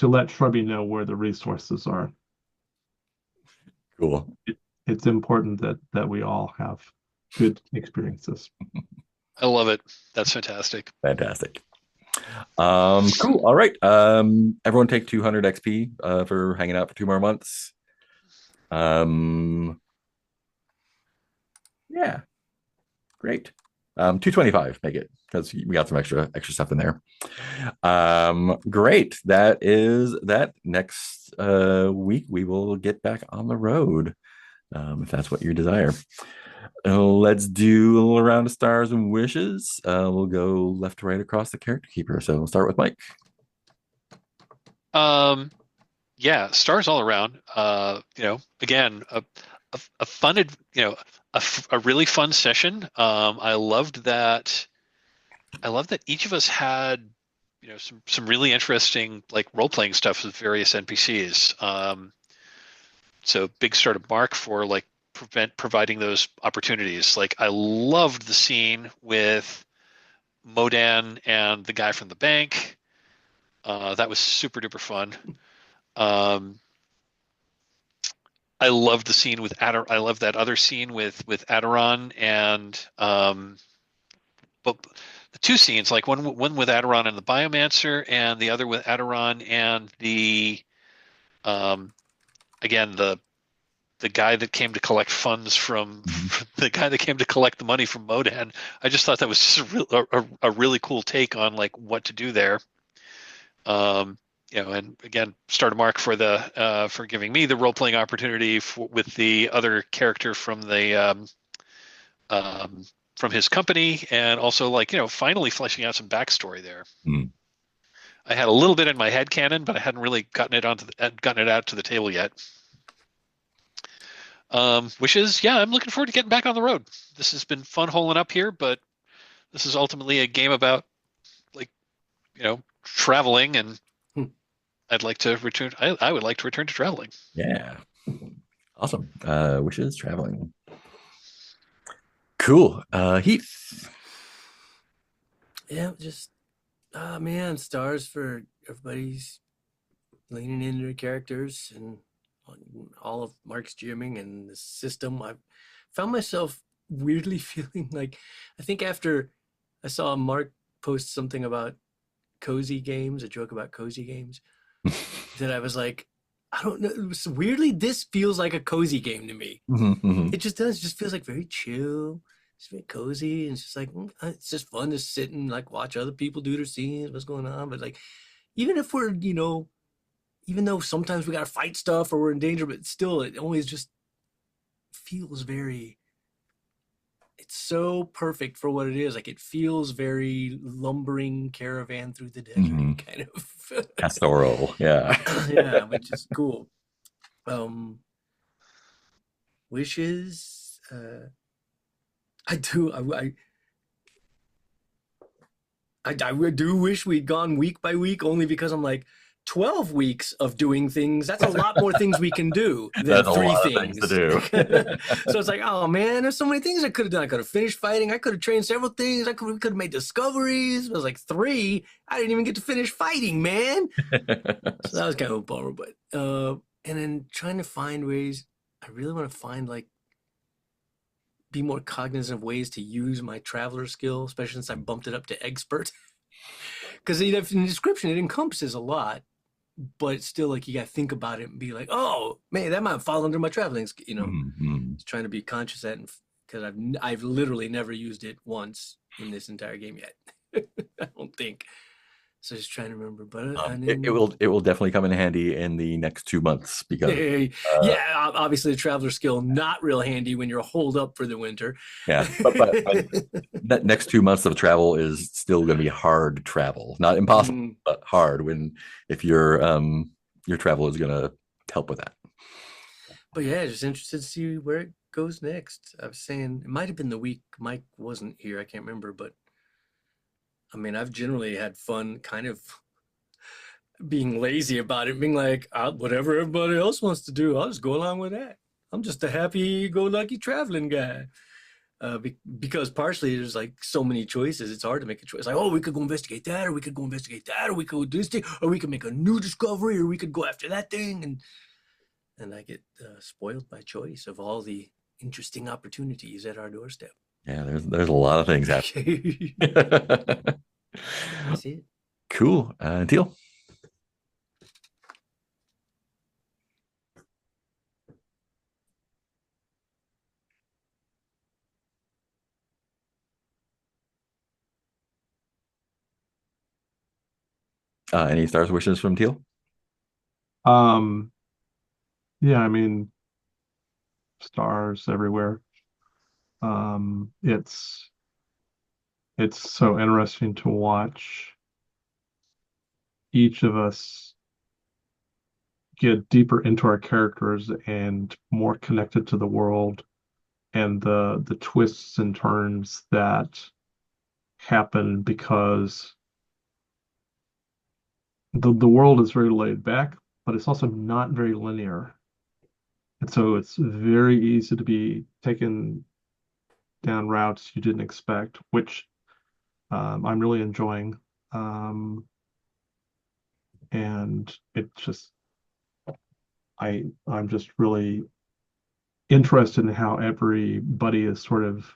let Shrubby know where the resources are. Cool. It's important that we all have good experiences. I love it. That's fantastic. Fantastic. Cool. All right. Everyone take 200 XP for hanging out for 2 more months. Yeah, great. 225 make it because we got some extra stuff in there. Great. That is that. Next week we will get back on the road. If that's what you desire. Let's do a little round of stars and wishes. We'll go left to right across the character keeper. So we'll start with Mike. Um, yeah, stars all around. Again, a fun, a really fun session. I loved that. I love that each of us had, some really interesting like role playing stuff with various NPCs. So big sort of mark for like providing those opportunities. Like I loved the scene with Modan and the guy from the bank. That was super duper fun. Um, I love the scene with I love that other scene with Aderon and but the two scenes, like one with Aderon and the Biomancer, and the other with Aderon and the um, again the guy that came to collect funds from the guy that came to collect the money from Modan. I just thought that was just a really cool take on like what to do there. And again, start a mark for the for giving me the role playing opportunity with the other character from his company, and also like finally fleshing out some backstory there. Mm. I had a little bit in my head canon, but I hadn't really gotten it out to the table yet. Wishes, yeah, I'm looking forward to getting back on the road. This has been fun holing up here, but this is ultimately a game about like traveling, and I'd like to return. I would like to return to traveling. Yeah. Awesome. Wishes traveling. Cool. Heath. Yeah, just man, stars for everybody's leaning into their characters and all of Mark's GMing and the system. I've found myself weirdly feeling like I think after I saw Mark post something about cozy games, a joke about cozy games, that I was like, I don't know. Weirdly, this feels like a cozy game to me. Mhm. It just does. It just feels like very chill. It's very cozy. And it's just like, it's just fun to sit and like watch other people do their scenes, what's going on. But like, even if we're, even though sometimes we got to fight stuff or we're in danger, but still, it always just feels very, it's so perfect for what it is. Like, it feels very lumbering caravan through the desert Mhm. kind of. Pastoral, yeah. Yeah, which is cool. Um, wishes. I do. I do wish we'd gone week by week, only because I'm like, 12 weeks of doing things, that's a lot more things we can do than That's a three lot of things to things. do. So it's like, oh man, there's so many things I could have done. I could have finished fighting. I could have trained several things. We could have made discoveries. It was like 3. I didn't even get to finish fighting, man. So that was kind of a bummer. But and then trying to find ways. I really want to find like be more cognizant of ways to use my traveler skill, especially since I bumped it up to expert. Because in the description, it encompasses a lot, but it's still like you got to think about it and be like, oh man, that might fall under my traveling. Mhm. Just trying to be conscious of that, because I've literally never used it once in this entire game yet. I don't think. So just trying to remember, but It will definitely come in handy in the next 2 months because yeah, obviously the traveler skill not real handy when you're holed up for the winter. yeah, but that next 2 months of travel is still going to be hard to travel. Not impossible, but hard if your travel is going to help with that. But yeah, just interested to see where it goes next. I was saying it might have been the week Mike wasn't here. I can't remember, but I mean, I've generally had fun kind of being lazy about it, being like, whatever everybody else wants to do, I'll just go along with that. I'm just a happy-go-lucky traveling guy. Because partially there's like so many choices, it's hard to make a choice. Like, oh, we could go investigate that, or we could go investigate that, or we could do this thing, or we could make a new discovery, or we could go after that thing, and I get spoiled by choice of all the interesting opportunities at our doorstep. Yeah, there's a lot of things happening. That's it. Cool. Teal. Any stars wishes from Teal? Um, yeah, I mean, stars everywhere. It's so interesting to watch each of us get deeper into our characters and more connected to the world, and the twists and turns that happen because the world is very laid back, but it's also not very linear. And so it's very easy to be taken down routes you didn't expect, which I'm really enjoying. And it just I'm just really interested in how everybody is sort of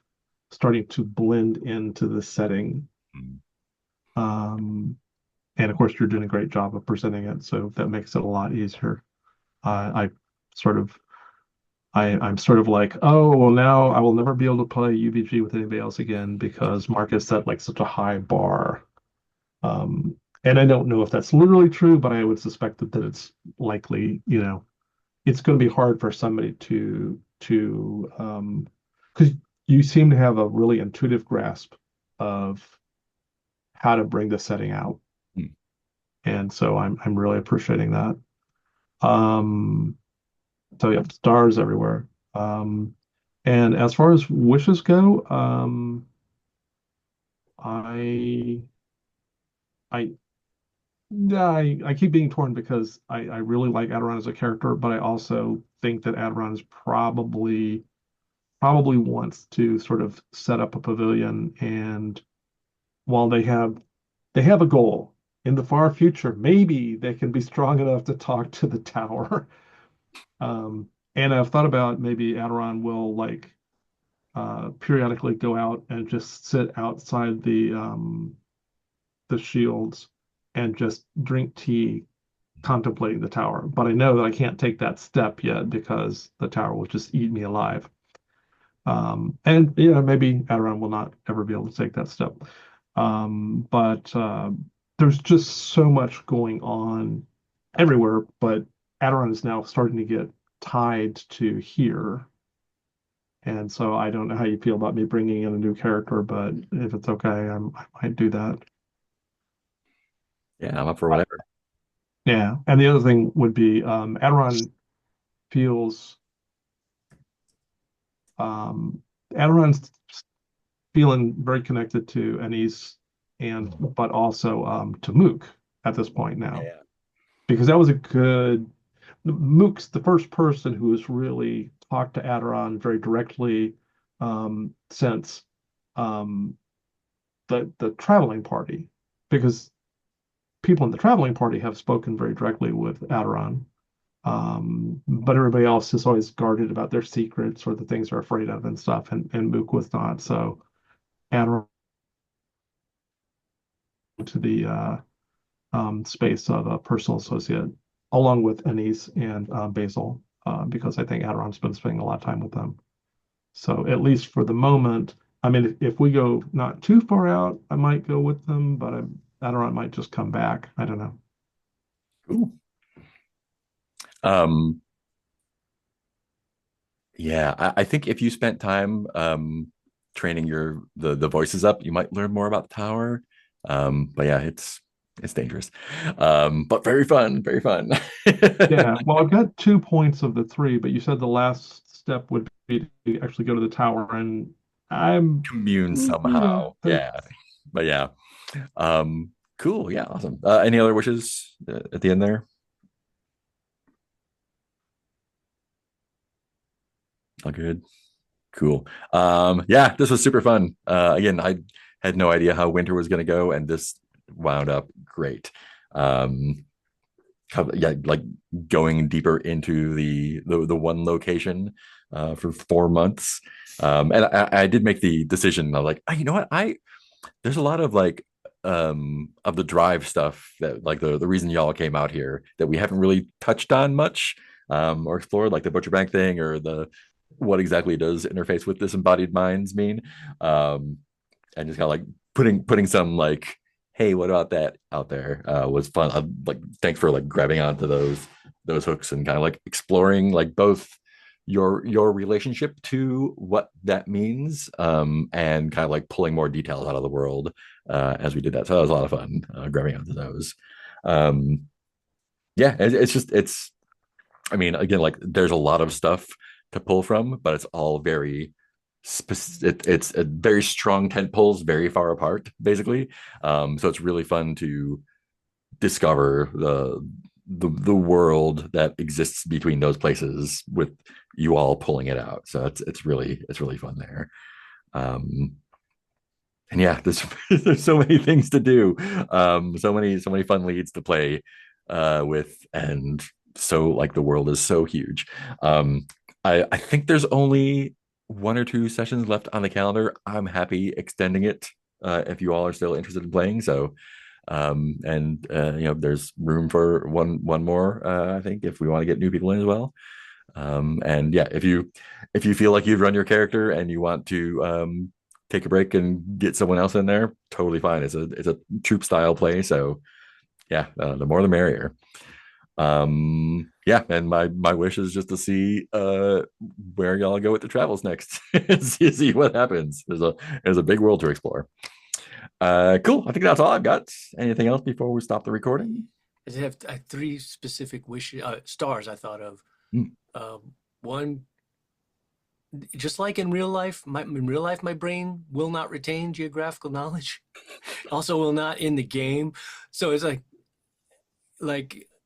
starting to blend into the setting. And of course, you're doing a great job of presenting it, so that makes it a lot easier. I sort of I'm sort of like, oh, well, now I will never be able to play UVG with anybody else again because Marcus set like such a high bar. And I don't know if that's literally true, but I would suspect that it's likely, it's going to be hard for somebody because you seem to have a really intuitive grasp of how to bring the setting out. Hmm. And so I'm really appreciating that. Um, so yeah, stars everywhere. And as far as wishes go, I I yeah, I keep being torn because I really like Aderon as a character, but I also think that Aderon is probably wants to sort of set up a pavilion, and while they have a goal in the far future, maybe they can be strong enough to talk to the tower. And I've thought about maybe Aderon will like periodically go out and just sit outside the shields and just drink tea contemplating the tower. But I know that I can't take that step yet because the tower will just eat me alive. And maybe Adoran will not ever be able to take that step. But there's just so much going on everywhere. But Adoran is now starting to get tied to here. And so I don't know how you feel about me bringing in a new character, but if it's okay, I might do that. Yeah, I'm up for whatever. Yeah. And the other thing would be Adoran feels Adoran's feeling very connected to Anise but also to Mook at this point now. Yeah. Because that was a good Mook's the first person who has really talked to Adoran very directly since the traveling party. Because people in the traveling party have spoken very directly with Adoran. But everybody else is always guarded about their secrets or the things they're afraid of and stuff, and Mook was not. So Adoran to the space of a personal associate, along with Anise and Basil, because I think Adoran's been spending a lot of time with them. So at least for the moment, I mean, if we go not too far out, I might go with them, but Adoran might just come back. I don't know. Cool. Yeah, I think if you spent time training the voices up, you might learn more about the tower. But yeah, it's dangerous. But very fun, very fun. Yeah, well, I've got 2 points of the 3, but you said the last step would be to actually go to the tower, and I'm Commune yeah, somehow. Yeah. But yeah. Cool. Yeah, awesome. Any other wishes at the end there? All good. Cool. Yeah, this was super fun. Again, I had no idea how winter was going to go, and this wound up great. Yeah, like going deeper into the one location for 4 months. And I did make the decision. I was like, you know what? There's a lot of of the drive stuff that like the reason y'all came out here that we haven't really touched on much or explored, like the butcher bank thing or the what exactly does interface with disembodied minds mean. And just kind of like putting some like, hey, what about that out there was fun. Like thanks for like grabbing onto those hooks and kind of like exploring like both your relationship to what that means and kind of like pulling more details out of the world as we did that. So that was a lot of fun grabbing onto those. Yeah, it's I mean, again, like there's a lot of stuff to pull from, but it's all very it's a very strong tent poles very far apart, basically. So it's really fun to discover the world that exists between those places with you all pulling it out. So it's really fun there. And yeah, there's so many things to do. So many fun leads to play with, and so like the world is so huge. I think there's only 1 or 2 sessions left on the calendar. I'm happy extending it if you all are still interested in playing. So and there's room for one more I think if we want to get new people in as well. And yeah, if you feel like you've run your character and you want to take a break and get someone else in there, totally fine. It's a troop style play, so yeah, the more the merrier. Yeah, and my wish is just to see where y'all go with the travels next. see what happens. There's a big world to explore. Cool. I think that's all I've got. Anything else before we stop the recording? I have 3 specific wishes, stars I thought of. One, just like in real life, my brain will not retain geographical knowledge. Also, will not in the game. So it's like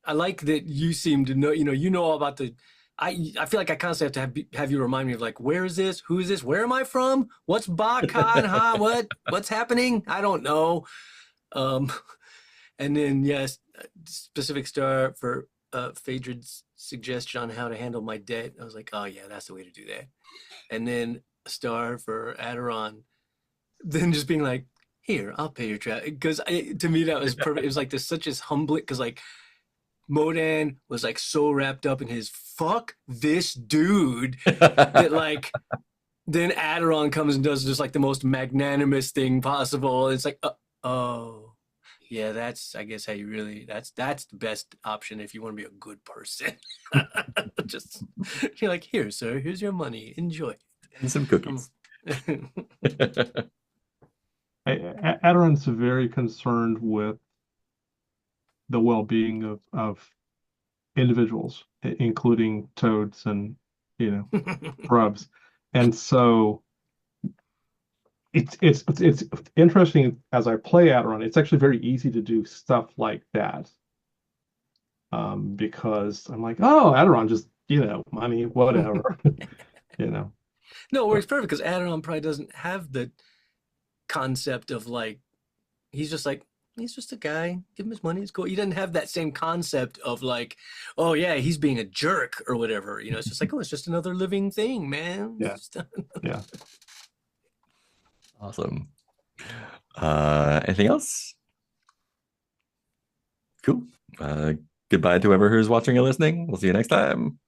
I like that you seem to know. You know all about the. I feel like I constantly have to have you remind me of like, where is this? Who is this? Where am I from? What's Bakan? Huh? What's happening? I don't know. And then yes, specific star for Phaedron's suggestion on how to handle my debt. I was like, oh yeah, that's the way to do that. And then a star for Adoran. Then just being like, here, I'll pay your travel. Because to me, that was perfect. It was like this such as humbling, because like Modan was like so wrapped up in his fuck this dude that like then Aderon comes and does just like the most magnanimous thing possible. It's like, oh, yeah, that's I guess how you really that's the best option if you want to be a good person. Just you're like, here, sir, here's your money, enjoy. And some cookies. Aderon's very concerned with the well-being of individuals, including toads and grubs, and so it's interesting as I play Aderon. It's actually very easy to do stuff like that, because I'm like, oh, Aderon, just money, whatever, No, it works perfect because Aderon probably doesn't have the concept of like he's just a guy, give him his money, it's cool. He doesn't have that same concept of like, oh yeah, he's being a jerk or whatever. It's just like, oh, it's just another living thing, man. Yeah. Yeah. Awesome. Anything else? Cool. Goodbye to whoever who's watching or listening. We'll see you next time.